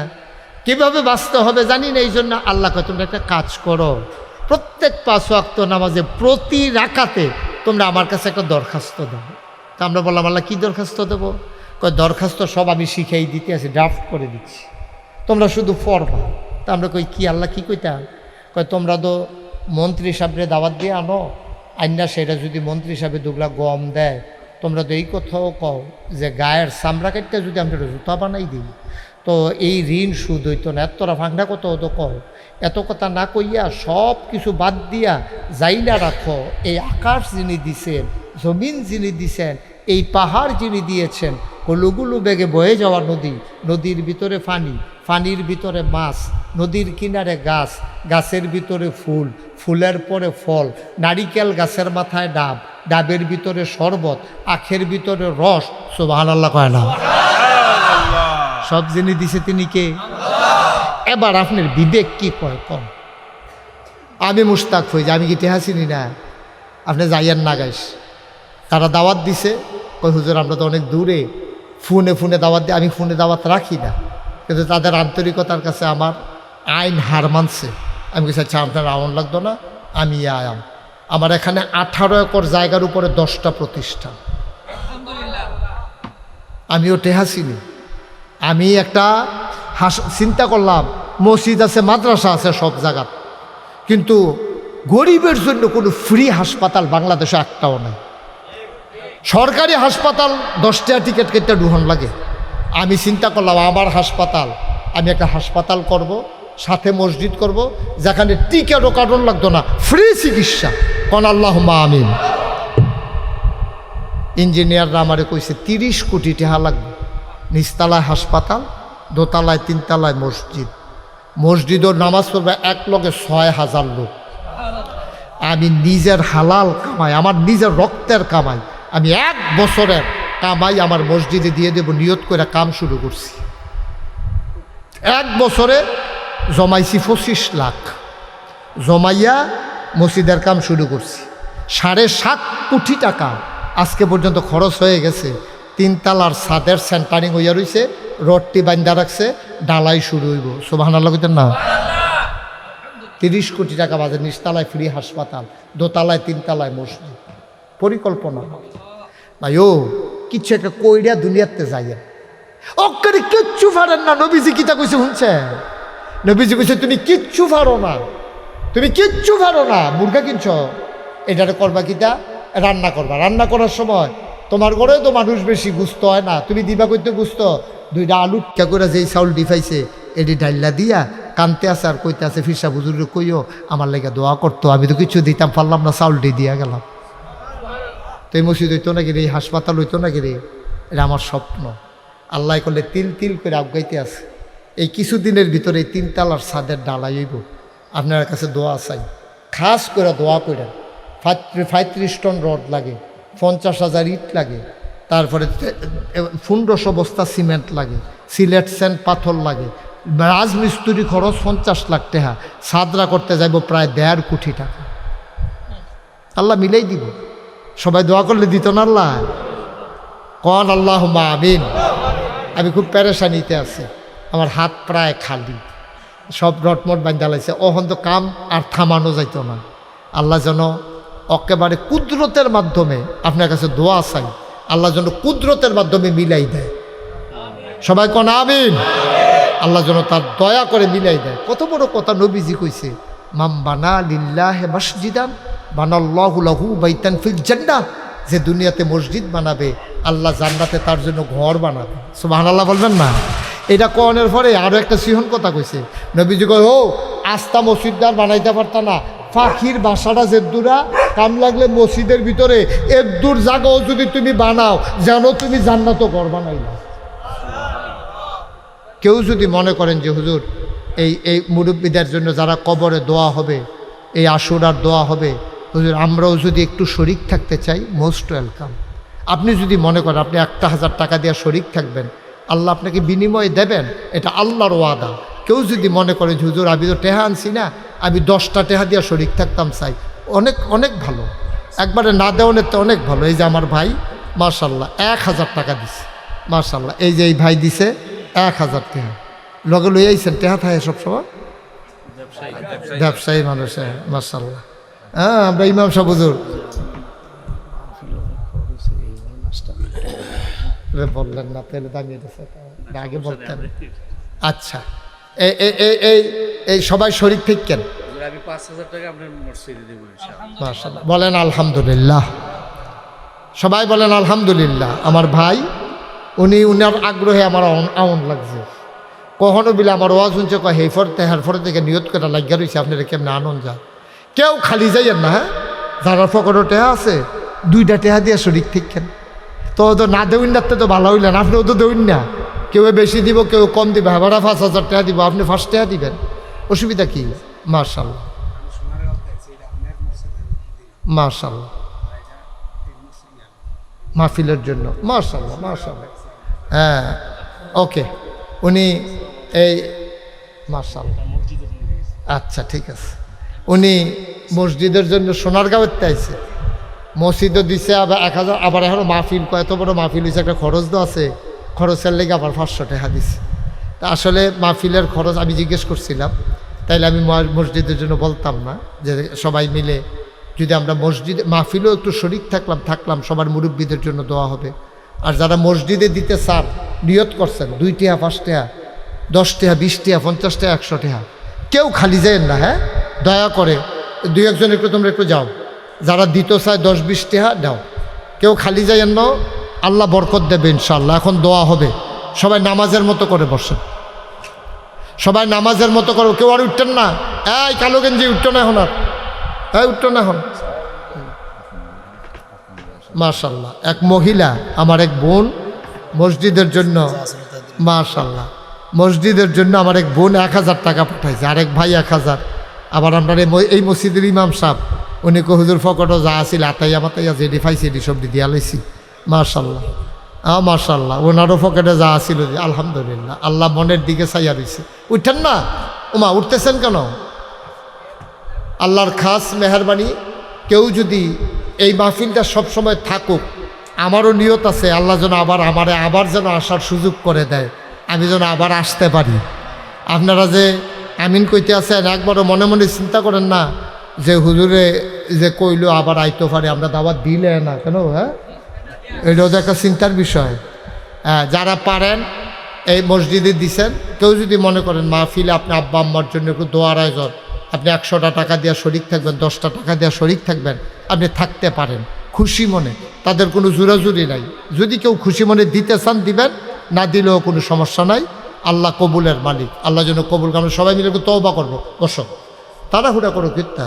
কীভাবে বাঁচতে হবে জানি না। এই জন্য আল্লাহ কয় তোমরা একটা কাজ করো, প্রত্যেক 5 ওয়াক্ত নামাজে প্রতি রাকাতে তোমরা আমার কাছে একটা দরখাস্ত দাও। তা আমরা বললাম আল্লাহ কী দরখাস্ত দেবো? কয় দরখাস্ত সব আমি শিখাই দিতে আছি, ড্রাফট করে দিচ্ছি, তোমরা শুধু পড়বা। তা আমরা কই কি আল্লাহ কী কইতা? কয় তোমরা তো মন্ত্রী সাহেবরে দাওয়াত দিয়ে আনো, আইনা সেটা যদি মন্ত্রী সাহেবে দুগলা গম দেয়, তোমরা তো এই কথাও কও যে গায়ের চামড়া কাটতে যদি আমরা জুতা বানাই দিই তো এই ঋণ সুদ হইতো না, এতটা ভাঙনা কত হতো কও। এত কথা না কইয়া সব কিছু বাদ দিয়া যাইনা রাখো, এই আকাশ যিনি দিছেন, জমিন যিনি দিছেন, এই পাহাড় যিনি দিয়েছেন, হলুগুলু বেগে বয়ে যাওয়া নদী, নদীর ভিতরে পানি, পানির ভিতরে মাছ, নদীর কিনারে গাছ, গাছের ভিতরে ফুল, ফুলের পরে ফল, নারিকেল গাছের মাথায় ডাব, ডাবের ভিতরে শরবত, আখের ভিতরে রস, সুবহানাল্লাহ কয় না? সব যিনি দিছে তিনি কে? এবার আপনার বিবেক কি কয় কম? আমি মুশতাক হই যে আমি কি টেহা চিনি না, আপনি যাইয়েন না গাইস। তারা দাওয়াত দিছে, কই হুজুর আমরা তো অনেক দূরে, ফোনে দাওয়াত দিয়ে, আমি ফোনে দাওয়াত রাখি না, কিন্তু তাদের আন্তরিকতার কাছে আমার আইন হার মানছে। আমি কিছু আচ্ছা আপনার আউন লাগতো না, আমি আয়াম। আমার এখানে 18 একর জায়গার উপরে 10টা প্রতিষ্ঠান, আমিও টেহা চিনি। আমি একটা চিন্তা করলাম, মসজিদ আছে, মাদ্রাসা আছে সব জায়গা, কিন্তু গরিবের জন্য কোনো ফ্রি হাসপাতাল বাংলাদেশে একটাও নাই। সরকারি হাসপাতাল 10 টাকা টিকিট কেটে ঢুহন লাগে। আমি চিন্তা করলাম আমার হাসপাতাল, আমি একটা হাসপাতাল করব, সাথে মসজিদ করব, যেখানে টিকিটও কাটন লাগতো না, ফ্রি চিকিৎসা। কোন আল্লাহুম্মা আমিন। ইঞ্জিনিয়াররা আমারে কইছে 30 কোটি টাকা লাগবে, নিচতলায় হাসপাতাল, দোতলায় 3তলায় মসজিদ, মসজিদও নামাজ পড়বে এক লগে 6000 লোক। আমি নিজের হালাল কামাই, আমার নিজের রক্তের কামাই, আমি 1 বছরের কামাই আমার মসজিদে দিয়ে দেব, নিয়ত করে কাম শুরু করছি। 1 বছরে জমাইছি 25 লাখ, জমাইয়া মসজিদের কাম শুরু করছি। 7.5 কোটি টাকা আজকে পর্যন্ত খরচ হয়ে গেছে। 3তলার ছাদের সেন্টারিং হইয়া রয়েছে, রডটি বান্ধা রাখছে, ডালাই শুরু হইব। সুবহানাল্লাহ কইতেন না? 30 কোটি টাকা বাজে, নিচতলায় ফ্রি হাসপাতাল, দোতলায় 3 তলায় মসজিদ, পরিকল্পনা। ভাই ও কিচ্ছু একটা কইরা দুনিয়াতে যাইয়া অক্কারে কিচ্ছু পারেন না। নবীজি কিতা কইছে শুনছেন? নবীজি কইছে তুমি কিচ্ছু পারো না, তুমি কিচ্ছু পারো না। মুরগা কিনছ, এটারে করবা কিতা? রান্না করবা। রান্না করার সময় তোমার ঘরেও তো মানুষ বেশি গুস্ত হয় না, তুমি দিবা করতে গুস্ত 2টা আলু টিকা করে যেই চাউল ডিফাইছে এটি ডাইল্লা দিয়া কানতে আছে আর কইতে আছে ফিরসা বুজুর্গ কইও আমার লেগে দোয়া করতো, আমি তো কিছু দিতাম পারলাম না, চাউলটি দিয়া গেলাম। তো এই মসজিদ হইতো নাকি রে, এই হাসপাতাল হইতো নাকি রে? এটা আমার স্বপ্ন। আল্লাহ করলে তিল তিল করে আগাইতে আছে। এই কিছুদিনের ভিতরে 3 তলার ছাদের ডালাই হইব। আপনার কাছে দোয়া চাই, খাস করে দোয়া করেন। 35 টন রড লাগে, 50,000 ইট লাগে, তারপরে 1500 বস্তা সিমেন্ট লাগে, সিলেট সেন্ট পাথর লাগে, রাজমিস্ত্রি খরচ 50 লাখ টাকা, সাদরা করতে যাইব প্রায় 1.5 কোটি টাকা। আল্লাহ মিলাই দিব। সবাই দোয়া করলে দিত না আল্লাহ? কন আল্লাহুম্মা আমিন। আমি খুব পেরেশানিতে আছি, আমার হাত প্রায় খালি, সব রটমট বান্ধা লাগছে। ওখান তো কাম আর থামানো যাইতো না। আল্লাহ যেন একেবারে কুদরতের মাধ্যমে, আপনার কাছে দোয়া চাই, আল্লাহ যেন কুদরতের মাধ্যমে মিলাই দেয়। সবাই কোন আমিন। আল্লাহ যেন তার দয়া করে মিলাই দেয়। কত বড় কথা নবীজি কইছে, মাম বানা লিল্লাহি মসজিদান বানাল্লাহু লাহু বাইতান ফিল জান্নাহ। যে দুনিয়াতে মসজিদ বানাবে, আল্লাহ জান্নাতে তার জন্য ঘর বানাবে। সুবহানাল্লাহ বলবেন না? এটা কনের পরে আরও একটা সিহন কথা কইছে নবীজি, কয় ও আস্তা মসজিদদার বানাইতে পারত না, পাখির বাসাটা যেদুরা কাম লাগলে মসজিদের ভিতরে এদুর জায়গাও যদি তুমি বানাও, যেন তুমি জান্নাত ঘর বানাইলা। কেউ যদি মনে করেন যে হুজুর এই মুরব্বীদের জন্য যারা কবরে দোয়া হবে, এই আশুরার দোয়া হবে, হুজুর আমরাও যদি একটু শরিক থাকতে চাই, মোস্ট ওয়েলকাম। আপনি যদি মনে করেন আপনি 1,000 টাকা দিয়ে শরিক থাকবেন, আল্লাহ আপনাকে বিনিময়ে দেবেন, এটা আল্লাহর ওয়াদা। কেউ যদি মনে করে যে হুজুর আমি তো টেহা আনছি না, আমি 10টা টেহা দিয়ে শরিক থাকতাম, চাই, অনেক অনেক ভালো, একবারে না দেওয়ানের তো অনেক ভালো। এই যে আমার ভাই মাশাল্লাহ 1000 টাকা দিছে, মাশাল্লাহ। এই যে এই ভাই দিছে 1000 টেহা, লগে লই আইছেন, টেহা থাকে সবসময় ব্যবসায়ী মানুষ, মাশাল্লাহ। হ্যাঁ, আমরা ইমাম সাহেব হুজুর বললেন না, তাহলে দাঁড়িয়ে আগে বলতেন। আচ্ছা, এই সবাই শরীক ঠিক কেন? আমি 5,000 টাকা আপনার মসজিদে দেব ইনশাআল্লাহ। মাশাআল্লাহ, বলেন আলহামদুলিল্লাহ। সবাই বলেন আলহামদুলিল্লাহ। আমার ভাই উনার আগ্রহে আমার আমন লাগছে। কখনো বিলে আমার ওয়াজ শুনছে, কয় হেরফর থেকে নিয়ত করে লাগিয়া রয়েছে, আপনারা কেমন আনন্দ যায়। কেউ খালি যাইয়েন না, হ্যাঁ, যারা ফকরও টেহা আছে 2টা টেহা দিয়ে শরীক ঠিক কেন? তো না দেউন না, তো ভালো হইলেন, আপনিও তো দেউন না। কেউ বেশি দিব, কেউ কম দিবে, এবারে 5,000 টাকা দিব, আপনি 1st টাকা দিবেন, অসুবিধা কি? মাশাআল্লাহ মাশাআল্লাহ, মাহফিলের জন্য মাশাআল্লাহ মাশাআল্লাহ। হ্যাঁ, ওকে, উনি এই মাশাআল্লাহ, আচ্ছা ঠিক আছে। উনি মসজিদের জন্য সোনারগাঁওতে আইছে, মসজিদও দিছে, আবার 1000, আবার এখনও মাহফিল, এত বড় মাহফিল হয়েছে, একটা খরচ তো আছে, খরচের লেগে আবার 500 টাকা দিছে। তা আসলে মাহফিলের খরচ আমি জিজ্ঞেস করছিলাম, তাইলে আমি মসজিদের জন্য বলতাম না যে সবাই মিলে যদি আমরা মসজিদে মাহফিলেও একটু শরিক থাকলাম, সবার মুরব্বীদের জন্য দোয়া হবে। আর যারা মসজিদে দিতে চান, নিয়ত করছেন 2 টাকা 5 টাকা 10 টাকা 20 টাকা 50 টাকা 100 টাকা, কেউ খালি যায়েন না, হ্যাঁ, দয়া করে 2-1জন একটু তোমরা একটু যাও, যারা দিতে চায় 10-20 টাকা দাও, কেউ খালি যাইয়েন না, আল্লাহ বরকত দেবে ইনশাআল্লাহ। এখন দোয়া হবে, সবাই নামাজের মতো করে বসেন, সবাই নামাজের মতো করো, কেউ আর উঠতেন না। এই কালো গেঞ্জি উঠতো না এখন, আর এই উঠতো না এখন। মাশাআল্লাহ, এক মহিলা, আমার এক বোন মসজিদের জন্য, মাশাআল্লাহ, মসজিদের জন্য আমার এক বোন 1000 টাকা পাঠাইছে, আরেক ভাই 1000। আবার আমরা এই মসজিদের ইমাম সাহেব, উনি হুজুর ফকটও যা আসিল আতাইয়া মাতাইয়া যেটি পাইছি এটি সব দিয়া লাইছি, মাশাআল্লাহ। মাশাআল্লাহ, ওনারও পকেটে যা আসিল, আলহামদুলিল্লাহ, আল্লাহ মনের দিকে চাইয়া দিছে। উঠেন না ওমা, উঠতেছেন কেন? আল্লাহর খাস মেহরবানি, কেউ যদি এই মাহফিলটা সবসময় থাকুক, আমারও নিয়ত আছে আল্লাহ যেন আবার যেন আসার সুযোগ করে দেয়, আমি যেন আবার আসতে পারি। আপনারা যে আমিন কইতে আছেন, একবারও মনে মনে চিন্তা করেন না যে হুজুরে যে কইলো আবার আইতে পারে, আমরা দাওয়াত দিলে না কেন? হ্যাঁ, এটাও তো একটা চিন্তার বিষয়। হ্যাঁ, যারা পারেন এই মসজিদে দিছেন, কেউ যদি মনে করেন মাহফিলে আপনি আব্বা আম্মার জন্য একটু দোয়ার আয়োজন, আপনি 100টা টাকা দিয়ে শরিক থাকবেন, 10টা টাকা দিয়ে শরিক থাকবেন, আপনি থাকতে পারেন খুশি মনে, তাদের কোনো জোরাজুরি নাই। যদি কেউ খুশি মনে দিতে চান দিবেন, না দিলেও কোনো সমস্যা নাই। আল্লাহ কবুলের মালিক, আল্লাহ যেন কবুল। আমরা সবাই মিলে একটু তওবা করবো। বসো, তাড়াহুড়া করো কিত্তা,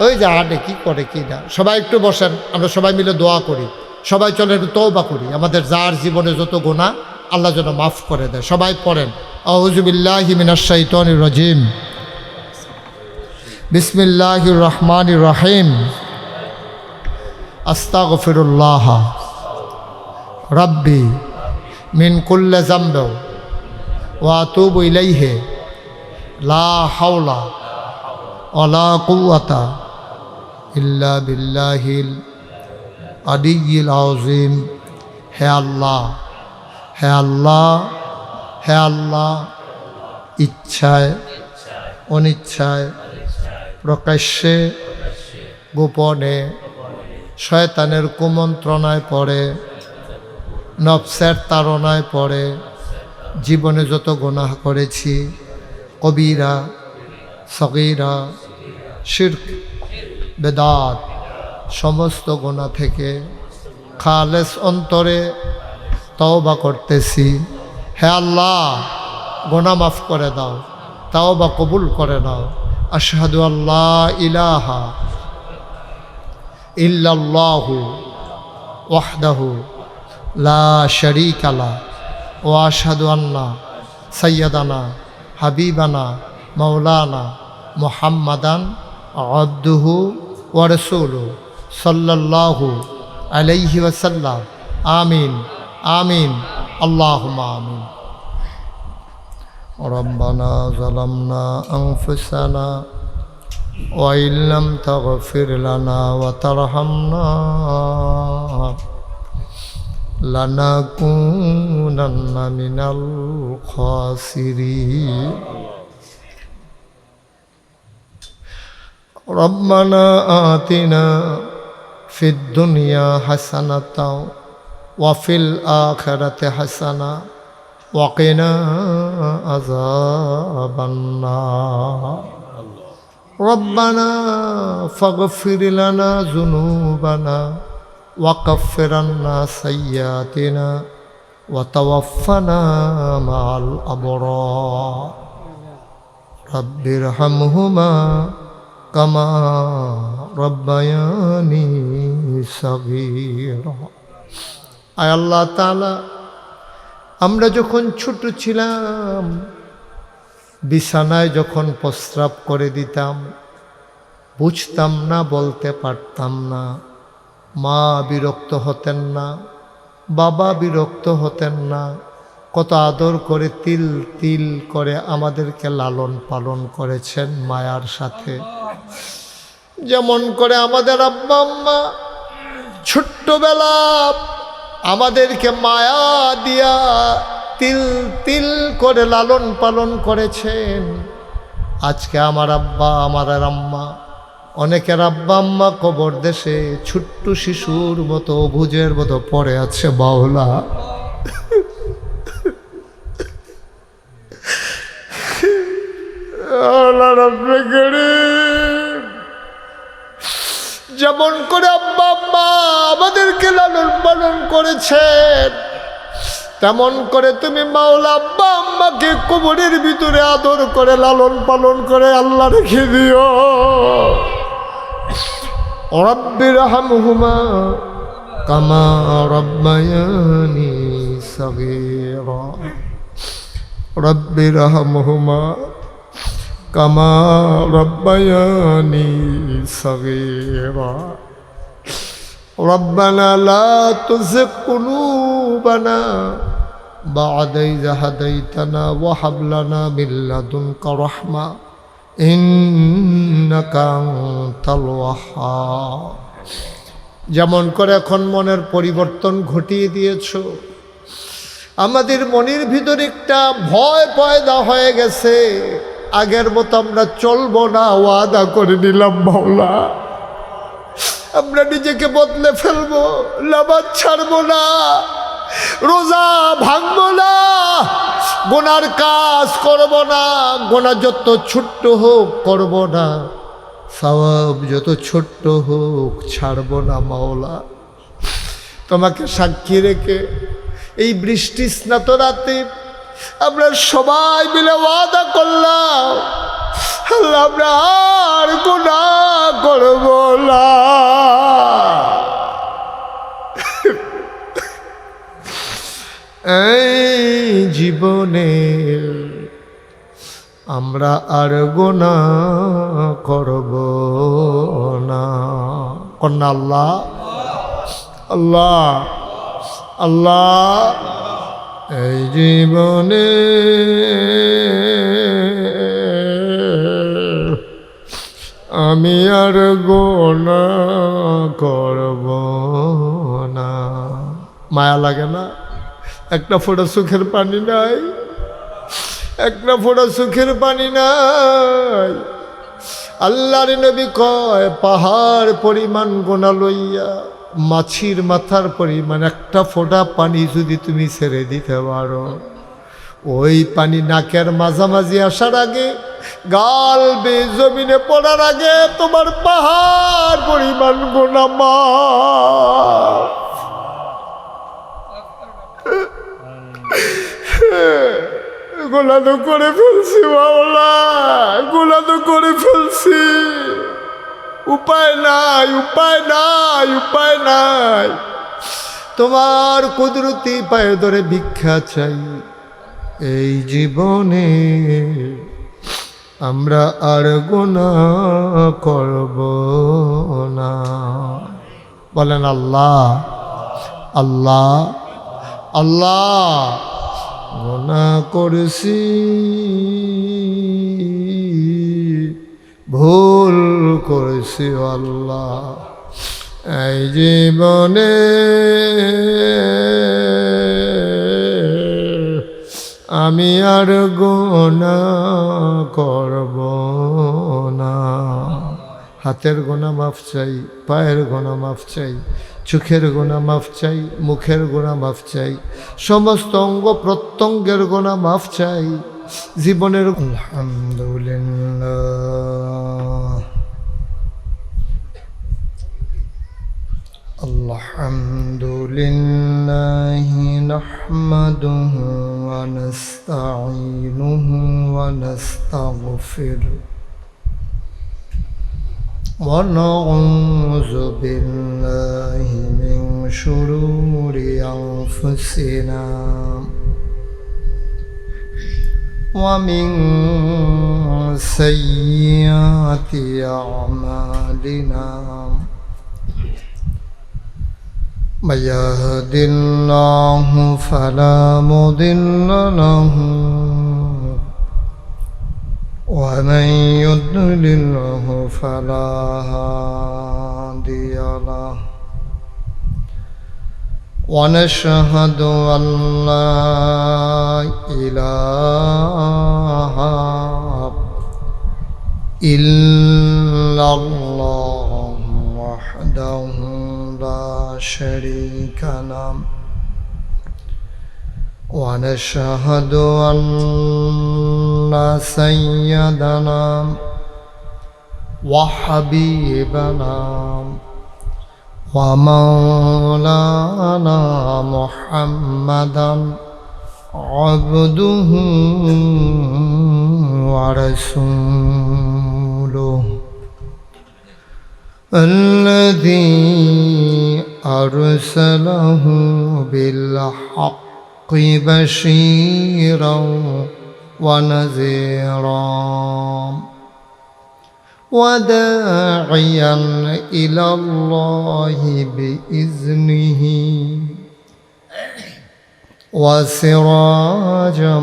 ওই যে হাঁটে কি করে কি না। সবাই একটু বসেন, আমরা সবাই মিলে দোয়া করি। সবাই চলে একটু তওবা করি, আমাদের যার জীবনে যত গুনাহ আল্লাহ যেন মাফ করে দেয়। সবাই পড়েন আউযু বিল্লাহি মিনাশ শাইতানির রাজিম, বিসমিল্লাহির রহমানির রহিম, আস্তাগফিরুল্লাহ রাব্বি মিন কুল্লি যামবি ওয়া আতুবু ইলাইহি লা হাওলা ওয়ালা কুওয়াতা ইল্লা বিল্লাহিল আলিয়্যিল আযীম। হে আল্লাহ, হে আল্লাহ, হে আল্লাহ, ইচ্ছায় অনিচ্ছায় প্রকাশ্যে গোপনে শয়তানের কুমন্ত্রণায় পড়ে, নফসের তাড়নায় পড়ে জীবনে যত গুনাহ করেছি, কবিরা সগীরা শিরক বেদাত, সমস্ত গুনাহ থেকে খালেস অন্তরে তওবা করতেছি। হে আল্লাহ, গুনাহ মাফ করে দাও, তওবা কবুল করে নাও। আশহাদু আল্লা ইলাহা ইল্লাল্লাহু ওয়াহদাহু লা শারীকা লাহু ওয়া আশহাদু আন্না সাইয়্যিদানা হাবিবানা মাওলানা মুহাম্মাদান আবদুহু ওয়া রাসূলুহু সাল্লাল্লাহু আলাইহি ওয়াসাল্লাম। আমিন আমিন আল্লাহুম্মা আমিন। রব্বানা যালামনা আনফুসানা ওয়া ইল্লাম তাগফির লানা ওয়া তারহামনা লানাকুনান্না মিনাল খাসিরিন। রব্বানা আতিনা ফিদ দুনিয়া হাসানাতাও ওয়া ফিল আখিরাতি হাসানা ওয়া কিনা আযাবান নার। রব্বানা ফাগফির লানা যুনুবানা ওয়া কাফফির আন্না সাইয়্যাতিনা ওয়া তাওয়াফফানা মা'আল আবরার। রব্বিরহামহুমা কামা রব্বায়ানি সগীরা। আয় আল্লাহ তাআলা, আমরা যখন ছোট ছিলাম বিছানায় যখন প্রস্রাব করে দিতাম, বুঝতাম না, বলতে পারতাম না। মা বিরক্ত হতেন না, বাবা বিরক্ত হতেন না। কত আদর করে তিল তিল করে আমাদেরকে লালন পালন করেছেন মায়ার সাথে। যেমন করে আমাদের আব্বা আম্মা ছোট্টবেলা আমাদেরকে মায়া দিয়া তিল তিল করে লালন পালন করেছেন। আজকে আমার আব্বা, আমার আম্মা, অনেকের আব্বা আম্মা কবর দেশে ছোট্ট শিশুর মতো অবুঝের মতো পড়ে আছে। বাউলা, যেমন করে আব্বা আম্মা আমাদেরকে লালন পালন করেছেন, তেমন করে তুমি মাওলা আব্বা আম্মাকে কবরের ভিতরে আদর করে লালন পালন করে আল্লাহ রেখে দিও। রব্বিরহামহুমা কামা রব্বায়ানি সগীরা। রব্বিরহামহুমা কামা রব্বায়ানি সগীরা। রব্বানা লা তুযিগ কুলুবানা বা'দা ইয হাদাইতানা ওয়া হাব লানা মিন লাদুনকা রাহমা ইন্নাকা আনতাল ওয়াহ্হাব। যেমন করে এখন মনের পরিবর্তন ঘটিয়ে দিয়েছো, আমাদের মনের ভিতরে একটা ভয় পয়দা হয়ে গেছে, আগের মতো আমরা চলবো না, ওয়াদা করে নিলাম মাওলা। আমরা নিজেকে বদলে ফেলবো, নামাজ ছাড়বো না, রোজা ভাঙবো না, গোনার কাজ করব না, গোনা যত ছোট্ট হোক করব না, সওয়াব যত ছোট্ট হোক ছাড়বো না মাওলা। তোমাকে সাক্ষী রেখে এই বৃষ্টি স্নাত রাতে আমরা সবাই মিলে ওয়াদা করলাম, আল্লাহ আমরা আর গুনাহ করব না। এই জীবনে আমরা আর গুনাহ করব না। কন্যা আল্লাহ আল্লাহ আল্লাহ। এই জীবনে আমি আর গুনাহ করব না। মায়া লাগে না? একটা ফোঁটা চোখের পানি নাই, একটা ফোঁটা চোখের পানি নাই। আল্লাহর নবী কয়, পাহাড় পরিমাণ গোনা লইয়া মাছির মাথার পরিমাণ একটা ফোঁটা পানি যদি তুমি ছেড়ে দিতে পারো, ওই পানি নাকের মাঝামাঝি আসার আগে, গাল বে জমিনে পড়ার আগে তোমার পাহাড় পরিমাণ গোনা মাফ। গোনা তো করে ফেলছি মাওলা, গোনা তো করে ফেলছি, উপায় নাই, উপায় নাই, উপায় নাই। তোমার কুদরতি পায়ে ধরে ভিক্ষা চাই, এই জীবনে আমরা আর গুনাহ করব না। বলেন আল্লাহ আল্লাহ আল্লাহ। গুনাহ করেছি, ভুল করেছি আল্লাহ, এই জীবনে আমি আর গুনাহ করব না। হাতের গুনাহ মাফ চাই, পায়ের গুনাহ মাফ চাই, চোখের গুনাহ মাফ চাই, মুখের গুনাহ মাফ চাই, সমস্ত অঙ্গ প্রত্যঙ্গের গুনাহ মাফ চাই, জীবনের। আলহামদুলিল্লাহ আলহামদুলিল্লাহি নাহমাদুহু ওয়া নাস্তাঈনুহু ওয়া নাস্তাগফিরুহু ওয়া নাউযু বিল্লাহি মিন শুরুরি আনফুসিনা ওয়া মিন সাইয়্যাতি আ'মালিনা। من يهد الله فلا مضل له ومن يضلله فلا هادي له ونشهد أن لا إله إلا الله وحده لا شريك له ونشهد أن سيدنا وحبيبنا ومولانا محمدا عبده ورسوله الذي أرسله بالحق بشيرا ونذيرا وداعيا إلى الله بإذنه وسراجا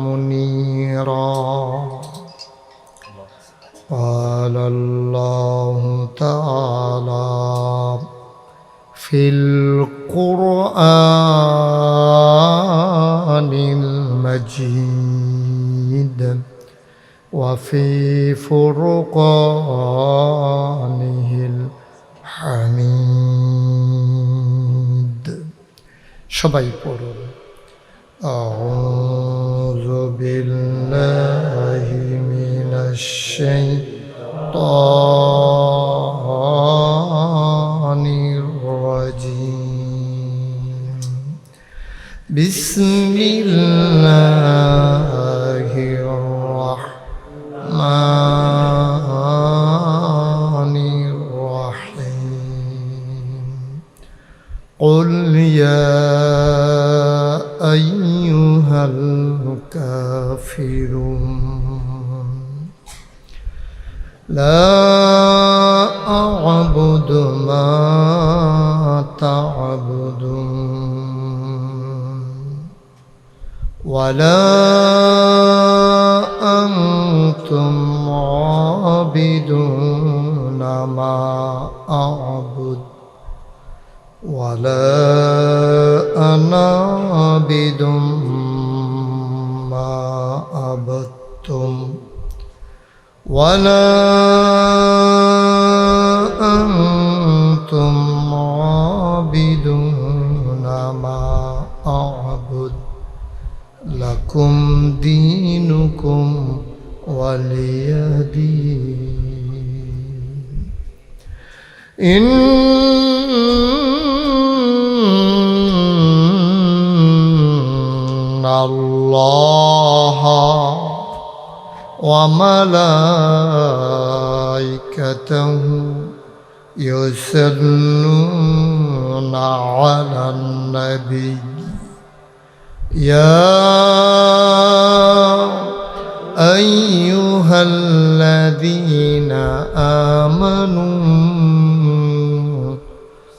منيرا. قال الله تعالى في القرآن المجيد وفي فرقانه الحميد সবাই পড়ুন أعوذ بالله من الشيطان الرجيم بسم الله الرحمن الرحيم قل يا أيها الكافرون لا أعبد ما تعبدون ولا أنتم عابدون ما أعبد ولا أنا عابد ما عبدتم ولا أنتم عابدون ما أعبد لكم دينكم ولي دين إن الله وملائكته يصلون على النبي يا أيها الذين آمنوا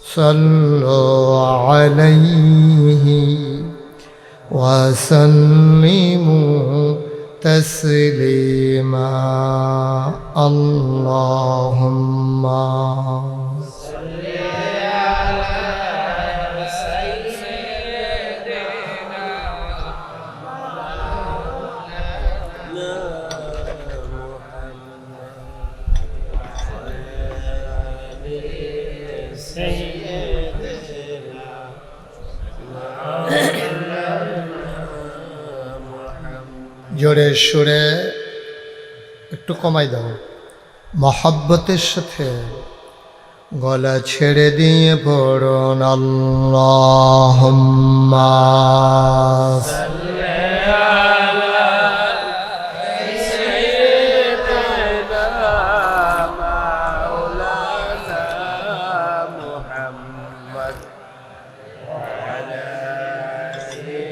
صلوا عليه وسلموا تسليما اللهم صل على سيدنا জোরে সুরে একটু কমাই দাও মহব্বতের সাথে গলা ছেড়ে দিয়ে পড়ুন আল্লাহুম্মা সাল্লি আলা সাইয়্যিদিনা মাওলানা মুহাম্মদ ওয়া আলা আলি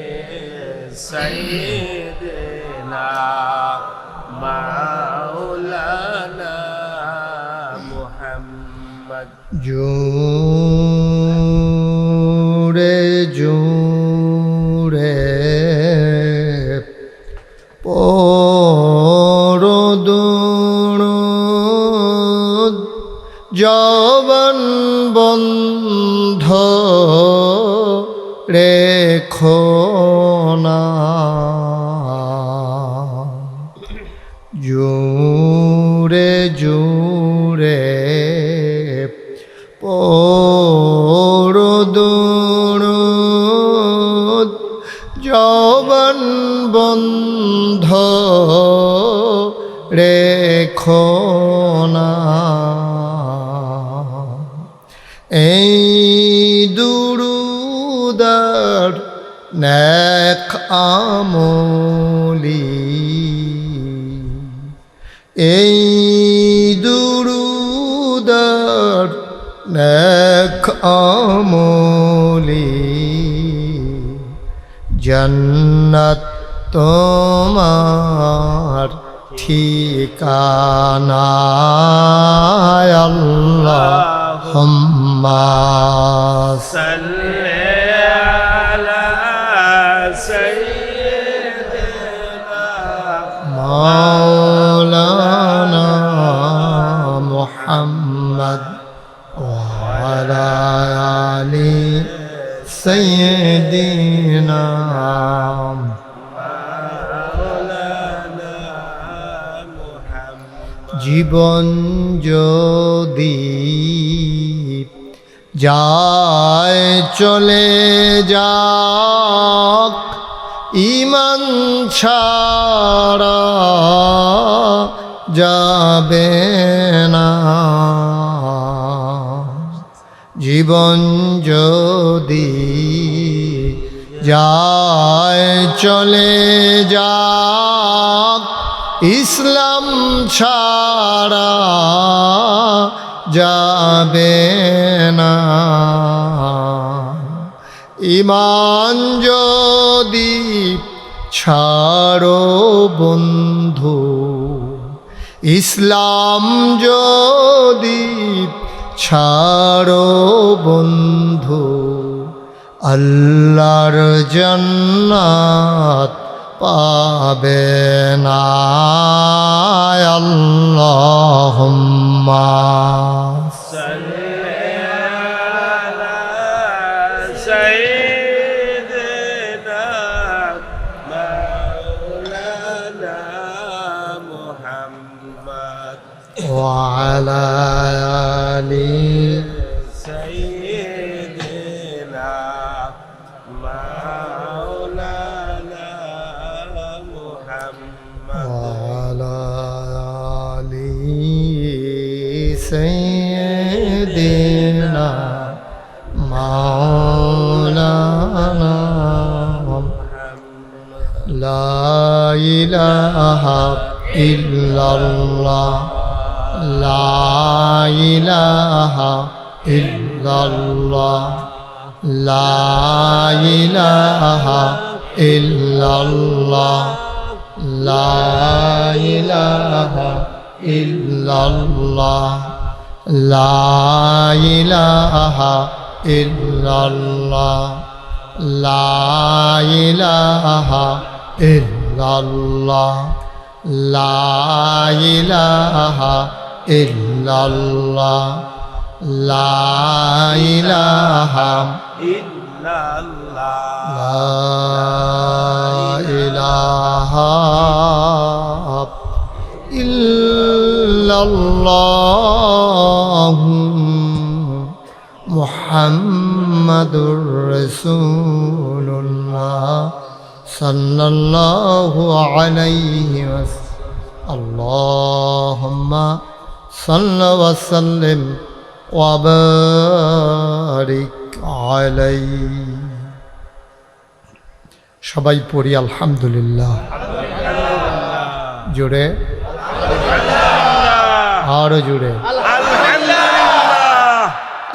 সাইয়্যিদিনা মাওলানা মুহাম্মদ জোরে জোরে পড়ো দুরূদ জবান বন্ধ রেখো না জোরে জোরে পড়ো দুরূদ জবান বন্ধ রেখো না এই দুরূদার নেক আমলি এই দুরূদার নেক আমলি জান্নাত তোমার ঠিকানা আল্লাহুম্মা সাল্লি আলা সাইয়্যিদিনা মাওলানা মুহাম্মদ ওয়া আলা আলি سيدنا জীবন যদি যায় চলে যাক ঈমান ছাড়া যাবে না জীবন যদি যায় চলে যাক ইসলাম ছাড়া যাবে না ঈমান যদি ছাড়ো বন্ধু ইসলাম যদি ছাড়ো বন্ধু আল্লাহর জান্নাত পাবে না আল্লাহুম্মা সাল্লি আলা সাইয়্যিদিনা মাওলানা মুহাম্মদ ওয়া আলা আলি সাইয়্যিদিনা মাওলানা মুহাম্মদ وعلى آل سيدنا مولانا لا إله إلا الله لا إله إلا الله لا إله إلا الله لا إله إلا الله لا إله إلا الله لا إله إلا الله لا إله إلا الله لا إله ইল্লাল্লাহ لا إله إلا الله محمد رسول الله صلى الله عليه وسلم اللهم صل وسلم وبارك عليه সবাই পড়ি আলহামদুলিল্লাহ জোরে আরো জোরে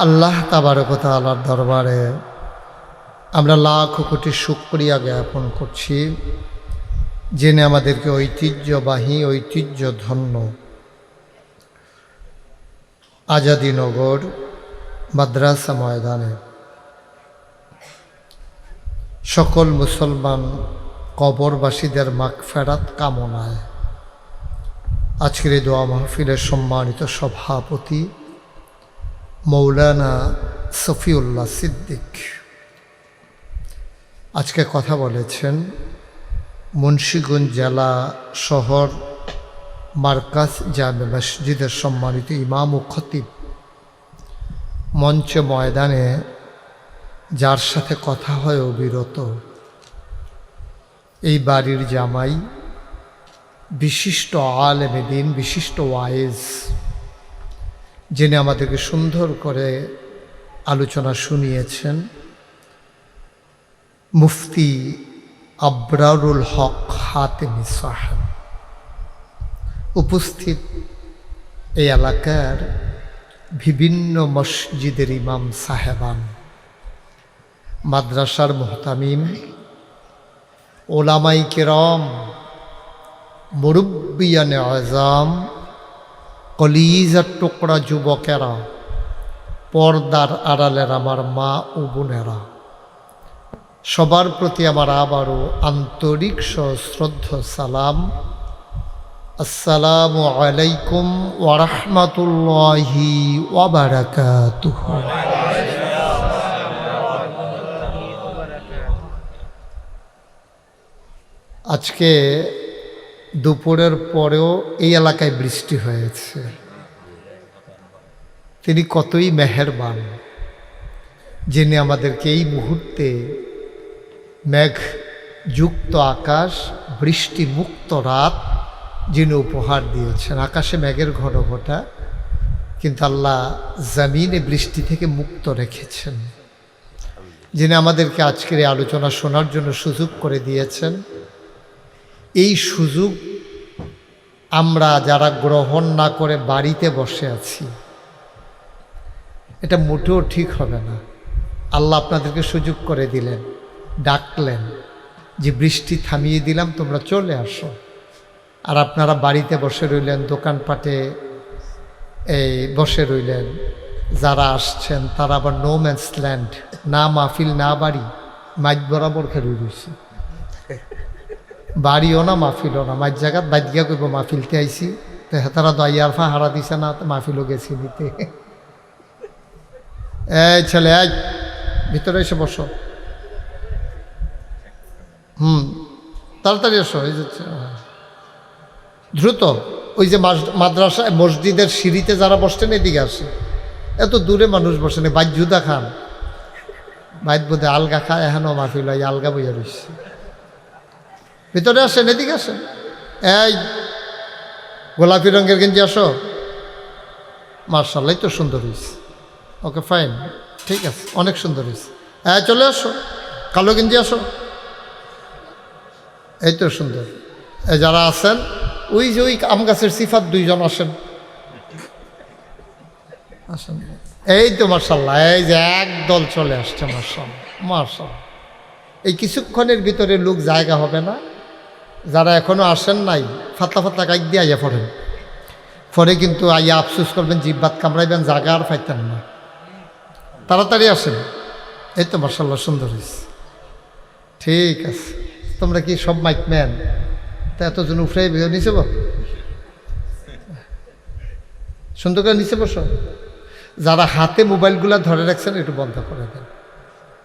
আল্লাহ তাবারক ওয়া তাআলার দরবারে আমরা লাখ কোটি শুকরিয়া জ্ঞাপন করছি যিনি আমাদেরকে ঐতিহ্যবাহী ঐতিহ্যধন্য আজাদীনগর মাদ্রাসা ময়দানে সকল মুসলমান কবরবাসীদের মাগফিরাত কামনায় আজকের এই দোয়া মাহফিলের সম্মানিত সভাপতি মৌলানা সফিউল্লাহ সিদ্দিক আজকে কথা বলেছেন মুন্সিগঞ্জ জেলা শহর মার্কাজ জামে মসজিদের সম্মানিত ইমাম ও খতিব মঞ্চে ময়দানে যার সাথে কথা হয় অবিরত এই বাড়ির জামাই বিশিষ্ট আলেমে দ্বীন বিশিষ্ট ওয়াইজ যিনি আমাদেরকে সুন্দর করে আলোচনা শুনিয়েছেন মুফতি আবরারুল হক হাতেমি সাহেব উপস্থিত এই এলাকার বিভিন্ন মসজিদের ইমাম সাহেবান মাদ্রাসার মুহতামিম ওলামাই কেরাম মুরব্বিয়ানে আজম কলিজার টুকরা যুবকেরা পর্দার আড়ালের আমার মা ও বোনেরা সবার প্রতি আমার আবারও আন্তরিক সশ্রদ্ধ সালাম আসসালামু আলাইকুম ওয়া রাহমাতুল্লাহি ওয়া বারাকাতুহু আজকে দুপুরের পরেও এই এলাকায় বৃষ্টি হয়েছে। তিনি কতই মেহেরবান, যিনি আমাদেরকে এই মুহূর্তে মেঘযুক্ত আকাশ, বৃষ্টি মুক্ত রাত যিনি উপহার দিয়েছেন। আকাশে মেঘের ঘনঘটা, কিন্তু আল্লাহ জমিনে বৃষ্টি থেকে মুক্ত রেখেছেন। যিনি আমাদেরকে আজকের এই আলোচনা শোনার জন্য সুযোগ করে দিয়েছেন, এই সুযোগ আমরা যারা গ্রহণ না করে বাড়িতে বসে আছি, এটা মোটেও ঠিক হবে না। আল্লাহ আপনাদেরকে সুযোগ করে দিলেন, ডাকলেন যে বৃষ্টি থামিয়ে দিলাম, তোমরা চলে আসো। আর আপনারা বাড়িতে বসে রইলেন, দোকানপাটে বসে রইলেন। যারা আসছেন তারা আবার নো ম্যানস ল্যান্ড, না মাহফিল না বাড়ি, মাইক বরাবর খেলে রয়েছে। বাড়িও না মাহফিলও না, মাইক জায়গাত বাইক গিয়া করবো মাহফিলতে আইসি, তো হেতারা দয়ারফা হারা দিছে না, তো মাহফিলও গেছি নিতে। এই ছেলে, এই ভিতরে এসে বসো। তাড়াতাড়ি এসো। এই যে দ্রুত, ওই যে মাদ্রাসা মসজিদের সিঁড়িতে যারা বসছেন এদিকে আসে। এত দূরে মানুষ বসেন, বাইক জুদা খান, বাইক বোধে আলগা খায়, এখনও মাহফিল হয়, আলগা বইয়া রয়েছে। ভিতরে আসেন, এদিকে আসেন। এই গোলাপি রঙের গেঞ্জি আসো। মার্শাল্লাহ, তো সুন্দর হয়েছে। ওকে, ফাইন, ঠিক আছে, অনেক সুন্দর হয়েছে। হ্যাঁ, চলে আসো। কালো গেঞ্জি আসো। এই তো সুন্দর। যারা আছেন ওই যে ওই আম গাছের সিফাত দুইজন আসেন, আসেন। এই তো মার্শাল্লাহ, এই যে একদল চলে আসছে। মার্শাল্লাহ, মার্শাল্লাহ। এই কিছুক্ষণের ভিতরে লোক জায়গা হবে না। যারা এখনো আসেন নাই, ফাতলা ফাতলা কাইক দিয়ে আইয়া পড়েন, পরে কিন্তু আইয়া আফসুস করবেন, জিব্বাত কামড়াইবেন, জায়গা আর পাইতেন না। তাড়াতাড়ি আসেন। এই তো মার্শাল্লাহ, সুন্দর হয়েছে। ঠিক আছে, তোমরা কি সব মাইক ম্যান? তা এতজন উঠে নিচে সুন্দর করে নিচে বসো। যারা হাতে মোবাইলগুলো ধরে রাখছেন একটু বন্ধ করে দেন,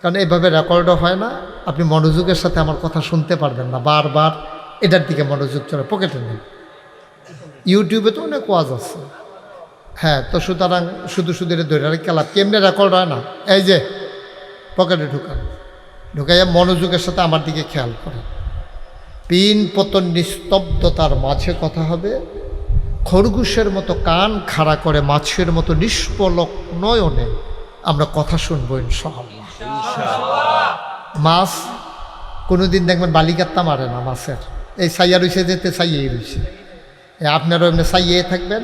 কারণ এইভাবে রেকর্ডও হয় না। আপনি মনোযোগের সাথে আমার কথা শুনতে পারবেন না, বারবার এটার দিকে মনোযোগ চলে, পকেটে নেই। ইউটিউবে তো অনেক ওয়াজ আছে। হ্যাঁ, তো সুতরাং শুধু এটা ধরে রাখি লাভ, কেমনে রেকর্ড হয় না। এই যে পকেটে ঢুকাইয়া মনোযোগের সাথে আমার দিকে খেয়াল করেন। পিন পতন নিস্তব্ধতার মাঝে কথা হবে। খরগোশের মতো কান খাড়া করে মাছের মতো নিষ্পলক নয়নে আমরা কথা শুনবো ইনশাআল্লাহ। মাছ কোনোদিন দেখবেন বালিকাত্তা মারে না মাছের। এই সাইয়া রয়েছে, যেতে সাইয়েই রয়েছে। আপনারও এমনি সাইয়ে থাকবেন,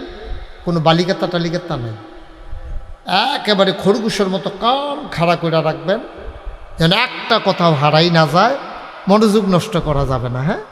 কোনো বালিকাত্তা টালিকাত্তা নেই। একেবারে খরগোশের মতো কান খাড়া করে রাখবেন, যেন একটা কথাও হারাই না যায়। মনোযোগ নষ্ট করা যাবে না। হ্যাঁ,